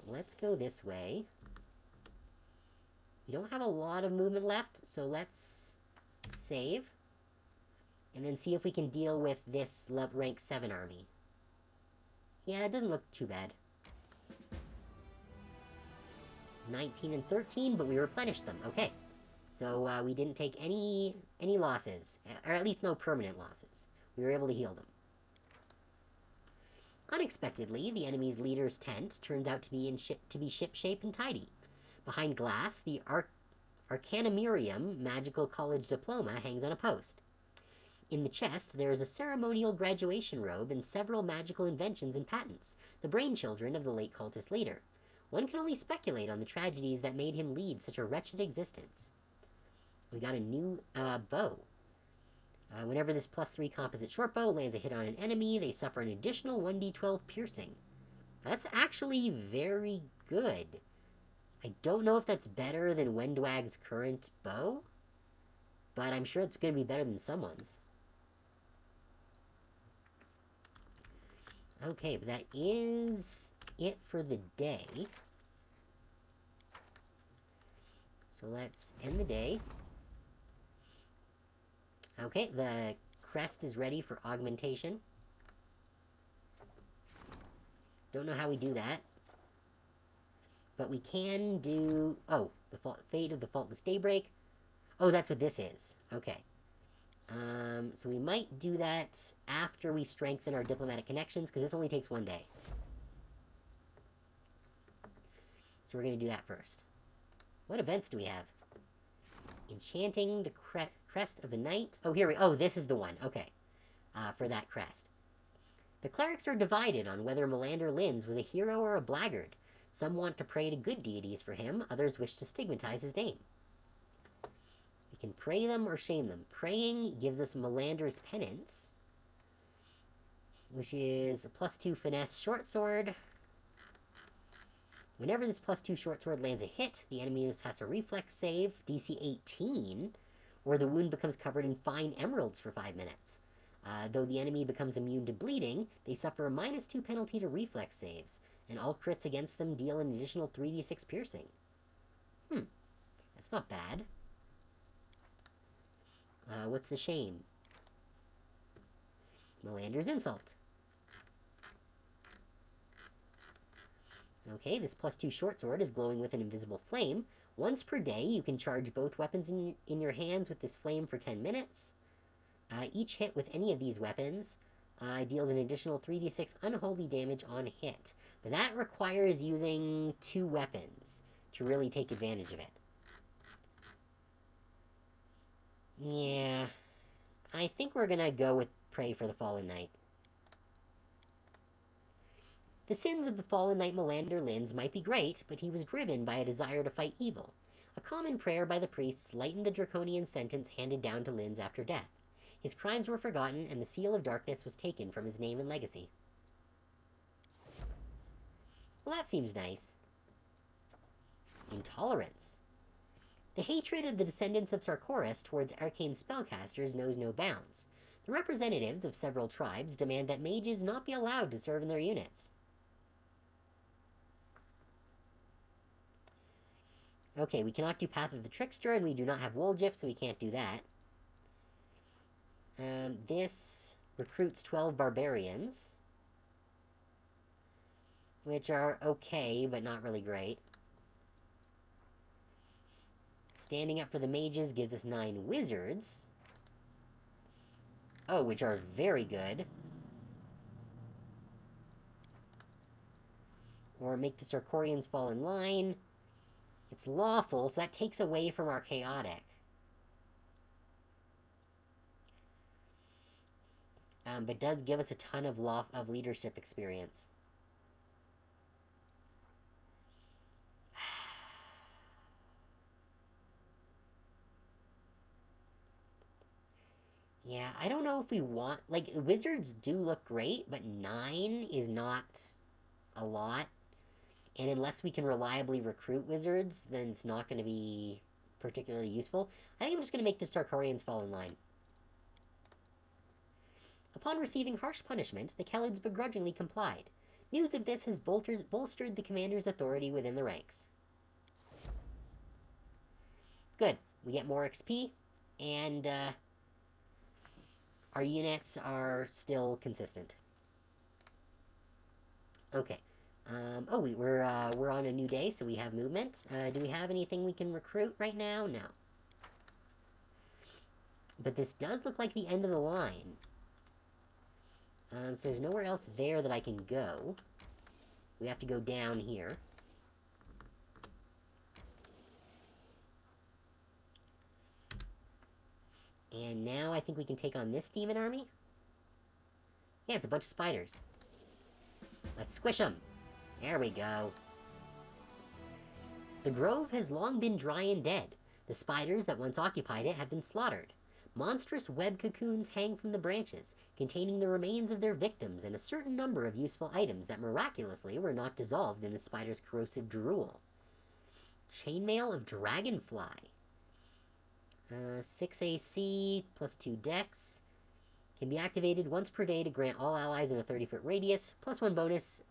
Let's go this way. We don't have a lot of movement left, so let's save. And then see if we can deal with this rank 7 army. Yeah, it doesn't look too bad. 19 and 13, but we replenished them. Okay. So we didn't take any losses. Or at least no permanent losses. We were able to heal them. Unexpectedly, the enemy's leader's tent turns out to be ship-shape and tidy. Behind glass, the Arcanamirium Magical College Diploma hangs on a post. In the chest, there is a ceremonial graduation robe and several magical inventions and patents, the brainchildren of the late cultist leader. One can only speculate on the tragedies that made him lead such a wretched existence. We got a new bow. Whenever this +3 composite shortbow lands a hit on an enemy, they suffer an additional 1d12 piercing. That's actually very good. I don't know if that's better than Wendwag's current bow, but I'm sure it's going to be better than someone's. Okay, but that is it for the day. So let's end the day. Okay, the crest is ready for augmentation. Don't know how we do that. But we can do... oh, the Fate of the Faultless Daybreak. Oh, that's what this is. Okay. So we might do that after we strengthen our diplomatic connections, because this only takes 1 day. So we're going to do that first. What events do we have? Enchanting the Crest of the Night. Oh, here we... oh, this is the one. Okay. For that crest. The clerics are divided on whether Melander Linz was a hero or a blackguard. Some want to pray to good deities for him, others wish to stigmatize his name. We can pray them or shame them. Praying gives us Melander's Penance, which is a +2 finesse short sword. Whenever this +2 short sword lands a hit, the enemy must pass a reflex save, DC 18, or the wound becomes covered in fine emeralds for 5 minutes. Though the enemy becomes immune to bleeding, they suffer a -2 penalty to reflex saves, and all crits against them deal an additional 3d6 piercing. That's not bad. What's the shame? Melander's Insult. Okay, this +2 short sword is glowing with an invisible flame. Once per day, you can charge both weapons in your hands with this flame for 10 minutes. Each hit with any of these weapons deals an additional 3d6 unholy damage on hit. But that requires using 2 weapons to really take advantage of it. Yeah, I think we're gonna go with Pray for the Fallen Knight. The sins of the fallen knight Melander Linz might be great, but he was driven by a desire to fight evil. A common prayer by the priests lightened the draconian sentence handed down to Linz after death. His crimes were forgotten, and the seal of darkness was taken from his name and legacy. Well, that seems nice. Intolerance. The hatred of the descendants of Sarkoris towards arcane spellcasters knows no bounds. The representatives of several tribes demand that mages not be allowed to serve in their units. Okay, we cannot do Path of the Trickster, and we do not have Woljif, so we can't do that. This recruits 12 barbarians, which are okay, but not really great. Standing up for the mages gives us 9 wizards. Oh, which are very good. Or make the Sarkorians fall in line. It's lawful, so that takes away from our chaotic. But does give us a ton of leadership experience. Yeah, I don't know if we want... Like, wizards do look great, but 9 is not a lot. And unless we can reliably recruit wizards, then it's not going to be particularly useful. I think I'm just going to make the Sarkorians fall in line. Upon receiving harsh punishment, the Kelids begrudgingly complied. News of this has bolstered the commander's authority within the ranks. Good. We get more XP, and our units are still consistent. Okay. We're on a new day, so we have movement. Do we have anything we can recruit right now? No. But this does look like the end of the line. So there's nowhere else there that I can go. We have to go down here. And now I think we can take on this demon army. Yeah, it's a bunch of spiders. Let's squish them. There we go. The grove has long been dry and dead. The spiders that once occupied it have been slaughtered. Monstrous web cocoons hang from the branches, containing the remains of their victims and a certain number of useful items that miraculously were not dissolved in the spider's corrosive drool. Chainmail of Dragonfly. 6 AC, plus 2 dex. Can be activated once per day to grant all allies in a 30-foot radius, plus 1 bonus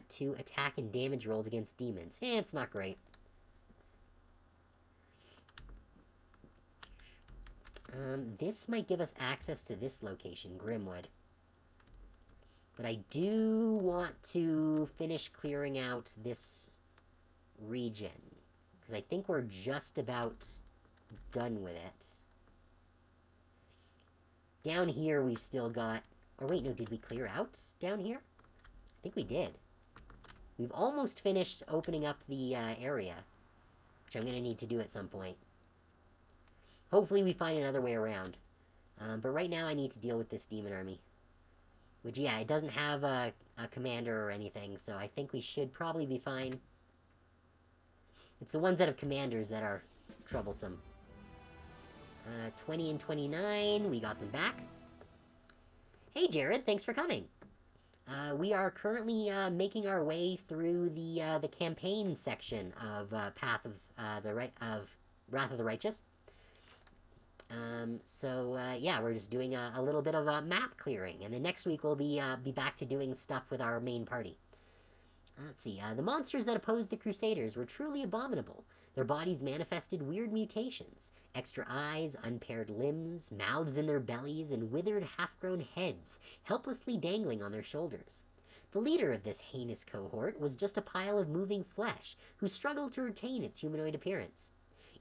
to attack and damage rolls against demons. It's not great. This might give us access to this location, Grimwood. But I do want to finish clearing out this region, because I think we're just about done with it. Down here, we've still got... Or wait, no, did we clear out down here? I think we did. We've almost finished opening up the area, which I'm going to need to do at some point. Hopefully we find another way around. But right now I need to deal with this demon army. Which, yeah, it doesn't have a commander or anything, so I think we should probably be fine. It's the ones that have commanders that are troublesome. 20 and 29, we got them back. Hey Jared, thanks for coming. We are currently making our way through the campaign section of Wrath of the Righteous. Yeah, we're just doing a little bit of a map clearing, and then next week we'll be back to doing stuff with our main party. Let's see. The monsters that opposed the Crusaders were truly abominable. Their bodies manifested weird mutations: extra eyes, unpaired limbs, mouths in their bellies, and withered, half-grown heads, helplessly dangling on their shoulders. The leader of this heinous cohort was just a pile of moving flesh, who struggled to retain its humanoid appearance.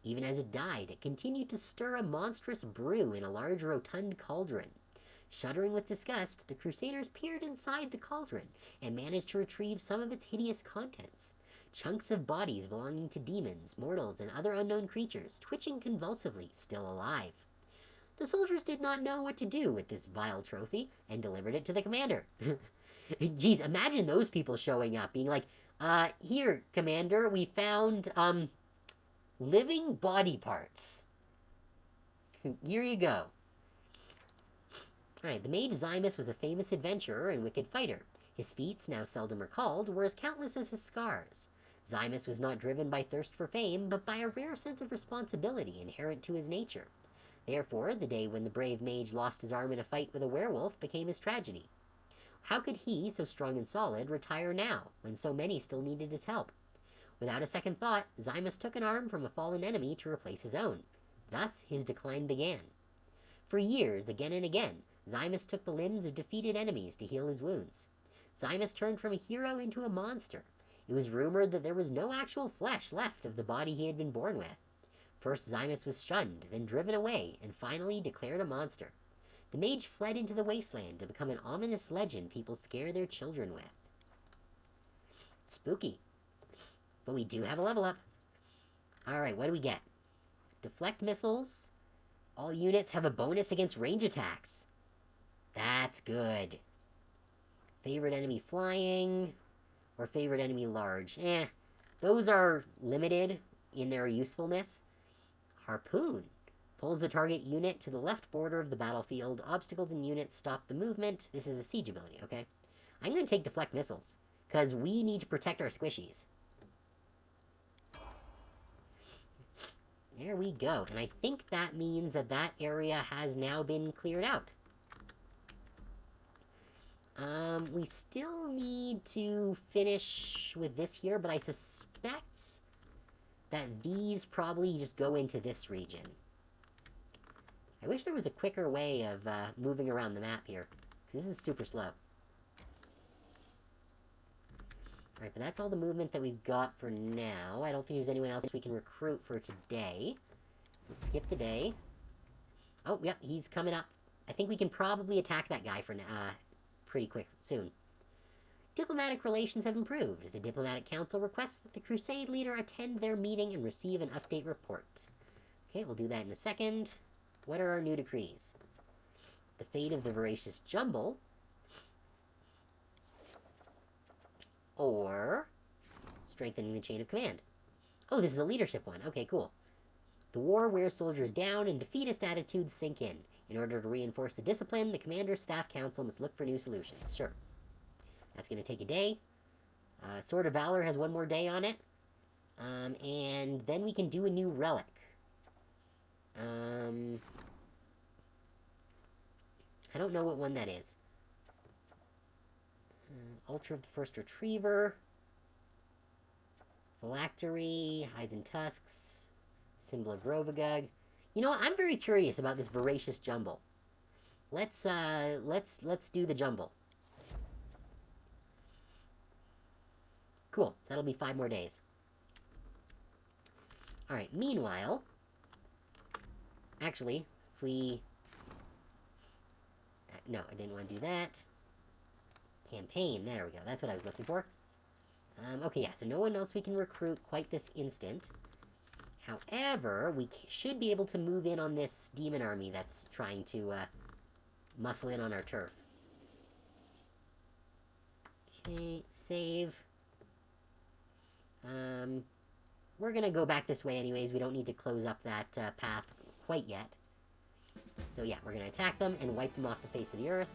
Even as it died, it continued to stir a monstrous brew in a large rotund cauldron. Shuddering with disgust, the Crusaders peered inside the cauldron and managed to retrieve some of its hideous contents. Chunks of bodies belonging to demons, mortals, and other unknown creatures, twitching convulsively, still alive. The soldiers did not know what to do with this vile trophy and delivered it to the commander. Geez, imagine those people showing up, being like, here, Commander, we found, living body parts. Here you go. Alright, the mage Zymus was a famous adventurer and wicked fighter. His feats, now seldom recalled, were as countless as his scars. Zymus was not driven by thirst for fame, but by a rare sense of responsibility inherent to his nature. Therefore, the day when the brave mage lost his arm in a fight with a werewolf became his tragedy. How could he, so strong and solid, retire now, when so many still needed his help? Without a second thought, Zymus took an arm from a fallen enemy to replace his own. Thus, his decline began. For years, again and again, Zymus took the limbs of defeated enemies to heal his wounds. Zymus turned from a hero into a monster. It was rumored that there was no actual flesh left of the body he had been born with. First Zymus was shunned, then driven away, and finally declared a monster. The mage fled into the wasteland to become an ominous legend people scare their children with. Spooky. But we do have a level up. Alright, what do we get? Deflect missiles. All units have a bonus against range attacks. That's good. Favorite enemy flying. Or favorite enemy large. Those are limited in their usefulness. Harpoon. Pulls the target unit to the left border of the battlefield. Obstacles and units stop the movement. This is a siege ability, okay? I'm going to take deflect missiles, because we need to protect our squishies. There we go. And I think that means that that area has now been cleared out. We still need to finish with this here, but I suspect that these probably just go into this region. I wish there was a quicker way of moving around the map here, because this is super slow. Alright, but that's all the movement that we've got for now. I don't think there's anyone else we can recruit for today. So let's skip the day. Oh, yep, he's coming up. I think we can probably attack that guy for pretty quick soon. Diplomatic relations have improved. The Diplomatic Council requests that the Crusade leader attend their meeting and receive an update report. Okay, we'll do that in a second. What are our new decrees? The fate of the voracious jumble. Or strengthening the chain of command. Oh, this is a leadership one. Okay, cool. The war wears soldiers down and defeatist attitudes sink in. In order to reinforce the discipline, the commander's staff council must look for new solutions. Sure. That's going to take a day. Sword of Valor has one more day on it. And then we can do a new relic. I don't know what one that is. Altar of the First Retriever. Phylactery. Hides and Tusks. Symbol of Rovagug. You know what? I'm very curious about this voracious jumble. Let's do the jumble. Cool. So that'll be 5 more days. Alright, meanwhile... Actually, if we... No, I didn't want to do that. Campaign, there we go. That's what I was looking for. Okay, yeah, so no one else we can recruit quite this instant. However, we should be able to move in on this demon army that's trying to muscle in on our turf. Okay, save. We're gonna go back this way anyways. We don't need to close up that path quite yet. So yeah, we're gonna attack them and wipe them off the face of the earth.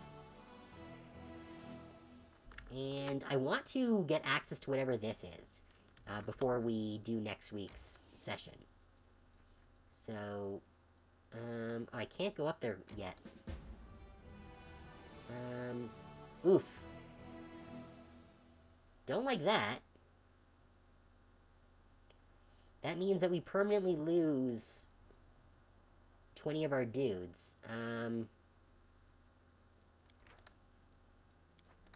And I want to get access to whatever this is before we do next week's session. So, I can't go up there yet. Oof. Don't like that. That means that we permanently lose 20 of our dudes.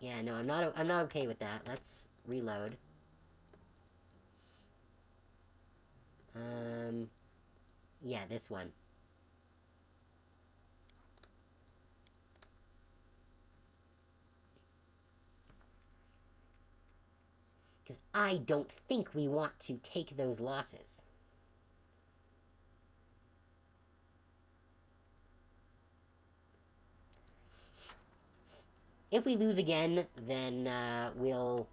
Yeah, no, I'm not okay with that. Let's reload. Yeah, this one. Because I don't think we want to take those losses. If we lose again, then we'll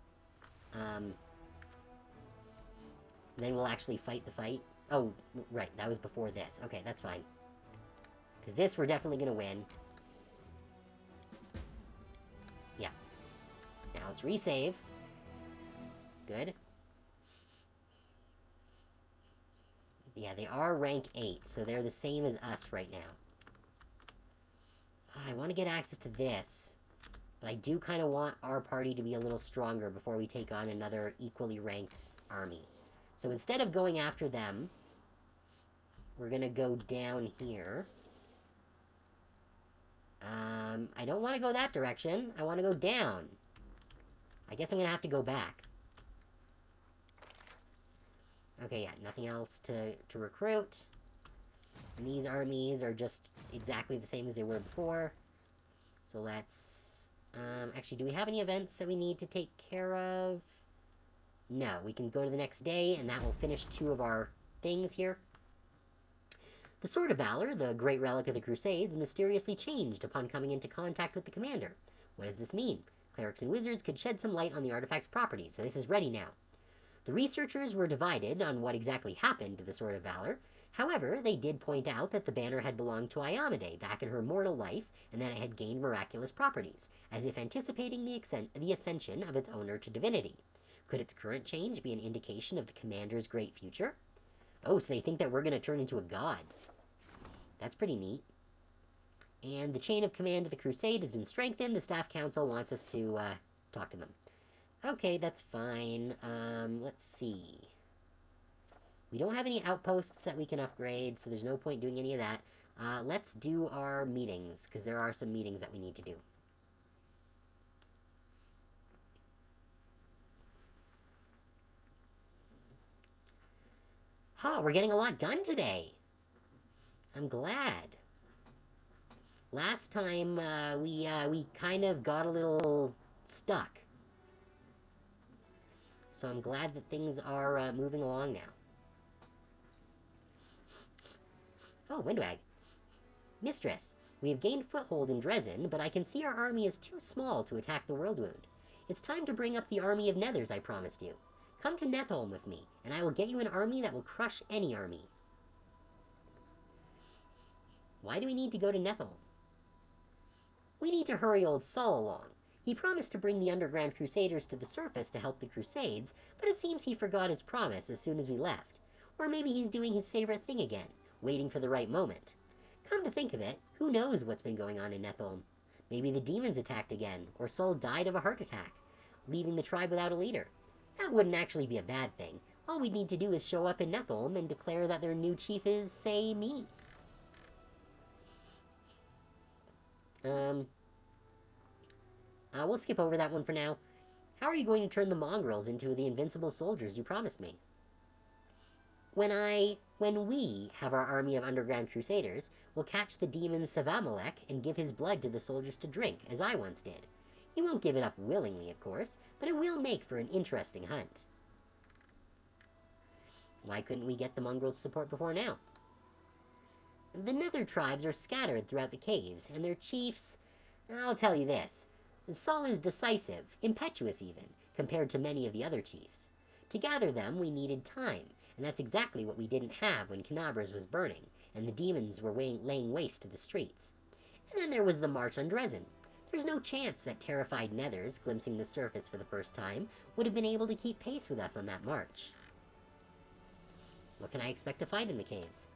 actually fight the fight. Oh, right, that was before this. Okay, that's fine. Because this we're definitely going to win. Yeah. Now let's resave. Good. Yeah, they are rank 8, so they're the same as us right now. Oh, I want to get access to this. But I do kind of want our party to be a little stronger before we take on another equally ranked army. So instead of going after them, we're going to go down here. I don't want to go that direction. I want to go down. I guess I'm going to have to go back. Okay, yeah, nothing else to recruit. And these armies are just exactly the same as they were before. So let's... actually, do we have any events that we need to take care of? No, we can go to the next day, and that will finish 2 of our things here. The Sword of Valor, the great relic of the Crusades, mysteriously changed upon coming into contact with the commander. What does this mean? Clerics and wizards could shed some light on the artifact's properties, so this is ready now. The researchers were divided on what exactly happened to the Sword of Valor. However, they did point out that the banner had belonged to Iamade back in her mortal life, and that it had gained miraculous properties, as if anticipating the ascension of its owner to divinity. Could its current change be an indication of the commander's great future? Oh, so they think that we're going to turn into a god. That's pretty neat. And the chain of command of the Crusade has been strengthened. The Staff Council wants us to talk to them. Okay, that's fine. Let's see. We don't have any outposts that we can upgrade, so there's no point doing any of that. Let's do our meetings, because there are some meetings that we need to do. Oh, we're getting a lot done today. I'm glad. Last time, we kind of got a little stuck. So I'm glad that things are moving along now. Oh, Windwag. Mistress, we have gained foothold in Dresden, but I can see our army is too small to attack the Worldwound. It's time to bring up the army of Nethers I promised you. Come to Netholm with me, and I will get you an army that will crush any army. Why do we need to go to Netholm? We need to hurry old Saul along. He promised to bring the underground crusaders to the surface to help the crusades, but it seems he forgot his promise as soon as we left. Or maybe he's doing his favorite thing again, waiting for the right moment. Come to think of it, who knows what's been going on in Netholm? Maybe the demons attacked again, or Saul died of a heart attack, leaving the tribe without a leader. That wouldn't actually be a bad thing. All we need to do is show up in Netholm and declare that their new chief is, say, me. We'll skip over that one for now. How are you going to turn the mongrels into the invincible soldiers you promised me? When we have our army of underground crusaders, we'll catch the demon Savamelech and give his blood to the soldiers to drink, as I once did. He won't give it up willingly, of course, but it will make for an interesting hunt. Why couldn't we get the mongrels' support before now? The Nether tribes are scattered throughout the caves, and their chiefs... I'll tell you this. Saul is decisive, impetuous even, compared to many of the other chiefs. To gather them, we needed time, and that's exactly what we didn't have when Canabras was burning, and the demons were laying waste to the streets. And then there was the march on Dresden. There's no chance that terrified Nethers, glimpsing the surface for the first time, would have been able to keep pace with us on that march. What can I expect to find in the caves?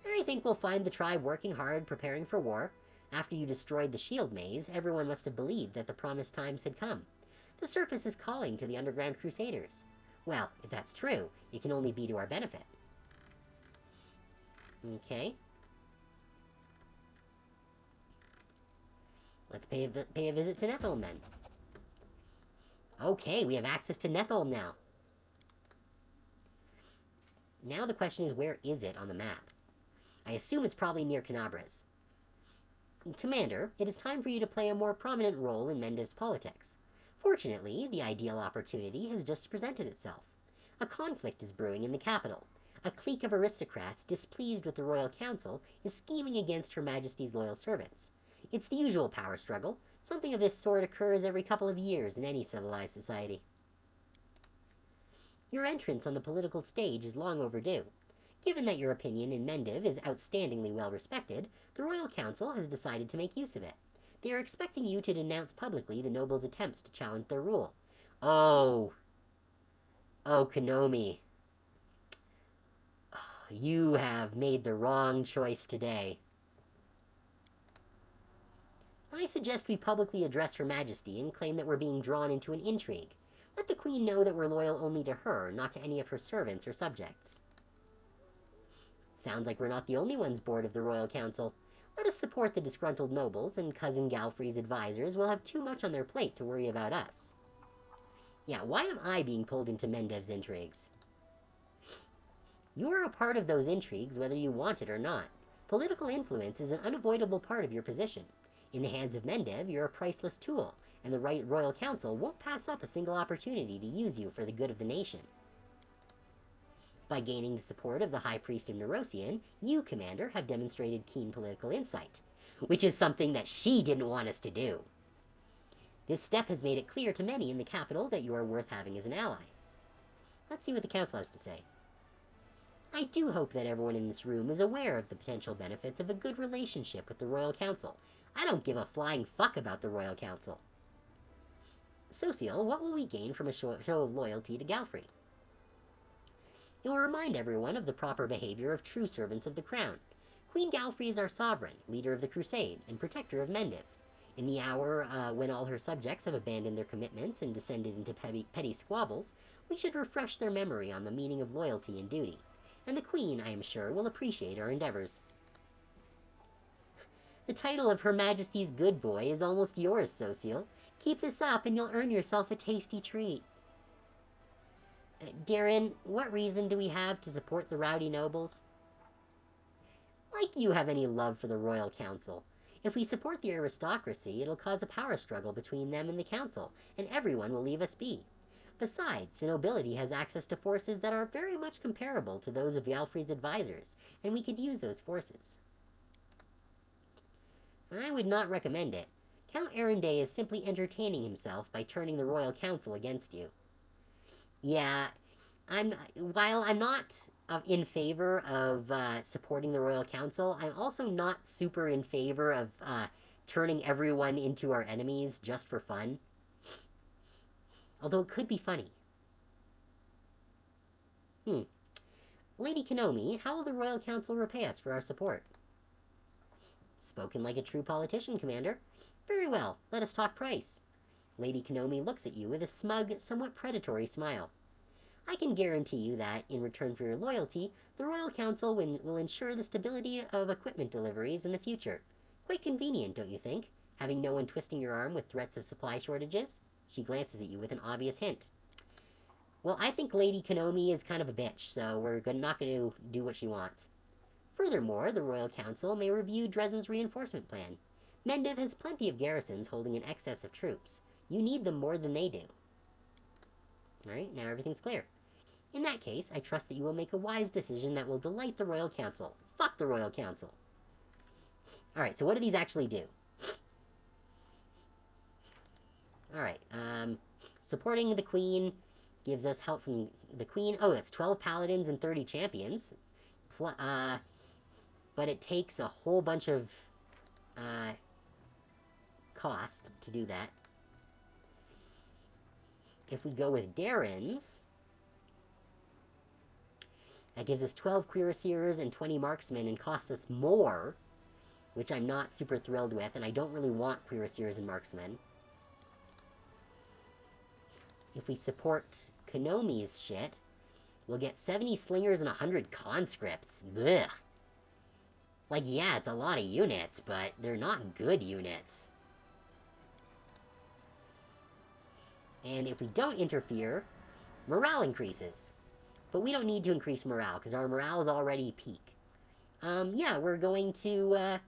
I think we'll find the tribe working hard, preparing for war. After you destroyed the shield maze, everyone must have believed that the promised times had come. The surface is calling to the underground crusaders. Well, if that's true, it can only be to our benefit. Okay. Let's pay a visit to Netholm then. Okay, we have access to Netholm now. Now the question is, where is it on the map? I assume it's probably near Canabras. Commander, it is time for you to play a more prominent role in Mendiv's politics. Fortunately, the ideal opportunity has just presented itself. A conflict is brewing in the capital. A clique of aristocrats displeased with the Royal Council is scheming against Her Majesty's loyal servants. It's the usual power struggle. Something of this sort occurs every couple of years in any civilized society. Your entrance on the political stage is long overdue. Given that your opinion in Mendiv is outstandingly well respected, the Royal Council has decided to make use of it. They are expecting you to denounce publicly the nobles' attempts to challenge their rule. Oh, Konomi. You have made the wrong choice today. I suggest we publicly address Her Majesty and claim that we're being drawn into an intrigue. Let the Queen know that we're loyal only to her, not to any of her servants or subjects. Sounds like we're not the only ones bored of the Royal Council. Let us support the disgruntled nobles, and Cousin Galfrey's advisors will have too much on their plate to worry about us. Yeah, why am I being pulled into Mendiv's intrigues? You are a part of those intrigues whether you want it or not. Political influence is an unavoidable part of your position. In the hands of Mendiv, you're a priceless tool, and the Royal Council won't pass up a single opportunity to use you for the good of the nation. By gaining the support of the High Priest of Nerosian, you, Commander, have demonstrated keen political insight, which is something that she didn't want us to do. This step has made it clear to many in the capital that you are worth having as an ally. Let's see what the Council has to say. I do hope that everyone in this room is aware of the potential benefits of a good relationship with the Royal Council. I don't give a flying fuck about the Royal Council. Sociel, what will we gain from a show of loyalty to Galfrey? It will remind everyone of the proper behavior of true servants of the Crown. Queen Galfrey is our sovereign, leader of the Crusade, and protector of Mendiv. In the hour when all her subjects have abandoned their commitments and descended into petty squabbles, we should refresh their memory on the meaning of loyalty and duty. And the Queen, I am sure, will appreciate our endeavors. The title of Her Majesty's Good Boy is almost yours, Sociel. Keep this up and you'll earn yourself a tasty treat. Darren, what reason do we have to support the rowdy nobles? Like you have any love for the Royal Council. If we support the aristocracy, it'll cause a power struggle between them and the Council, and everyone will leave us be. Besides, the nobility has access to forces that are very much comparable to those of Galfrey's advisors, and we could use those forces. I would not recommend it. Count Arenday is simply entertaining himself by turning the Royal Council against you. Yeah, while I'm not in favor of supporting the Royal Council, I'm also not super in favor of turning everyone into our enemies just for fun. Although it could be funny. Lady Konomi, how will the Royal Council repay us for our support? Spoken like a true politician, Commander. Very well, let us talk price. Lady Konomi looks at you with a smug, somewhat predatory smile. I can guarantee you that, in return for your loyalty, the Royal Council will ensure the stability of equipment deliveries in the future. Quite convenient, don't you think? Having no one twisting your arm with threats of supply shortages? She glances at you with an obvious hint. Well, I think Lady Konomi is kind of a bitch, so we're not going to do what she wants. Furthermore, the Royal Council may review Dresden's reinforcement plan. Mendiv has plenty of garrisons holding an excess of troops. You need them more than they do. Alright, now everything's clear. In that case, I trust that you will make a wise decision that will delight the Royal Council. Fuck the Royal Council. Alright, so what do these actually do? Alright, supporting the Queen gives us help from the Queen. Oh, that's 12 paladins and 30 champions. But it takes a whole bunch of cost to do that. If we go with Darren's, That gives us 12 cuirassiers and 20 marksmen and costs us more, which I'm not super thrilled with, and I don't really want cuirassiers and marksmen. If we support Konomi's shit, we'll get 70 slingers and 100 conscripts. Ugh. Like, yeah, it's a lot of units, but they're not good units. And if we don't interfere, morale increases. But we don't need to increase morale, because our morale is already peak. Yeah, we're going to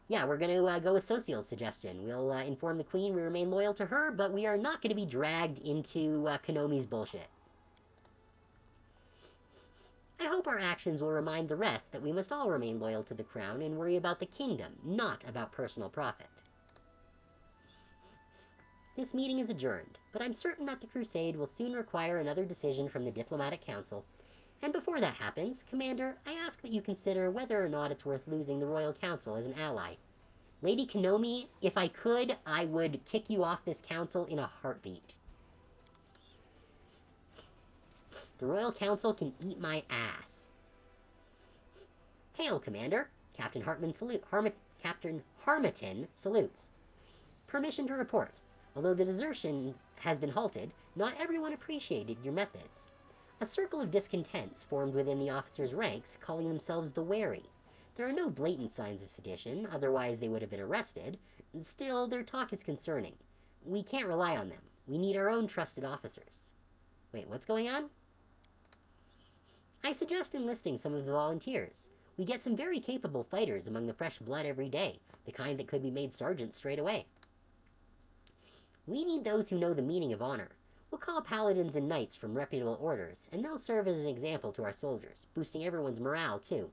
go with Social's suggestion. We'll inform the Queen we remain loyal to her, but we are not going to be dragged into Konomi's bullshit. I hope our actions will remind the rest that we must all remain loyal to the Crown and worry about the kingdom, not about personal profit. This meeting is adjourned, but I'm certain that the Crusade will soon require another decision from the Diplomatic Council. And before that happens, Commander, I ask that you consider whether or not it's worth losing the Royal Council as an ally. Lady Konomi, if I could, I would kick you off this council in a heartbeat. The Royal Council can eat my ass. Hail, Commander. Captain Harmatton salutes. Permission to report. Although the desertion has been halted, not everyone appreciated your methods. A circle of discontents formed within the officers' ranks, calling themselves the Wary. There are no blatant signs of sedition, otherwise they would have been arrested. Still, their talk is concerning. We can't rely on them. We need our own trusted officers. Wait, what's going on? I suggest enlisting some of the volunteers. We get some very capable fighters among the fresh blood every day, the kind that could be made sergeants straight away. We need those who know the meaning of honor. We'll call paladins and knights from reputable orders, and they'll serve as an example to our soldiers, boosting everyone's morale, too.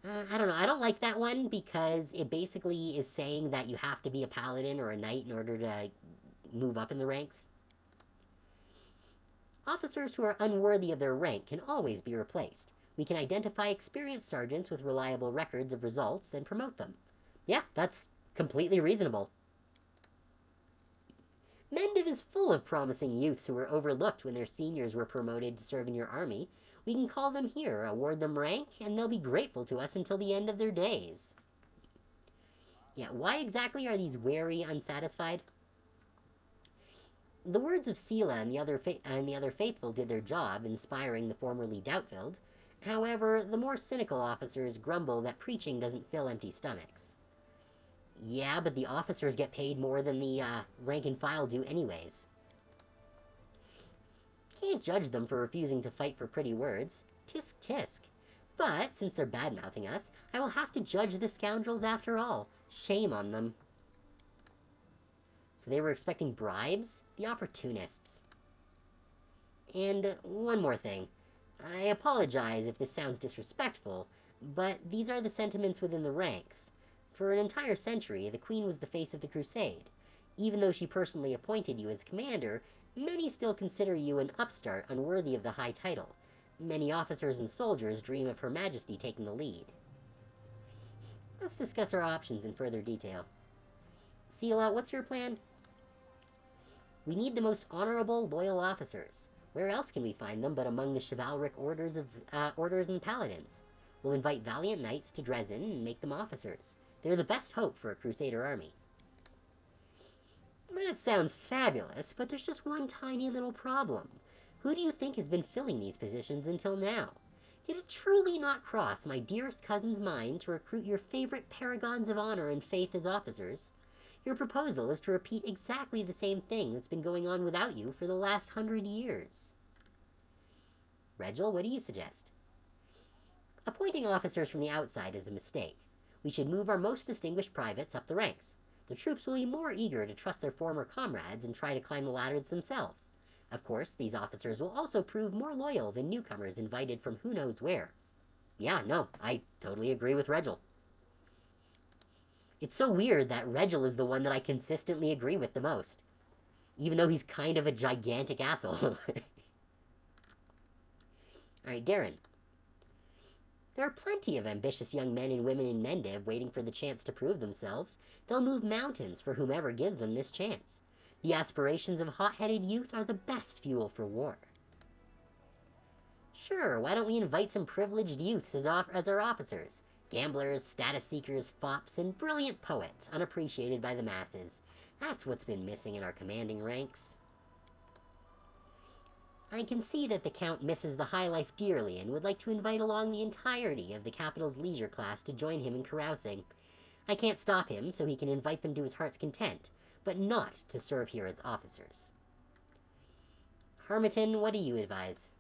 I don't know, I don't like that one, because it basically is saying that you have to be a paladin or a knight in order to move up in the ranks. Officers who are unworthy of their rank can always be replaced. We can identify experienced sergeants with reliable records of results, then promote them. Yeah, that's completely reasonable. Mendiv is full of promising youths who were overlooked when their seniors were promoted to serve in your army. We can call them here, award them rank, and they'll be grateful to us until the end of their days. Yeah, why exactly are these wary unsatisfied? The words of Sela and the other faithful did their job, inspiring the formerly doubt-filled. However, the more cynical officers grumble that preaching doesn't fill empty stomachs. Yeah, but the officers get paid more than the rank and file do anyways. Can't judge them for refusing to fight for pretty words. Tisk tisk. But, since they're bad-mouthing us, I will have to judge the scoundrels after all. Shame on them. So they were expecting bribes? The opportunists. And one more thing. I apologize if this sounds disrespectful, but these are the sentiments within the ranks. For an entire century, the Queen was the face of the Crusade. Even though she personally appointed you as commander, many still consider you an upstart unworthy of the high title. Many officers and soldiers dream of Her Majesty taking the lead. Let's discuss our options in further detail. Sela, what's your plan? We need the most honorable, loyal officers. Where else can we find them but among the chivalric orders and paladins? We'll invite valiant knights to Dresden and make them officers. They're the best hope for a Crusader army. That sounds fabulous, but there's just one tiny little problem. Who do you think has been filling these positions until now? Did it truly not cross my dearest cousin's mind to recruit your favorite paragons of honor and faith as officers? Your proposal is to repeat exactly the same thing that's been going on without you for the last 100 years. Regil, what do you suggest? Appointing officers from the outside is a mistake. We should move our most distinguished privates up the ranks. The troops will be more eager to trust their former comrades and try to climb the ladders themselves. Of course, these officers will also prove more loyal than newcomers invited from who knows where. Yeah, no, I totally agree with Regil. It's so weird that Regil is the one that I consistently agree with the most. Even though he's kind of a gigantic asshole. Alright, Darren. There are plenty of ambitious young men and women in Mendiv waiting for the chance to prove themselves. They'll move mountains for whomever gives them this chance. The aspirations of hot-headed youth are the best fuel for war. Sure, why don't we invite some privileged youths as our officers? Gamblers, status seekers, fops, and brilliant poets, unappreciated by the masses. That's what's been missing in our commanding ranks. I can see that the Count misses the high life dearly and would like to invite along the entirety of the capital's leisure class to join him in carousing. I can't stop him, so he can invite them to his heart's content, but not to serve here as officers. Harmatton, what do you advise?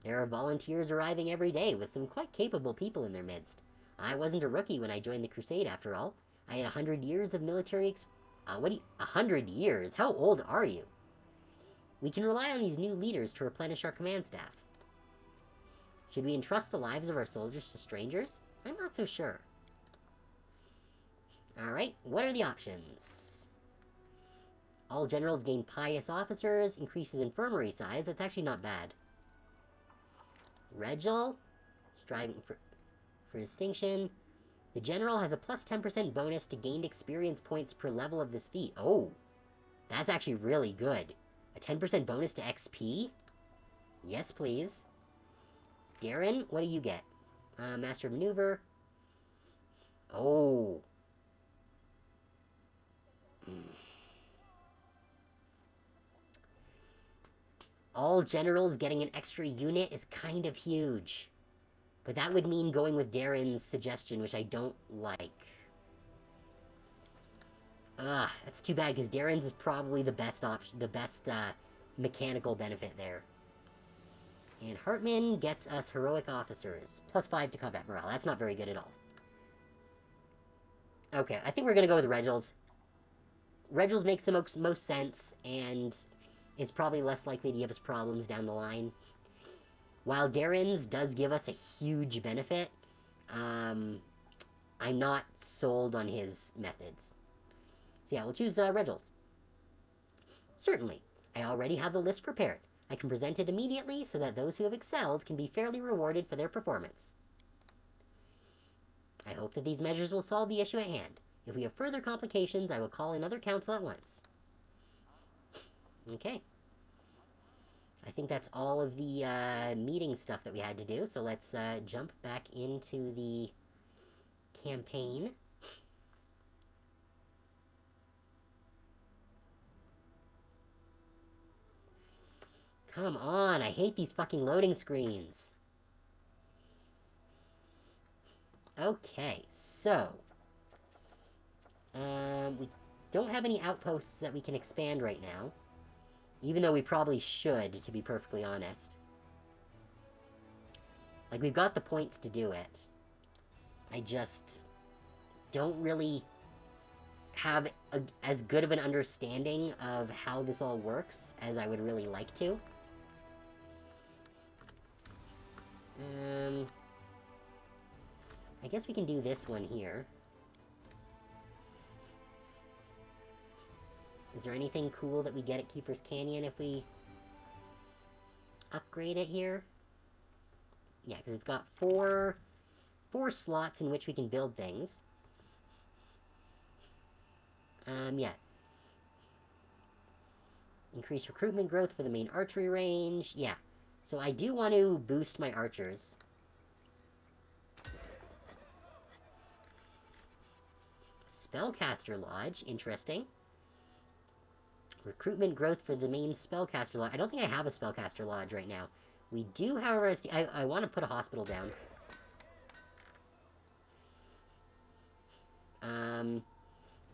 There are volunteers arriving every day with some quite capable people in their midst. I wasn't a rookie when I joined the Crusade, after all. I had 100 years of military 100 years? How old are you? We can rely on these new leaders to replenish our command staff. Should we entrust the lives of our soldiers to strangers? I'm not so sure. Alright, what are the options? All generals gain pious officers, increases infirmary size. That's actually not bad. Regil, striving for distinction. The general has a plus 10% bonus to gained experience points per level of this feat. Oh, that's actually really good. A 10% bonus to XP? Yes, please. Darren, what do you get? Master of Maneuver. Oh. All generals getting an extra unit is kind of huge. But that would mean going with Darren's suggestion, which I don't like. Ugh, that's too bad, because Darren's is probably the best option, the best, mechanical benefit there. And Hartman gets us heroic officers. Plus 5 to combat morale. That's not very good at all. Okay, I think we're gonna go with Regils. Regils makes the most sense, and is probably less likely to give us problems down the line. While Darren's does give us a huge benefit, I'm not sold on his methods. So yeah, we'll choose Regils. Certainly. I already have the list prepared. I can present it immediately so that those who have excelled can be fairly rewarded for their performance. I hope that these measures will solve the issue at hand. If we have further complications, I will call another council at once. Okay. I think that's all of the meeting stuff that we had to do, so let's jump back into the campaign. Come on, I hate these fucking loading screens. Okay, so... we don't have any outposts that we can expand right now. Even though we probably should, to be perfectly honest. Like, we've got the points to do it. I just don't really have as good of an understanding of how this all works as I would really like to. I guess we can do this one here. Is there anything cool that we get at Keeper's Canyon if we upgrade it here? Yeah, because it's got four slots in which we can build things. Yeah. Increase recruitment growth for the main archery range. Yeah. So I do want to boost my archers. Spellcaster Lodge. Interesting. Recruitment growth for the main Spellcaster Lodge. I don't think I have a Spellcaster Lodge right now. We do, however, I want to put a hospital down.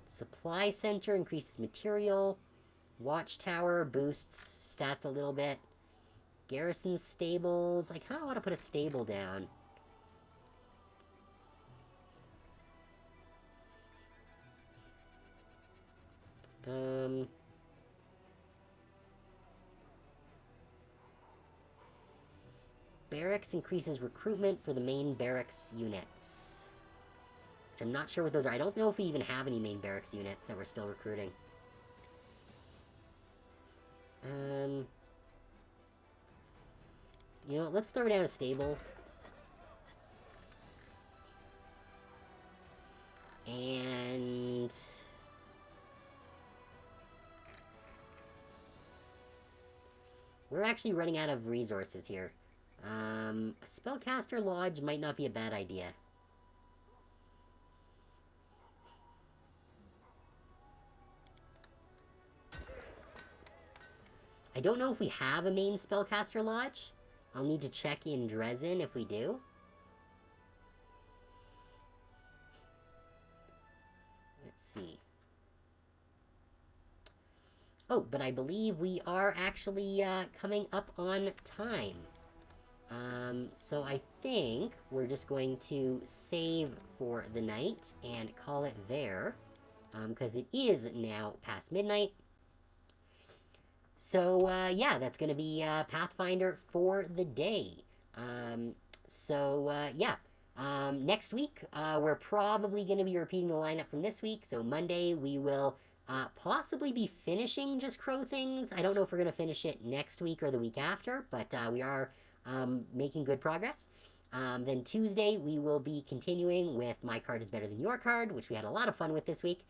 Supply Center increases material. Watchtower boosts stats a little bit. Garrison Stables. I kind of want to put a stable down. Barracks increases recruitment for the main barracks units. Which I'm not sure what those are. I don't know if we even have any main barracks units that we're still recruiting. You know what, let's throw down a stable. And... We're actually running out of resources here. A Spellcaster Lodge might not be a bad idea. I don't know if we have a main Spellcaster Lodge. I'll need to check in Dresden if we do. Let's see. Oh, but I believe we are actually coming up on time. So I think we're just going to save for the night and call it there. Because it is now past midnight. So, yeah, that's going to be Pathfinder for the day. Yeah. Next week, we're probably going to be repeating the lineup from this week. So, Monday, we will possibly be finishing Just Crow Things. I don't know if we're going to finish it next week or the week after, but we are making good progress. Then Tuesday, we will be continuing with My Card is Better Than Your Card, which we had a lot of fun with this week.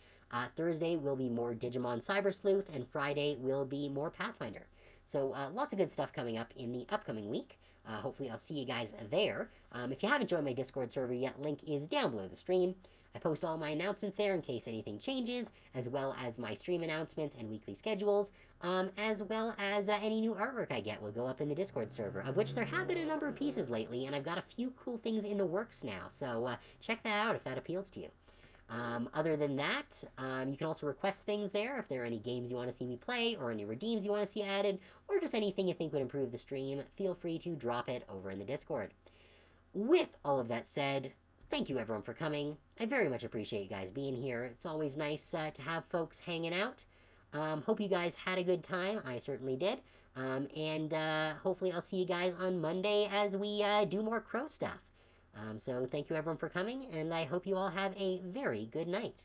Thursday will be more Digimon Cyber Sleuth, and Friday will be more Pathfinder. So lots of good stuff coming up in the upcoming week. Hopefully I'll see you guys there. If you haven't joined my Discord server yet, link is down below the stream. I post all my announcements there in case anything changes, as well as my stream announcements and weekly schedules, as well as any new artwork I get will go up in the Discord server, of which there have been a number of pieces lately, and I've got a few cool things in the works now, so check that out if that appeals to you. Other than that, you can also request things there if there are any games you want to see me play, or any redeems you want to see added, or just anything you think would improve the stream. Feel free to drop it over in the Discord. With all of that said, thank you everyone for coming. I very much appreciate you guys being here. It's always nice to have folks hanging out. Hope you guys had a good time. I certainly did. Hopefully I'll see you guys on Monday as we do more Crow stuff. So thank you everyone for coming, and I hope you all have a very good night.